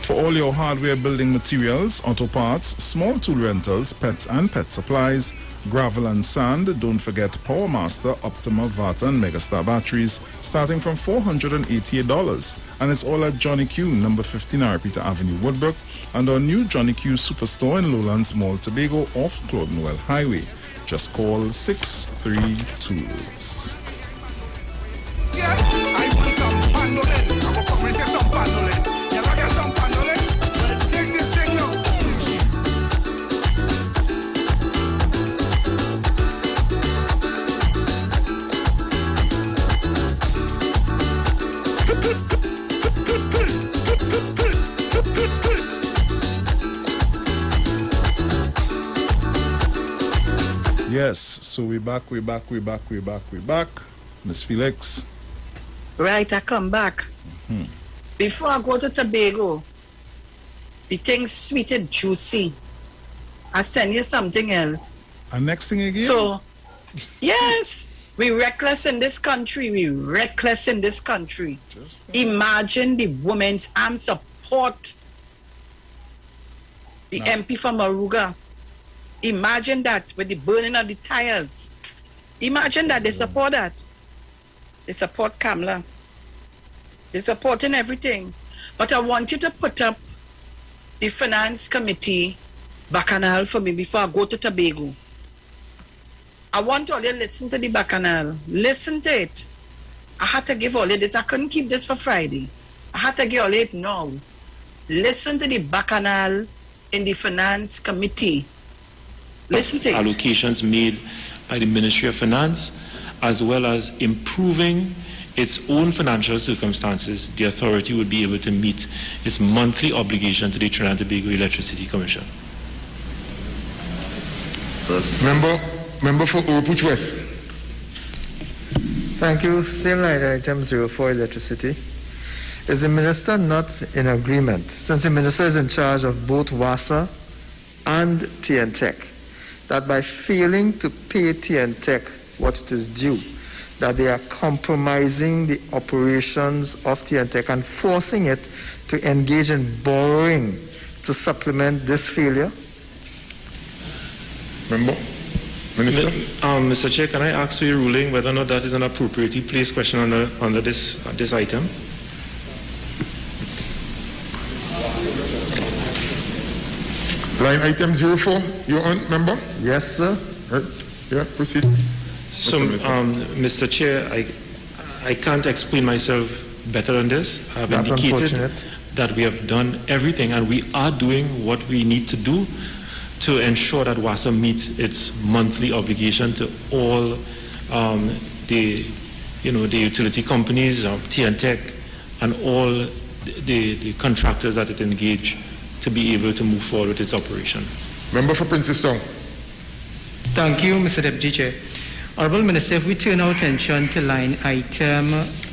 For all your hardware building materials, auto parts, small tool rentals, pets and pet supplies, gravel and sand, don't forget PowerMaster, Optima, Vata and Megastar batteries starting from $488. And it's all at Johnny Q, number 15 Arpita Avenue, Woodbrook, and our new Johnny Q Superstore in Lowlands Mall Tobago off Claude Noel Highway. Just call 632s. Yeah, I want some pandolin. I will come and say some pandolin. You ever get some pandolin? Well, take this thing, yo. Yes, so we're back. Miss Felix. Right, I come back. Before I go to Tobago, the thing's sweet and juicy. I send you something else. And next thing again? So, yes, we reckless in this country. Imagine the women's arm support. The MP from Aruga. Imagine that with the burning of the tires. Imagine that they support that. They support Kamala. They're supporting everything. But I want you to put up the finance committee bacchanal for me before I go to Tobago. I want all you to listen to the bacchanal. Listen to it. I had to give all you this. I couldn't keep this for Friday. I had to give all it now. Listen to the bacchanal in the finance committee. Listen to it. Allocations made by the Ministry of Finance, as well as improving its own financial circumstances, the authority would be able to meet its monthly obligation to the Trinidad and Tobago Electricity Commission. Member for Orupuch West. Thank you. Same line item 04, electricity. Is the minister not in agreement, since the minister is in charge of both WASA and TNTech, that by failing to pay TNTech what it is due, that they are compromising the operations of TNTech and forcing it to engage in borrowing to supplement this failure? Minister? Mr. Chair, can I ask for your ruling whether or not that is an appropriately placed question under this item? Line item 04, you're on, member? Yes, sir. Right. Yeah, proceed. So, Mr. Chair, I can't explain myself better than this. I've That's indicated unfortunate. that we have done everything, and we are doing what we need to do to ensure that WASA meets its monthly obligation to all the utility companies, TNTech, and all the contractors that it engage to be able to move forward with its operation. Member for Princestown. Thank you, Mr. Deputy Chair. Honourable Minister, if we turn our attention to line item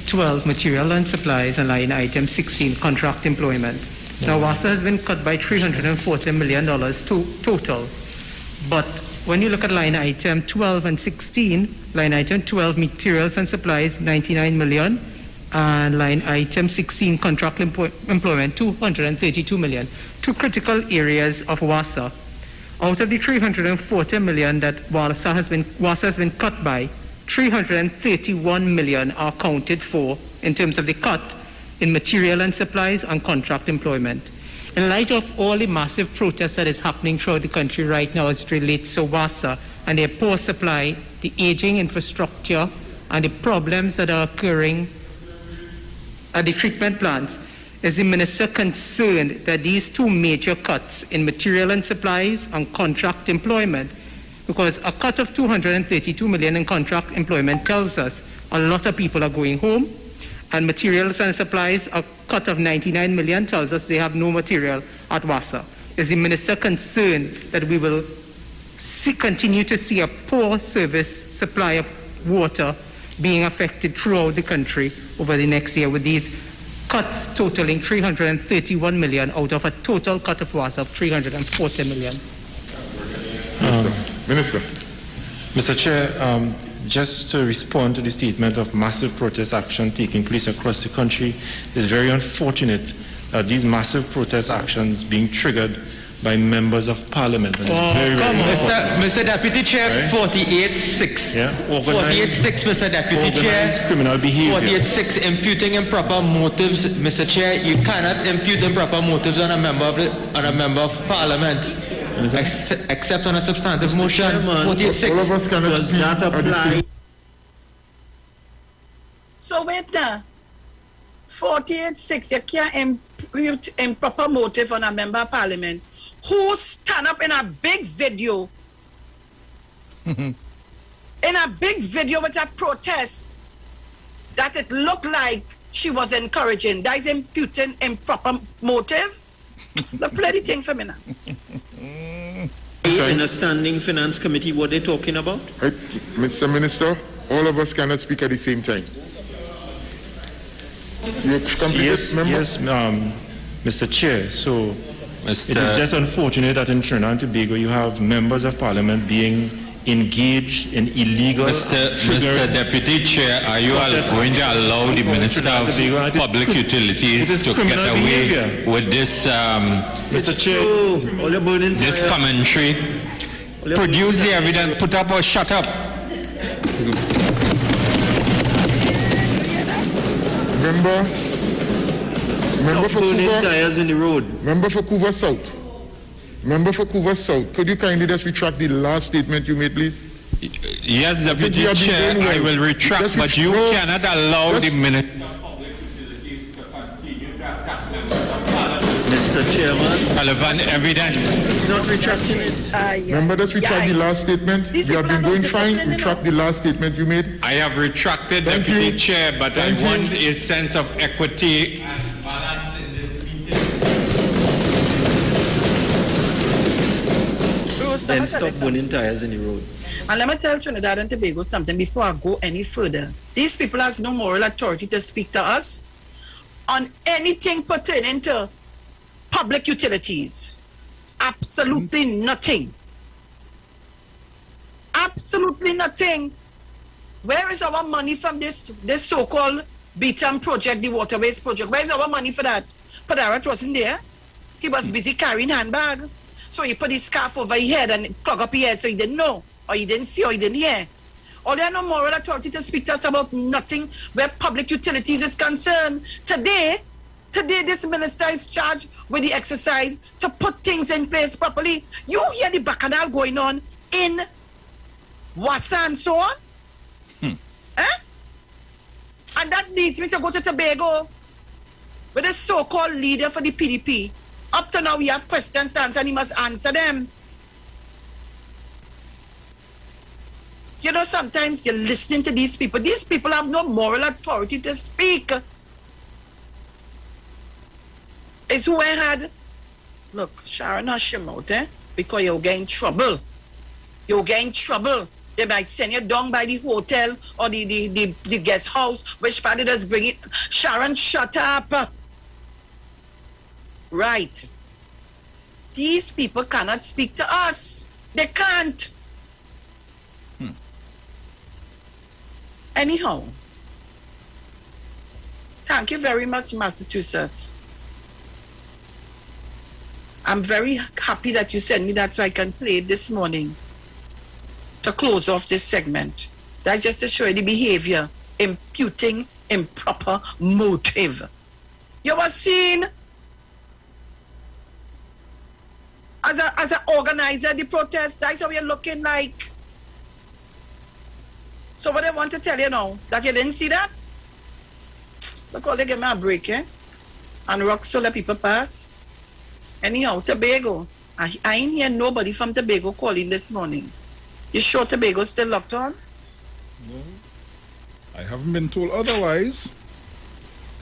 12, material and supplies, and line item 16, contract employment. Now, WASA has been cut by $340 million total. But when you look at line item 12 and 16, line item 12, materials and supplies, 99 million, and line item 16, contract employment, 232 million. Two critical areas of WASA. Out of the 340 million that WASA has been cut by, 331 million are accounted for in terms of the cut in material and supplies and contract employment. In light of all the massive protests that is happening throughout the country right now as it relates to WASA and their poor supply, the aging infrastructure, and the problems that are occurring at the treatment plants, is the Minister concerned that these two major cuts in material and supplies and contract employment, because a cut of 232 million in contract employment tells us a lot of people are going home, and materials and supplies, a cut of 99 million tells us they have no material at WASA. Is the Minister concerned that we will continue to see a poor service supply of water being affected throughout the country over the next year with these cuts totaling 331 million out of a total cut of WASA of 340 million? Minister. Mr. Chair, just to respond to the statement of massive protest action taking place across the country, it's very unfortunate that these massive protest actions being triggered by members of parliament. And it's Mr. Deputy Chair, right? 48.6. Yeah, 48.6, Mr. Deputy Chair. Criminal behavior. 48.6, imputing improper motives. Mr. Chair, you cannot impute improper motives on a member of parliament. Except on a substantive motion. 48.6. All of us cannot Does that apply? So wait now. 48.6, you can't impute improper motive on a member of parliament who stand up in a big video, in a big video with a protest that it looked like she was encouraging. That is imputing improper motive. Look, play the thing for me now. In a standing finance committee, what they talking about? Mr. Minister, all of us cannot speak at the same time. Yes, Mr. Chair. So it is just unfortunate that in Trinidad and Tobago you have members of parliament being engaged in illegal. Mr. Deputy Chair, are you going to allow the Minister of Public Utilities to get away with this, Mr. Chair, this commentary? Produce the evidence, put up or shut up. Member for burning tires in the road. Member for Couva South. Member for Couva South. Could you kindly just retract the last statement you made, please? Yes, Deputy Chair, I will retract, but you cannot allow the Minister. Mr. Chairman. Relevant evidence. He's not retracting it. Remember, just retract the last statement. You have been going fine. Retract the last statement you made. I have retracted, Deputy Chair, but I want a sense of equity and balance in this meeting. Then stop burning tires in the road. And let me tell Trinidad and Tobago something before I go any further. These people have no moral authority to speak to us on anything pertaining to public utilities. Absolutely nothing. Absolutely nothing. Where is our money from this so-called Beaton project, the waterways project? Where is our money for that? Padarat wasn't there. He was busy carrying handbag. So he put his scarf over his head and clog up his head so he didn't know, or he didn't see, or he didn't hear. Or there are no moral authority to speak to us about nothing where public utilities is concerned. Today, this minister is charged with the exercise to put things in place properly. You hear the bacchanal going on in WASA and so on? And And that leads me to go to Tobago with the so-called leader for the PDP. Up to now, we have questions to answer and he must answer them. You know, sometimes you're listening to these people. These people have no moral authority to speak. It's who I had. Look, Sharon, hush your mouth, because you'll get in trouble. You'll get in trouble. They might send you down by the hotel or the guest house, which party does bring it. Sharon, shut up. Right. These people cannot speak to us. They can't. Anyhow, thank you very much, Massachusetts. I'm very happy that you sent me that so I can play it this morning to close off this segment. That's just to show you the behavior, imputing improper motive. You were seen as an organizer of the protest. That's how you're looking like. So what I want to tell you now, that you didn't see that? Because they give me a break, and rock solar people pass. Anyhow, Tobago, I ain't hear nobody from Tobago calling this morning. You sure Tobago's still locked on? No. I haven't been told otherwise.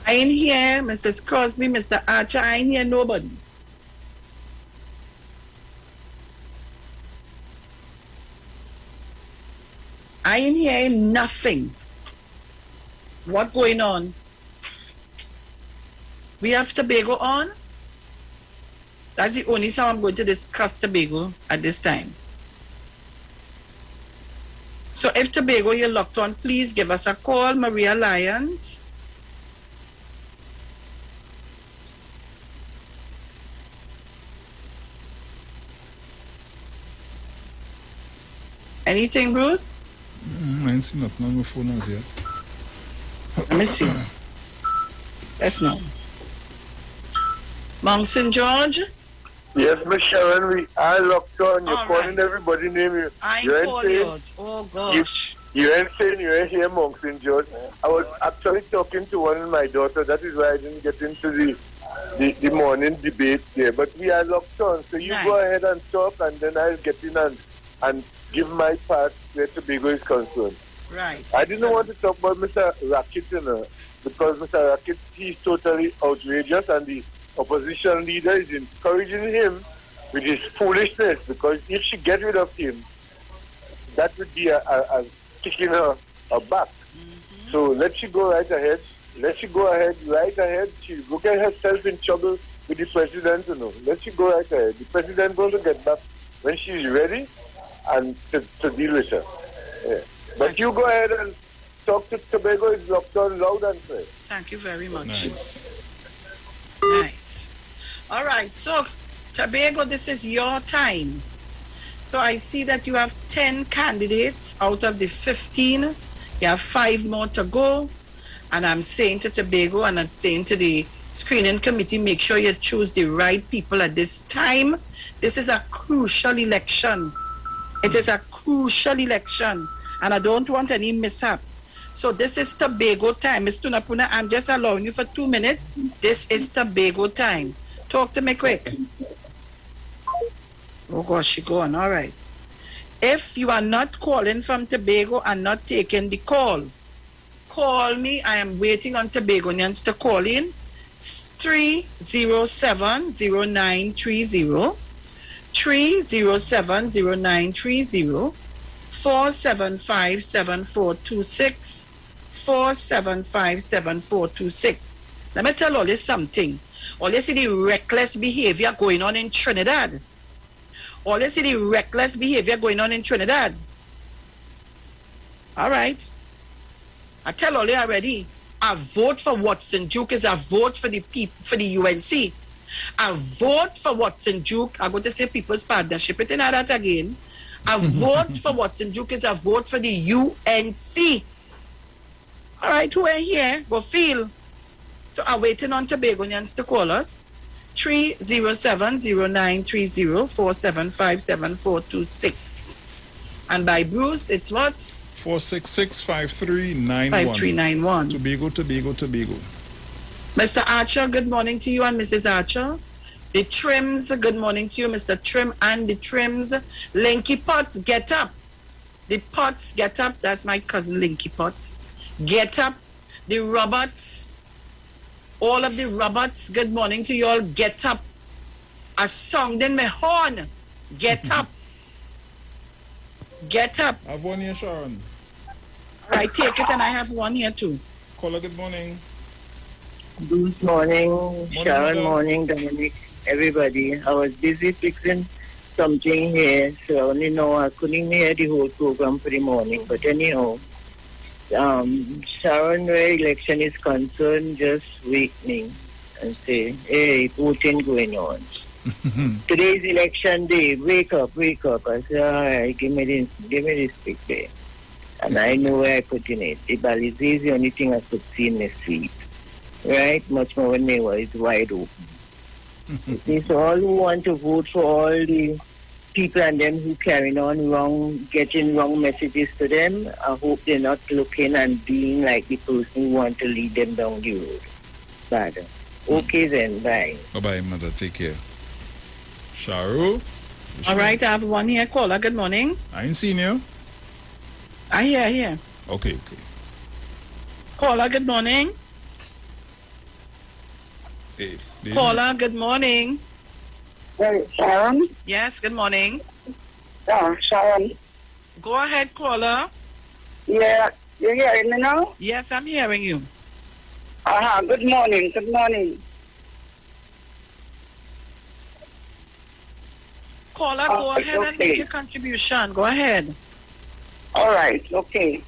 I ain't hear Mrs. Crosby, Mr. Archer, I ain't hear nobody. I ain't hearing nothing. What going on? We have Tobago on? That's the only time I'm going to discuss Tobago at this time. So if Tobago you're locked on, please give us a call, Maria Lyons. Anything, Bruce? I ain't seen nothing on my phone as yet. Let me see. Let's know. Mount St. George? Yes, Miss Sharon, we are locked on. You're All calling everybody name. I You ain't call saying- yours. Oh, gosh. You ain't saying you ain't here, Monk St. George. I was actually talking to one of my daughters. That is why I didn't get into the morning debate there. But we are locked on. So you go ahead and talk, and then I'll get in and give my part where Tobago is concerned. Right. I didn't want to talk about Mr. Rackett, because Mr. Rackett, he's totally outrageous, and the opposition leader is encouraging him with his foolishness, because if she gets rid of him, that would be a kicking her back. So let she go right ahead. Let she go ahead, right ahead. She's will get herself in trouble with the president, Let she go right ahead. The president going to get back when she's ready and to deal with her. Yeah. But you go ahead and talk to Tobago. It's locked on loud and clear. Thank you very much. Nice. All right. So, Tobago, this is your time. So I see that you have 10 candidates out of the 15. You have 5 more to go. And I'm saying to Tobago and I'm saying to the screening committee, make sure you choose the right people at this time. This is a crucial election. It is a crucial election. And I don't want any mishap. So this is Tobago time. Ms. Tunapuna, I'm just allowing you for 2 minutes. This is Tobago time. Talk to me quick. Oh gosh, she gone. All right. If you are not calling from Tobago and not taking the call, call me. I am waiting on Tobagonians to call in. 307-0930, 307-0930, 475-7426, 475-7426. Let me tell all you something. All you see the reckless behavior going on in Trinidad. All you see the reckless behavior going on in Trinidad. All right. I tell all you already. A vote for Watson Duke is a vote for the UNC. A vote for Watson Duke, I'm going to say People's Partnership, it in that again. A vote for Watson Duke is a vote for the UNC. All right, who are here? Go feel. So I'm waiting on Tobagonians to call us. 307-0930, 475-7426. And by Bruce, it's what? 466-5391. 5391. Tobago. Mr. Archer, good morning to you and Mrs. Archer. The Trims, good morning to you, Mr. Trim and the Trims. Linky Potts, get up. The Potts, get up. That's my cousin Linky Potts. Get up. The Roberts, all of the Roberts, good morning to you all. Get up. A song, then my horn. Get up. Get up. I have one here, Sharon. I take it and I have one here too. Caller, good morning. Good morning, Sharon. Morning, Dominic. Everybody. I was busy fixing something here, so I only know I couldn't hear the whole program for the morning. But anyhow, Sharon, where election is concerned, just wake me and say, hey, voting going on. Today's election day. Wake up. I say, all right, give me this stick there. And I know where I put in it. The Balize is the only thing I could see in the street. Right? Much more when they were, it's wide open. So all who want to vote for all the people and them who carrying on wrong, getting wrong messages to them, I hope they're not looking and being like the person who want to lead them down the road. Bad. Okay then, bye. Bye-bye, mother. Take care. Sharu? All right, I have one here. Caller, good morning. I ain't seen you. I hear. Okay. Caller, good morning. Hey, Caller, good morning. Hey, Sharon? Yes, good morning. Yeah, Sharon. Go ahead, caller. Yeah, you hearing me now? Yes, I'm hearing you. Good morning. Caller, go ahead and make your contribution. Go ahead. All right, okay.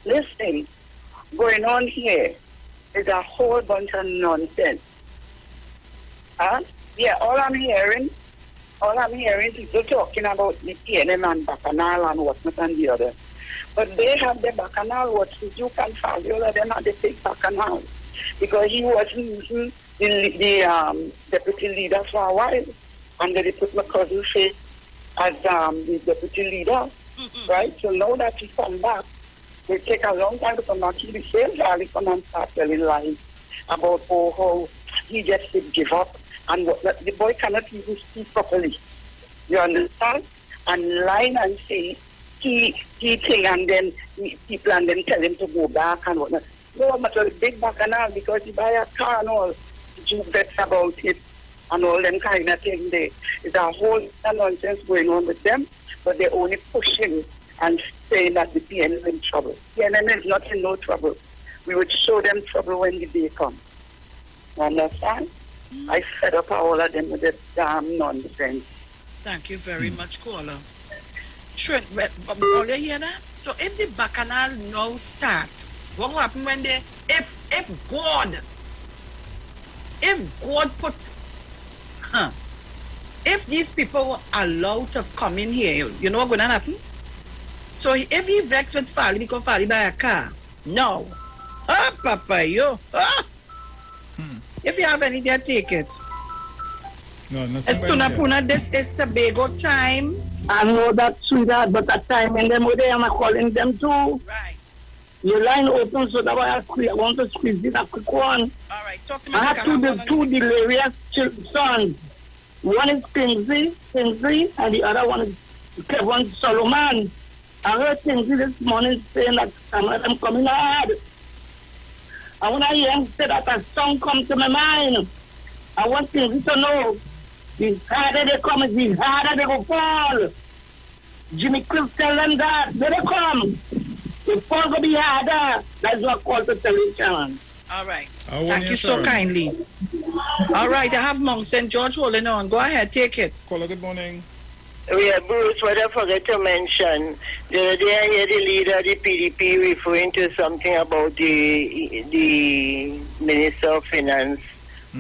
Listen, going on here is a whole bunch of nonsense. Yeah, all I'm hearing is people talking about the PNM and Bacchanal and whatnot and the other. But they have the Bacchanal, what you can Fabiola, they're not the big Bacchanal. Because he was the deputy leader for a while. And then they put my cousin Faith as the deputy leader. Right? So now that he come back, it take a long time to come back. He the same guy come and start telling lies about how he just give up and what the boy cannot even speak properly. You understand? And lie and say he thing and then people and then tell him to go back and whatnot. No, but a big Bacchanal because he buy a car and all. You bet about it and all them kind of thing there. It's a whole nonsense going on with them, but they're only pushing and saying that the PNM is in trouble. PNM is not in no trouble. We would show them trouble when the day comes. You understand? I fed up all of them with that damn nonsense. Thank you very much, caller. Sure, all you hear that? So if the Bacchanal now start, what will happen when they, if God put, if these people were allowed to come in here, you know what's going to happen? So if he vexed with Fali because Fali buy a car, no. Papa, yo. If you have any there, take it. No, nothing. It's Tunapuna, this is Tobago time. I know that, sweetheart, but that time in them, they am calling them too. Right. Your line open, so that I want to squeeze in a quick one. All right, talk to me. I have two delirious sons. One is Kingsley, and the other one is Kevin Solomon. I heard Kingsley this morning saying that some of them coming hard. And when I hear him say that, a song comes to my mind. I want Kingsley to know, the harder they come, the harder they go fall. Jimmy Cliff tell them that. They don't come. The fall will be harder. That's what I call to tell you, Sharon. All right. Thank you so kindly. All right, I have Mount St. George holding on. Go ahead, take it. Caller, good morning. Yeah, Bruce, what I forgot to mention, the other day I hear the leader of the PDP referring to something about the Minister of Finance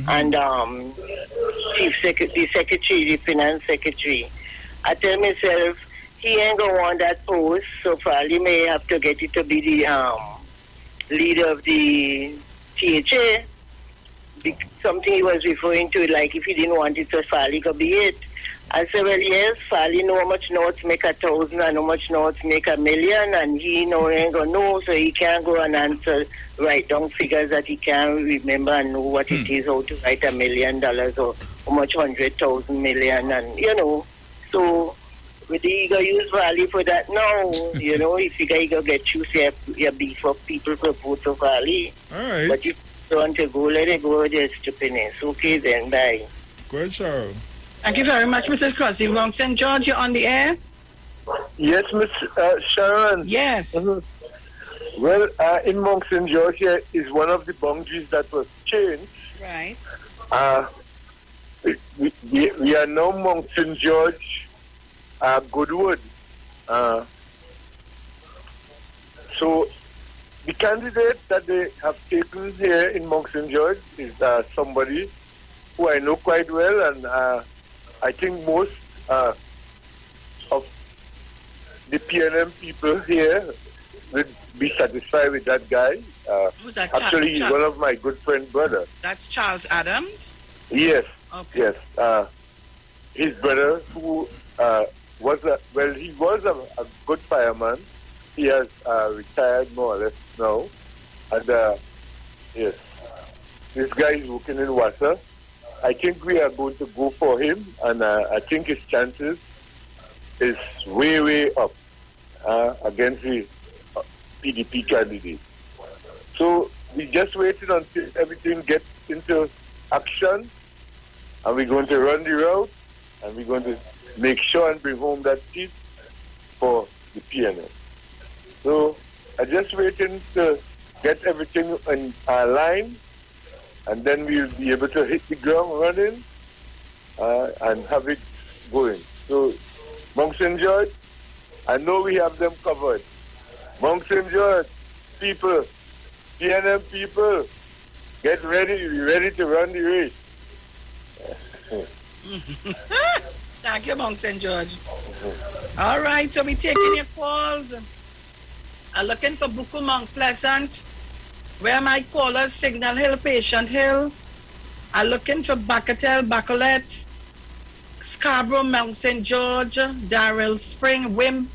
and the Secretary, the Finance Secretary. I tell myself, he ain't going to want that post, so probably may have to get it to be the leader of the THA. Something he was referring to, like if he didn't want it, so probably could be it. I said, well, yes, Fally know how much now to make 1,000 and how much now to make 1,000,000, and he know he ain't gonna know, so he can't go and answer, write down figures that he can't remember and know what it is, how to write $1 million or how much 100,000 million, and so with the ego use Valley for that now, if he go get you, say, you beef up people for vote for Valley. All right. But if you want to go, let it go, just stupidness. Okay, then, bye. Good, Cheryl. Thank you very much, Mrs. Crossy. Mount St. George, you're on the air. Yes, Miss Sharon. Yes. Mm-hmm. Well, in Mount St. George here is one of the boundaries that was changed. Right. We are now Mount St. George, Goodwood. So the candidate that they have taken here in Mount St. George is somebody who I know quite well, and I think most of the PNM people here would be satisfied with that guy. Who's that? Actually, he's one of my good friend brother. That's Charles Adams? Yes. Okay. Yes. His brother, who was a good fireman. He has retired more or less now. And yes, this guy is working in Wassa. I think we are going to go for him, and I think his chances is way, way up against the PDP candidate. So we're just waiting until everything gets into action, and we're going to run the route, and we're going to make sure and bring home that seat for the PNM. So I'm just waiting to get everything in line, and then we'll be able to hit the ground running and have it going. So, Mount St. George, I know we have them covered. Mount St. George, people, PNM people, get ready. We're ready to run the race. Thank you, Mount St. George. All right, so we're taking your calls. I'm looking for Buku Mount Pleasant. Where my callers? Signal Hill, Patient Hill. I'm looking for Bacatel, Bacolet, Scarborough, Mount St. George, Darrell Spring, Wim.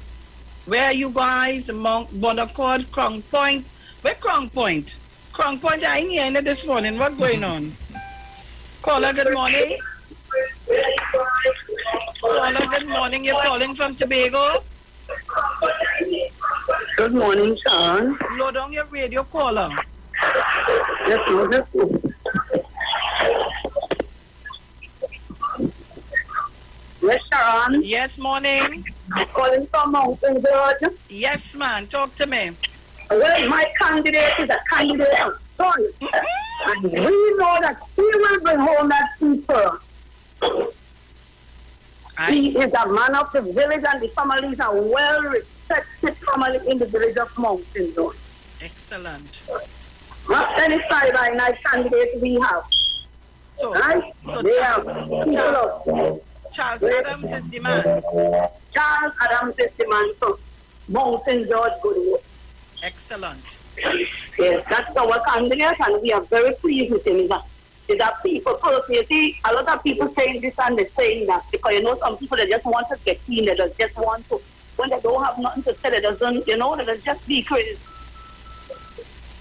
Where are you guys? Mount Bonaccord, Crown Point. Where Crown Point? Crown Point, I ain't hearing it this morning. What's going on? Caller, good morning. Caller, good morning. You're calling from Tobago? Good morning, Sean. Load on your radio, caller. Yes, yes. Yes, Sharon. Yes, morning. I'm calling from Mountain George. Yes, man. Talk to me. Well, my candidate is a candidate of choice. And we know that he will bring home that people. He is a man of the village, and the family is a well-respected family in the village of Mountain George. Excellent. Not any sideline candidate we have. So, right? So Charles Adams is the man. Charles Adams is the man from Mountain George Goodwood. Excellent. Yes, that's our candidate, and we are very pleased with him. Is that people, you see, a lot of people saying this and they're saying that because, some people, they just want to get in, they just want to, when they don't have nothing to say, they doesn't, they just be crazy.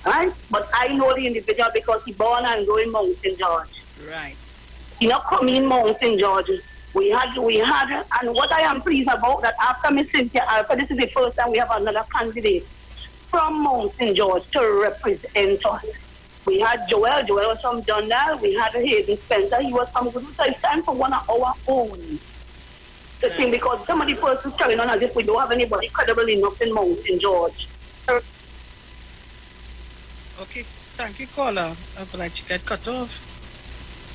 Right? But I know the individual because he born and grew in Mount St. George. Right. He not come in Mount St. George. We had, and what I am pleased about that after Miss Cynthia Alpha, this is the first time we have another candidate from Mount St. George to represent us. We had Joel was from Dundal. We had Hayden Spencer, he was from Goodwood. So it's time for one of our own. The thing, because some of the persons carrying on as if we don't have anybody credible enough in Mount St. George. Okay, thank you, caller. I would like to get cut off.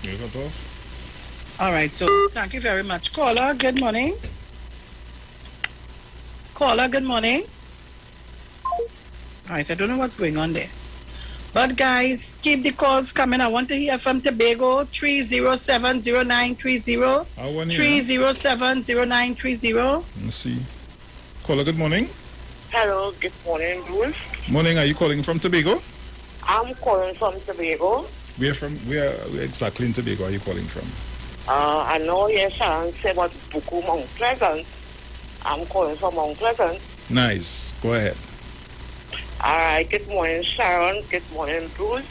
You cut off? All right, so thank you very much. Caller, good morning. Caller, good morning. All right, I don't know what's going on there. But guys, keep the calls coming. I want to hear from Tobago, 307-0930. 307-0930. Let's see. Caller, good morning. Hello, good morning, Bruce. Morning, are you calling from Tobago? I'm calling from Tobago. Where exactly in Tobago are you calling from? I know yes, Sharon said about Buku Mount Pleasant. I'm calling from Mount Pleasant. Nice. Go ahead. All right. Good morning, Sharon. Good morning, Bruce.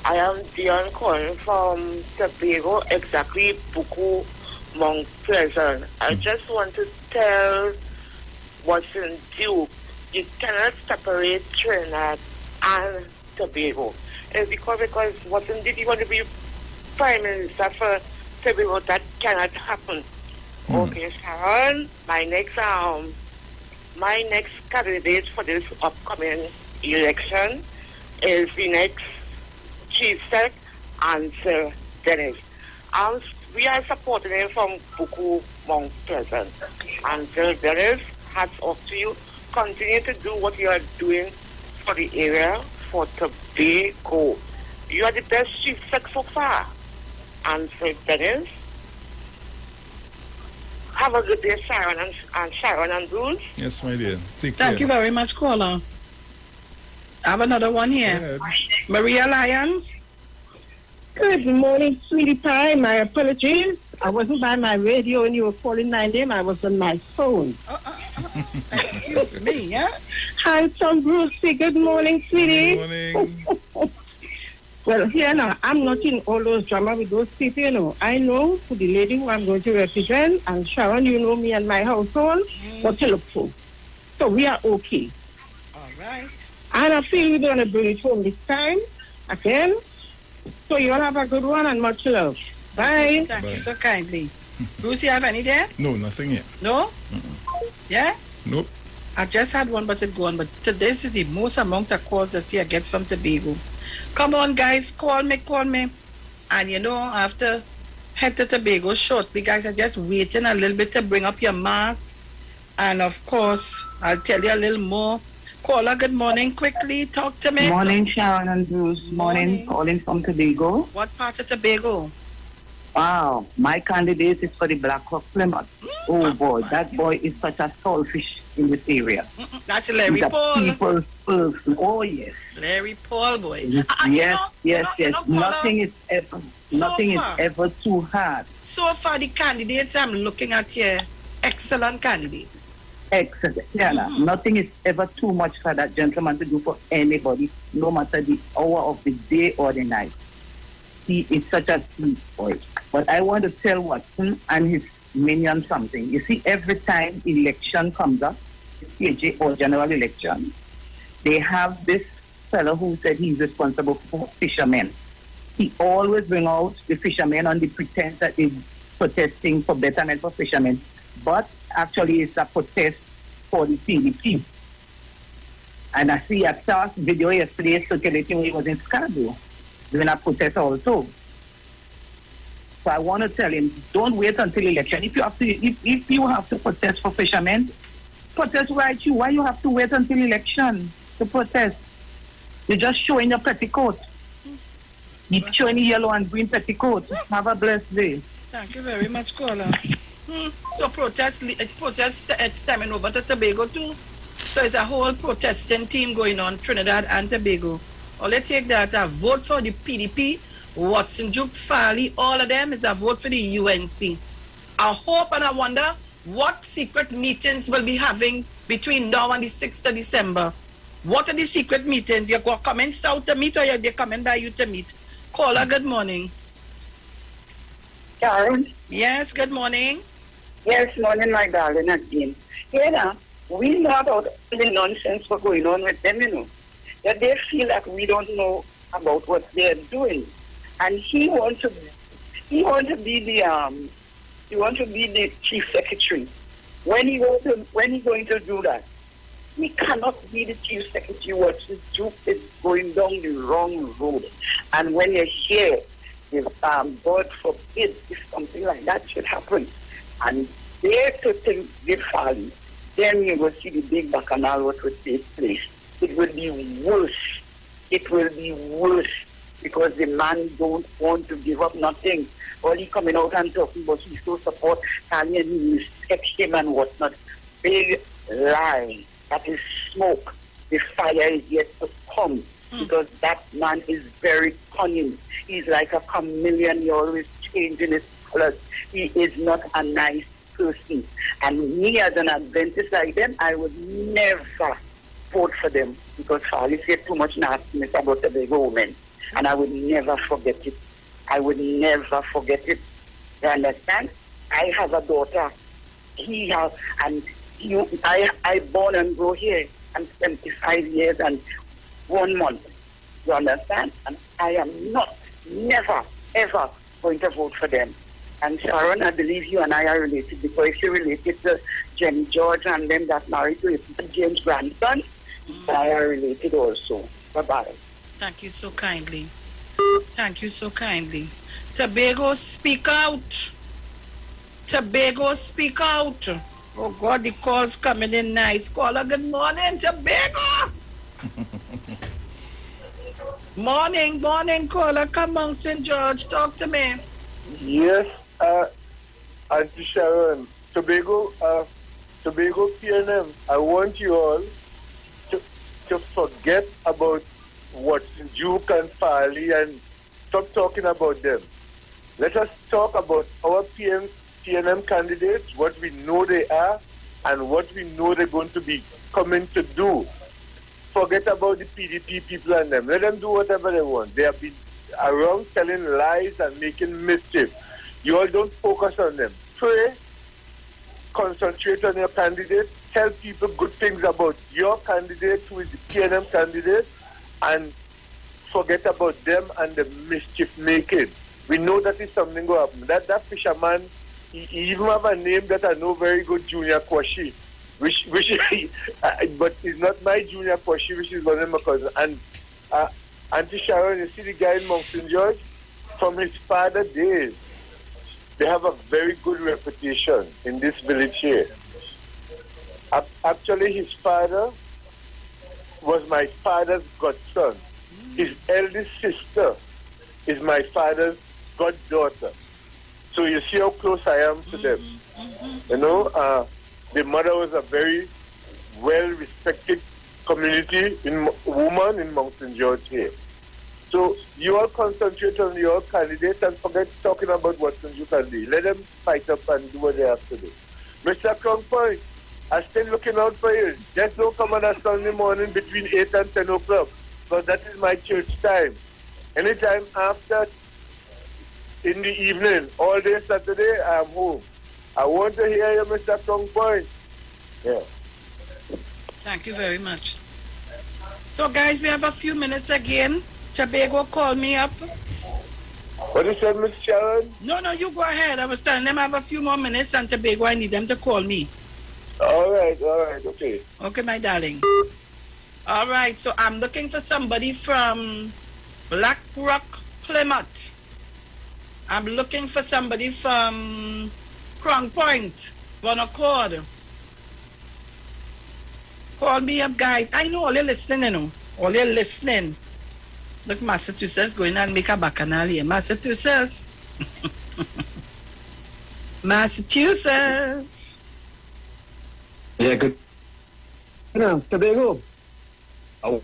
I am Dion calling from Tobago, exactly Buku Mount Pleasant. I just want to tell what's in due. You cannot separate Trinidad and Tobago. It's because what's in due, you want to be Prime Minister for Tobago, that cannot happen. Okay, Sharon, my next candidate for this upcoming election is the next Chief Sec and Sir Dennis. We are supporting him from Buku Mount Pleasant. And Sir Dennis, hats off to you. Continue to do what you are doing for the area, for Tobago. You are the best Chief Sec so far. And Sir Dennis, have a good day, Sharon and Bruce. Yes, my dear. Take care. Thank you very much, caller. I have another one here. Maria Lyons. Good morning, sweetie pie. My apologies. I wasn't by my radio when you were calling my name. I was on my phone. Excuse me, yeah? Hi, Tom Brucey. Good morning, sweetie. Good morning. Well, here now, I'm not in all those drama with those people, you know. I know for the lady who I'm going to represent, and Sharon, you know me and my household, what to look for. So we are okay. All right. And I feel we're going to bring it home this time, again. So you all have a good one and much love. Bye. Thank you so kindly. Bruce, you have any there? No, nothing yet. No? Yeah? Nope. I just had one, but it gone. But this is the most amount of calls I see I get from Tobago. Come on, guys, call me. And you know, I have to head to Tobago shortly, guys. I'm just waiting a little bit to bring up your mask. And of course, I'll tell you a little more. Caller, good morning. Quickly, talk to me. Morning, Sharon and Bruce. Morning, calling from Tobago. What part of Tobago? Wow, my candidate is for the Black Hawk Plymouth. Oh boy, that boy is such a selfish in this area. That's Larry He's a Paul. people's person. Oh yes. Larry Paul, boy. Yes. Nothing is ever too hard. So far, the candidates I'm looking at here, excellent candidates. Excellent. Yeah, nothing is ever too much for that gentleman to do for anybody, no matter the hour of the day or the night. He is such a sweet boy. But I want to tell Watson and his minion something. You see, every time election comes up, CJ or general election, they have this fellow who said he's responsible for fishermen. He always bring out the fishermen on the pretense that they're protesting for betterment for fishermen. But actually it's a protest for the PDP. And I saw a video yesterday circulating when he was in Scarborough doing a protest also. So I want to tell him, don't wait until election. If you have to protest for fishermen, protest right you. Why you have to wait until election to protest? You're just showing your petticoat. You're showing your yellow and green petticoat. Have a blessed day. Thank you very much, caller. So protest stemming over to Tobago too. So it's a whole protesting team going on, Trinidad and Tobago. Or let's take that, a vote for the PDP, Watson, Duke, Farley, all of them is a vote for the UNC. I hope and I wonder what secret meetings we'll be having between now and the 6th of December. What are the secret meetings? You're coming south to meet or they're coming by you to meet? Caller, good morning. Sharon? Yes, good morning. Yes, morning, my darling, again. Yeah, we know about the nonsense what's going on with them, you know. That they feel that we don't know about what they're doing. And he wants to be the chief secretary. When he going to do that? He cannot be the chief secretary. What the Duke is going down the wrong road. And when you hear, God forbid, if something like that should happen, and they to think they fall, then you will see the big bacchanal what will take place. It will be worse. It will be worse because the man don't want to give up nothing. All he coming out and talking about he still support Tanya, he respect him and whatnot. Big lie. That is smoke. The fire is yet to come because that man is very cunning. He's like a chameleon. He always changing his that he is not a nice person. And me as an Adventist like them, I would never vote for them because Farley said too much nastiness about the big woman. And I would never forget it. I would never forget it. You understand? I have a daughter. He has, and I born and grow here. I'm 75 years and 1 month. You understand? And I am not, never, ever going to vote for them. And Sharon, I believe you and I are related because if you're related to Jenny George and them that married to James' grandson, I are related also. Bye-bye. Thank you so kindly. Thank you so kindly. Tobago, speak out. Tobago, speak out. Oh God, the call's coming in nice. Caller, good morning, Tobago. Morning, caller. Come on, St. George, talk to me. Yes, Auntie Sharon, Tobago PNM, I want you all to forget about Watson, Duke and Farley and stop talking about them. Let us talk about our PNM candidates, what we know they are, and what we know they're going to be coming to do. Forget about the PDP people and them. Let them do whatever they want. They have been around telling lies and making mischief. You all don't focus on them. Pray, concentrate on your candidate, tell people good things about your candidate who is the PNM candidate, and forget about them and the mischief making. We know that is something going to happen. That fisherman, he even have a name that I know very good, Junior Kwashi, which but it's not my Junior Kwashi, which is one of my cousins. And Auntie Sharon, you see the guy in Mount St. George? From his father days, they have a very good reputation in this village here. Actually, his father was my father's godson. His eldest sister is my father's goddaughter. So you see how close I am to them. You know, the mother was a very well-respected community woman in Mount St. George here. So you all concentrate on your candidates and forget talking about what you can do. Let them fight up and do what they have to do. Mr. Crown Point, I'm still looking out for you. Just don't come on a Sunday morning between 8 and 10 o'clock, because that is my church time. Anytime after in the evening, all day Saturday, I'm home. I want to hear you, Mr. Crown Point. Yeah. Thank you very much. So, guys, we have a few minutes again. Tobago, call me up. What you said, Miss Sharon? No, you go ahead. I was telling them I have a few more minutes, and Tobago, I need them to call me. All right, okay. Okay, my darling. All right, so I'm looking for somebody from Black Rock, Plymouth. I'm looking for somebody from Crown Point, One Accord. Call me up, guys. I know all you're listening, you know. All you're listening. Look, Massachusetts going and make a bacchanal here. Massachusetts. Massachusetts. Yeah, good. No, Tobago. I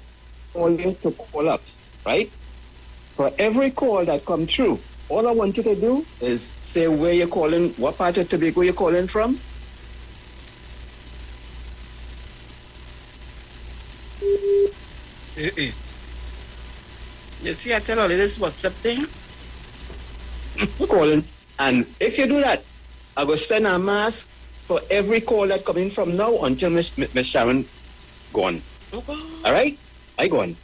want you to call up, right? For every call that comes through, all I want you to do is say where you're calling, what part of Tobago you're calling from. You see, I tell all of this WhatsApp thing. Calling. And if you do that, I go send a mask for every call that come in from now until Miss Sharon gone. Okay. All right? I gone.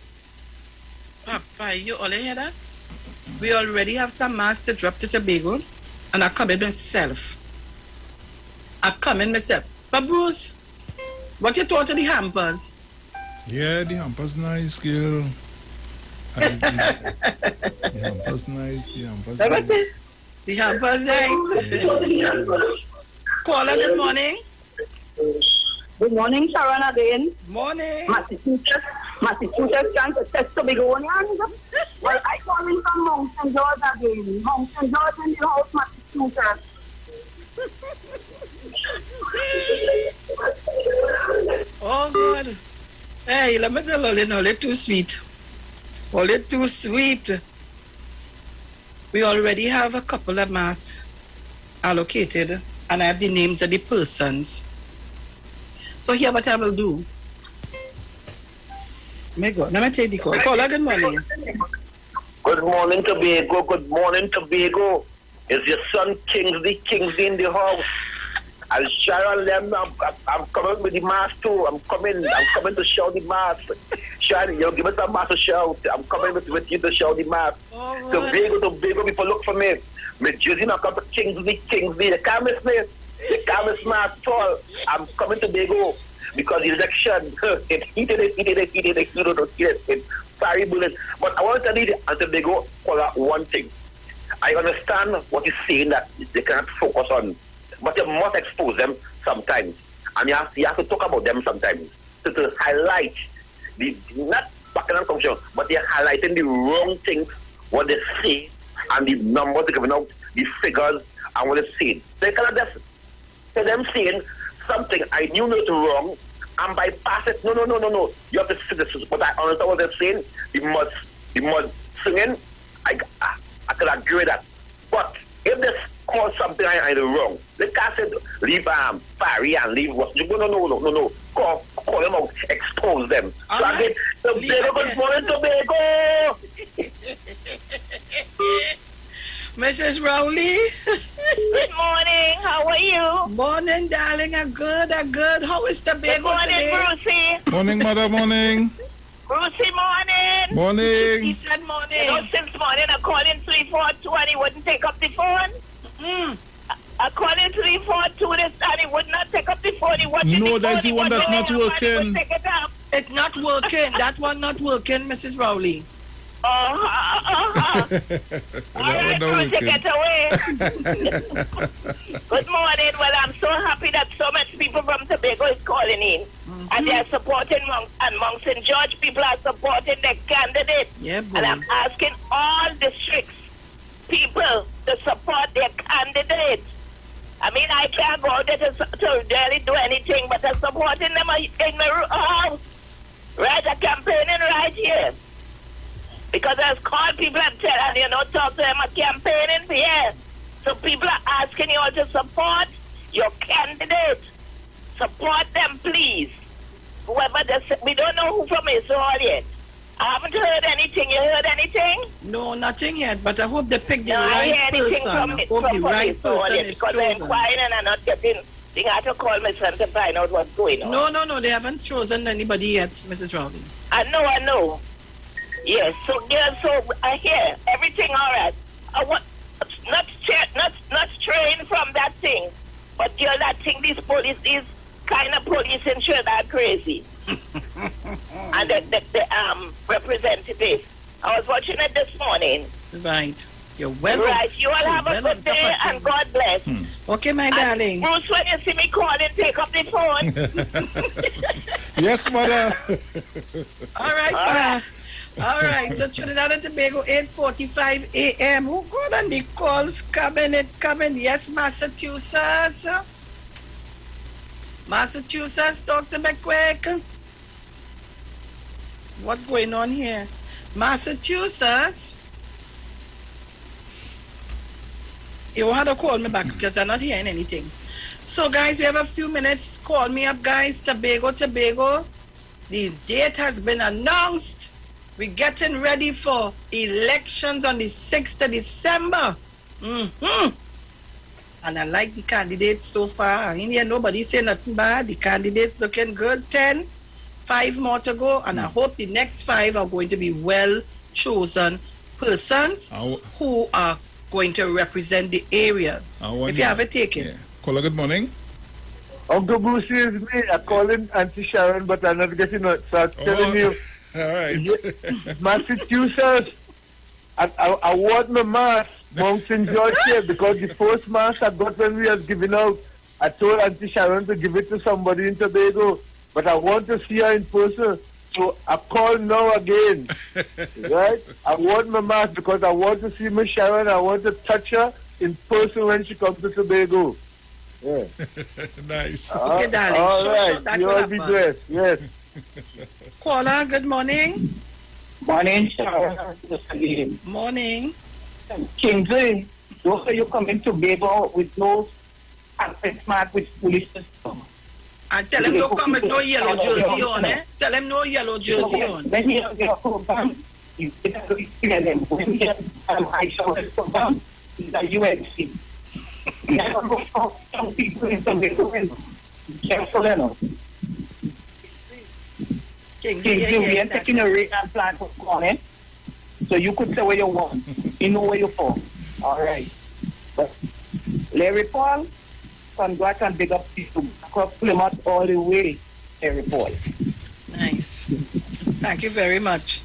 Papa, you all hear that? We already have some masks to drop to Tobago, and I come in myself. But Bruce, what you thought of the hampers? Yeah, the hamper's nice, girl. The hamper's nice. The hamper's nice. Caller, good morning. Good morning, Sharon again. Morning. Massachusetts trying to test Tobagonians. Well, I calling from Mount St. George again. Mount St. George in the house, Massachusetts. Oh, God. Hey, let me tell you, no, they're too sweet. Oh, they're too sweet. We already have a couple of masks allocated, and I have the names of the persons. So here what I will do. May God, let me take the call. Caller, good morning. Good morning, Tobago. Good morning, Tobago. Is your son Kingsley in the house? I'll Sharon them. I'm coming with the mask too. I'm coming to show the mask. Sharon, you give us a mask to shout. I'm coming with you to show the mask. Tobago, people look for me. My jersey not come to Kingsley. The canvas me. The canvas mask fall. I'm coming to Tobago because the election, it heated. It's fiery bullets. But I want to tell you, Tobago, one thing. I understand what he's saying that they cannot focus on, but you must expose them sometimes. And you have to talk about them sometimes to highlight the not bacchanal function, but they're highlighting the wrong things, what they say, and the numbers they're giving out, the figures, and what they're saying. They cannot just say them saying something I knew not wrong and bypass it. No. You have to see this. But I understand what they're saying. The mud singing, I could agree with that. But if they call something I do wrong, they can't say leave Barry and leave what. No. Call them out, expose them. So again, Tobago, good morning, Tobago. Mrs. Rowley. Good morning. How are you? Morning, darling. I'm good. How is Tobago Good morning, today? Brucey. Morning, mother, morning. Brucey, morning. Morning. He said morning. You know, since morning I called in 342 and he wouldn't take up the phone. I called in 342 this and he would not take up the phone. He wanted No, the that's the phone. one that's not working. It's not working. That one not working, Mrs. Rowley. All right, Brucey, get away. Good morning. Well, I'm so happy that so much people from Tobago is calling in. And they are supporting Monk St. George. People are supporting their candidate. Yeah, and I'm asking all districts people to support their candidate. I mean, I can't go there to really do anything, but I'm supporting them in my house. Right, I'm campaigning right here. Because I've called people and talk to them, I'm campaigning here. So people are asking you all to support your candidate. Support them, please. Whoever we don't know who from Israel yet. I haven't heard anything. You heard anything? No, nothing yet. But I hope they pick the I right hear anything person. from I hope the right person yet, is because they're chosen. inquiring and I'm not getting. They have to call my son to find out what's going on. No. They haven't chosen anybody yet, Mrs. Rowley. I know. Yes. So I hear everything all right. I want not strain from that thing, but that thing. These kind of police in Trinidad crazy. And the representative. I was watching it this morning. Right. You're well. Right. You all have a good day and God bless. Okay, my darling. Bruce, when you see me calling, take up the phone. Yes, mother. All right, Pa. All right. So Trinidad and Tobago, 8:45 a.m. Who got on the calls coming? Yes, Massachusetts. Talk to me quick. What's going on here? Massachusetts. You had to call me back because I'm not hearing anything. So, guys, we have a few minutes. Call me up, guys. Tobago. The date has been announced. We're getting ready for elections on the 6th of December. And I like the candidates so far. In here, nobody say nothing bad. The candidates looking good. 10, 5 more to go. And I hope the next 5 are going to be well-chosen persons who are going to represent the areas. If you have it taken. Yeah. Caller, good morning. Uncle Brucey is me. I'm calling Auntie Sharon, but I'm not getting it. So I'm telling you. All right. Massachusetts, I want my mask, Mount St. George here, because the first mask I got when we was giving out, I told Auntie Sharon to give it to somebody in Tobago, but I want to see her in person. So I call now again, right? I want my mask because I want to see Miss Sharon. I want to touch her in person when she comes to Tobago. Yeah. Nice. Okay, darling. All Sure, right. that You will all be happen. blessed. Yes. Caller, good morning. Morning, Sharon. Morning. Kingsley. Those are you coming to Tobago with no smart with foolishness. And tell him don't come with no yellow jersey on, eh? Tell him no yellow jersey on. When you get a program, you get to hear them. When you get I show the program, it's a UNC. You have to look for some people in Tobago. Careful enough. We are taking a rate and plan for corner. So you could say where you want. You know where you're for. All right. But Larry Paul, congrats and big up to you. Across Plymouth all the way, Larry Paul. Nice. Thank you very much.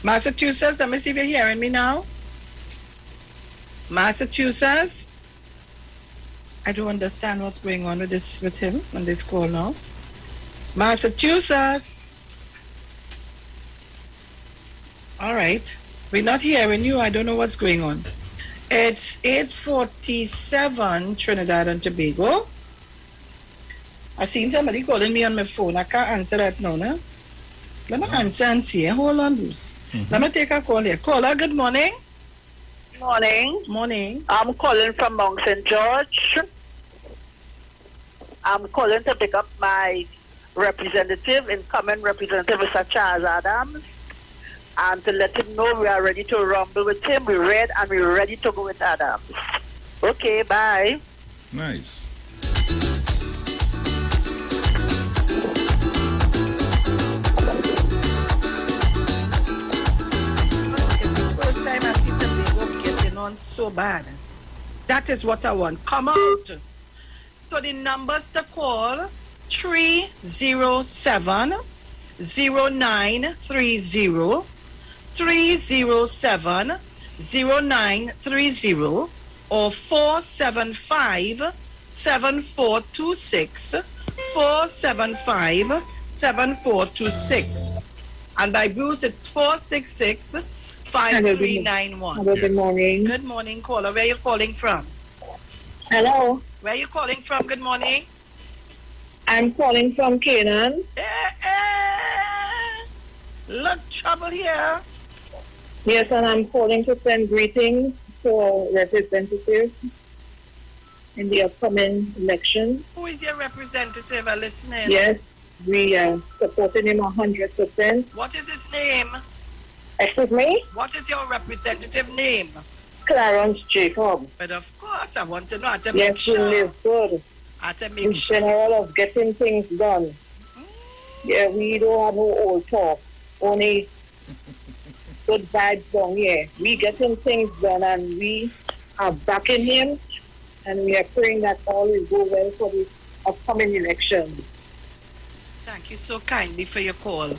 Massachusetts, let me see if you're hearing me now. Massachusetts. I don't understand what's going on with him on this call now. Massachusetts. All right. We're not hearing you. I don't know what's going on. It's 8:47 Trinidad and Tobago. I seen somebody calling me on my phone. I can't answer that now, no? Let me answer and see. Hold on, Bruce. Let me take a call here. Caller, good morning. Morning. Morning. I'm calling from Mount St. George. I'm calling to pick up my representative, incoming representative, Mr. Charles Adams, and to let him know we are ready to rumble with him. We're ready and we're ready to go with Adams. Okay, bye. Nice. First time I see Tobago getting on so bad. That is what I want. Come out. So the numbers to call 307 0930 307 0930 or 475 7426 475 7426. And by Bruce it's 466 5391. Hello, good morning. Good morning, caller. Where are you calling from? Hello. Where are you calling from? Good morning. I'm calling from Canaan. Look, trouble here. Yes, and I'm calling to send greetings to representatives in the upcoming election. Who is your representative? I'm listening. Yes, we are supporting him 100%. What is his name? Excuse me? What is your representative name? Clarence Jacob. But of course, I want to know. I have to Yes, make sure. he lives good. I have to make He's sure. general of getting things done. Yeah, we don't have no old talk. Only good vibes down here. We getting things done and we are backing him and we are praying that all will go well for the upcoming election. Thank you so kindly for your call.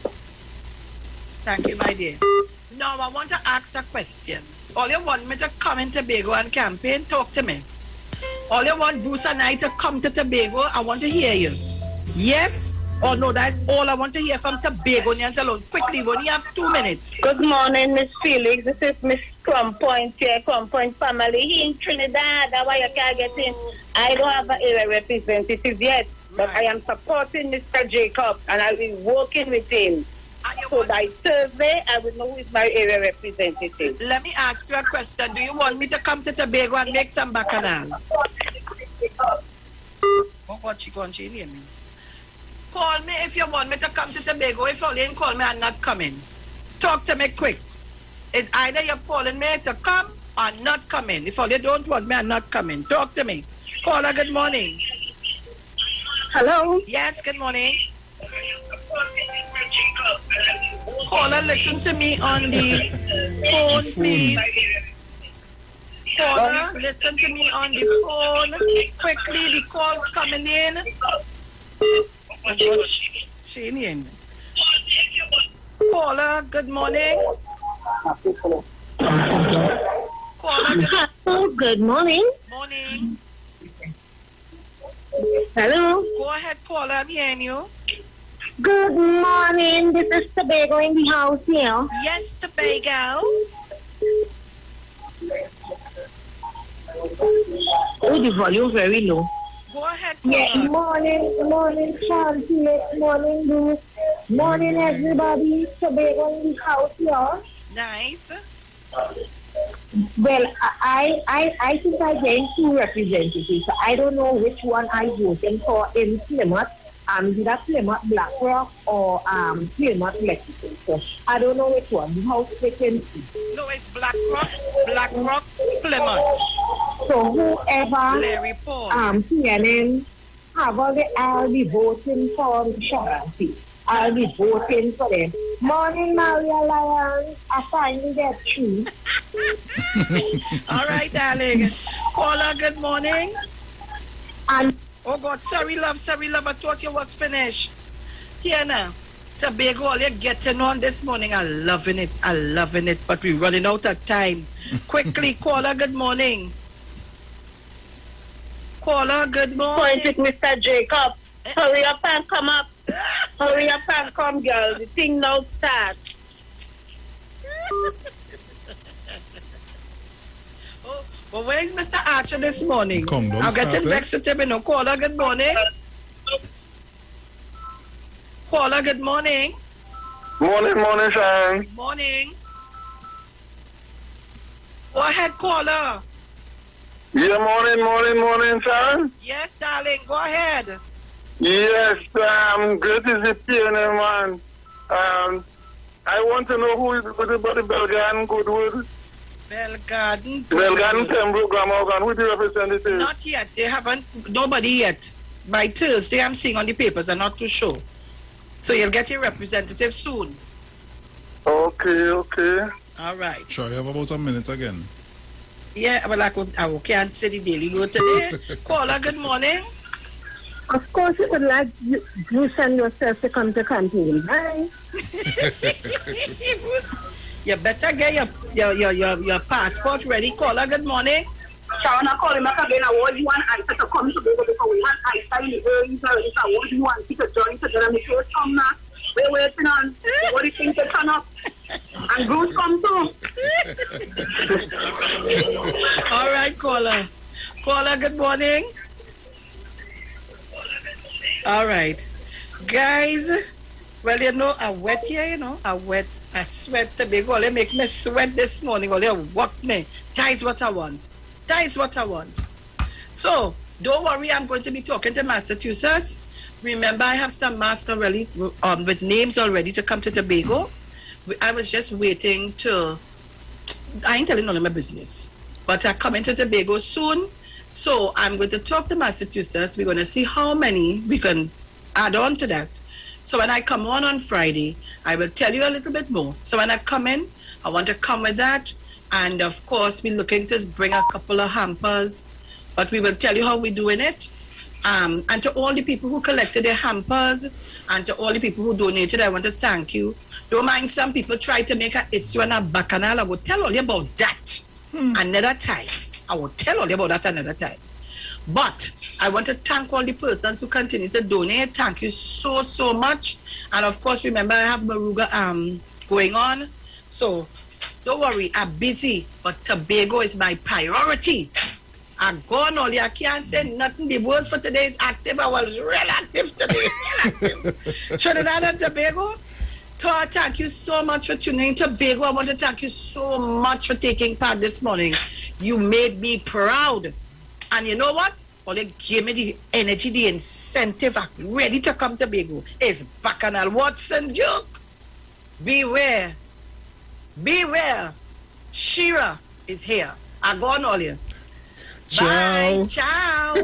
Thank you, my dear. Now, I want to ask a question. All you want me to come in Tobago and campaign? Talk to me. All you want Bruce and I to come to Tobago? I want to hear you. Yes or no? That's all I want to hear from Tobagonians alone. Quickly, we only have 2 minutes. Good morning, Miss Felix. This is Miss Crumpoint here, Crumpoint family in Trinidad. That's why you can't get in. I don't have an area representative yet, but I am supporting Mr. Jacob and I'll be working with him. So by Thursday, I will know who is my area representative. Let me ask you a question. Do you want me to come to Tobago and make some bacchanal? What she going to hear me? Call me if you want me to come to Tobago. If you didn't call me, I'm not coming. Talk to me quick. It's either you're calling me to come or not coming. If you don't want me, I'm not coming. Talk to me. Caller, good morning. Hello? Yes, good morning. Caller, listen to me on the phone, please. Caller, listen to me on the phone. Quickly, the call's coming in. She in. Caller, good morning. Caller, good morning. Morning. Hello? Go ahead, caller, I'm hearing you. Good morning. This is Tobago in the house here. Yes, Tobago. Oh, the volume very low. Go ahead, Yeah, morning, Charles. Morning, Bruce. Morning, everybody. Tobago in the house here. Nice. Well, I think I gained two representatives. So I don't know which one I voted for in Plymouth. Did I Plymouth Blackrock or Plymouth Lexington? So I don't know which one. The house vacancy. No, it's Blackrock, Plymouth. So whoever Larry Paul. CNN have I'll be voting for Sharon. I'll be voting for them. Morning, Maria Lyons. I finally get through. All right, darling. Caller, good morning. And oh God, sorry love. I thought you was finished. Here now, Tobago, all you're getting on this morning. I'm loving it. But we're running out of time. Quickly, caller, good morning. Caller, good morning. Point with Mr. Jacob. Hurry up and come up. Hurry up and come, girl. The thing now starts. Well, where is Mr. Archer this morning? I'm getting vexed with him. Caller, good morning. Caller, good morning. Morning, Sharon. Morning. Go ahead, caller. Yeah, morning, Sharon. Yes, darling, go ahead. Yes, great is the piano, man. I want to know who is good about the Belgarden Goodwood. Belgarden Pembroke, Glamorgan. Who is the representative? Not yet. They haven't, nobody yet. By Thursday, I'm seeing on the papers, I'm not too sure. So you'll get your representative soon. Okay. All right. Sure, you have about a minute again. Yeah, well, I can't say the Daily Road today. Caller, good morning. of course, you would like Bruce and yourself to come to campaign. Bye. You better get your passport ready. Caller, good morning. Sharon, I call him back again. I want you one answer to come to go because we want I in the early service. I want you one to join together. Make sure come now. We're waiting on. What do you think to turn up? And Bruce come too. All right, caller. Caller, good morning. All right. Guys, well, I wet here, I sweat to big. They make me sweat this morning. They walk me. That is what I want. So, don't worry, I'm going to be talking to Massachusetts. Remember, I have some master really with names already to come to Tobago. I was just waiting I ain't telling none of my business. But I'm coming to Tobago soon. So I'm going to talk to Massachusetts. We're going to see how many we can add on to that. So when I come on Friday, I will tell you a little bit more. So when I come in, I want to come with that. And of course, we're looking to bring a couple of hampers. But we will tell you how we're doing it. And to all the people who collected their hampers and to all the people who donated, I want to thank you. Don't mind some people try to make an issue and a bacchanal. I will tell all you about that another time. I will tell all you about that another time. But I want to thank all the persons who continue to donate. Thank you so much. And of course, remember, I have Maruga going on. So don't worry, I'm busy, but Tobago is my priority. I'm gone all. I can't say nothing. The word for today is active. I was real active today. Trinidad and Tobago, thank you so much for tuning in. Tobago, I want to thank you so much for taking part this morning. You made me proud. And you know what? Well, it gave me the energy, the incentive. I'm ready to come to Tobago. It's Bacchanal Watson Duke. Beware. Shira is here. I'm gone all here. Bye. Ciao.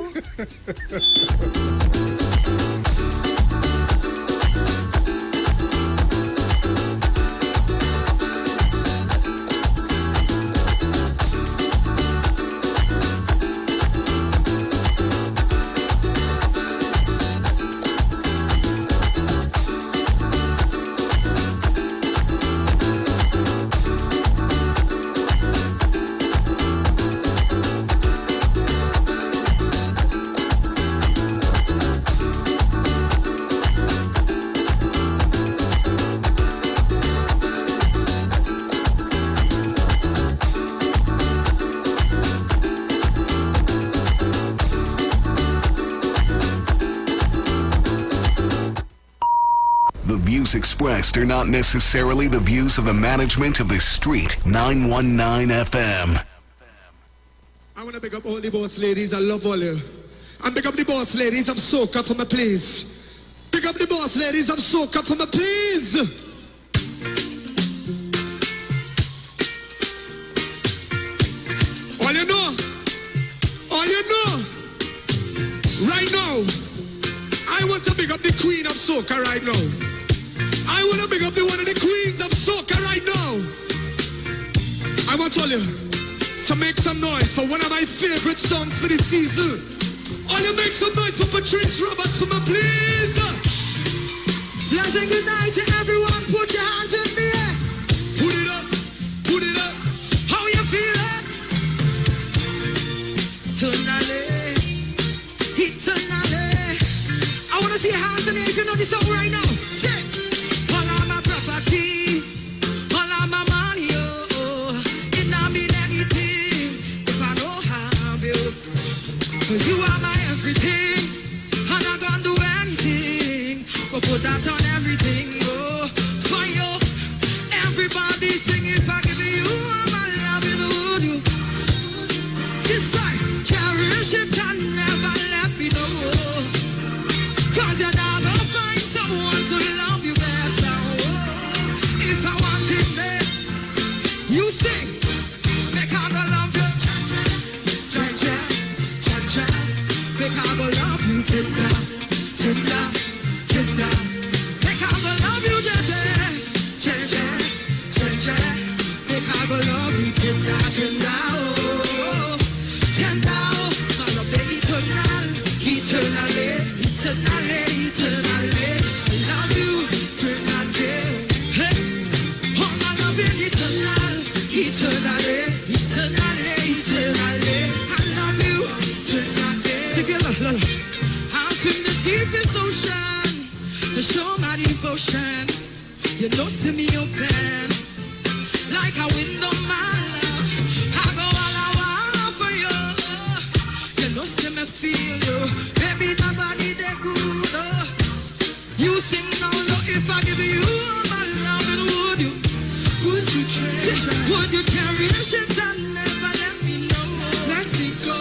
expressed are not necessarily the views of the management of the Street 919 FM. I want to pick up all the boss ladies. I love all you. And pick up the boss ladies of Soca for me, please. Pick up the boss ladies of Soca for me, please. All you know, right now, I want to pick up the queen of Soca right now. I want to pick up one of the queens of Soca right now. I want all you to make some noise for one of my favorite songs for the season. All you make some noise for Patrice Roberts for me, please. Pleasant good night to everyone. Put your hands in the air. Put it up, put it up. How you feeling? Eternally. I want to see your hands in the air if you know this song right now. Say, all of my property, all of my money, it not mean anything if I don't have you. Cause you are my everything, and I can't do anything but put that on everything, for you. Everybody sing if I give you all my love, you know you. This time, cherish it and never let me know. Cause you're not gonna find someone to love you better. If I want it, then you sing. Make I go love you. Make I go love you tender, tender, tender. Make I go love you tender, make I go love you tender, tender, oh, tender. I love the eternally. I love you eternally. Hey, oh, I love you eternally. I love you eternally. Together, out in the deepest ocean to show my devotion. You know, see me open like a window, my love. I go all I want for you. You know, see me feel you. Baby, nobody they good. You sing now, look, if I give you all my love, and would you treasure? Would you cherish it and never let me know? Let me go.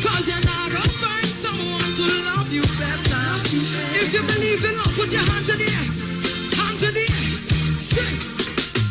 Cause you're not gonna find someone to love you better. If you believe in love, put your hands in the air.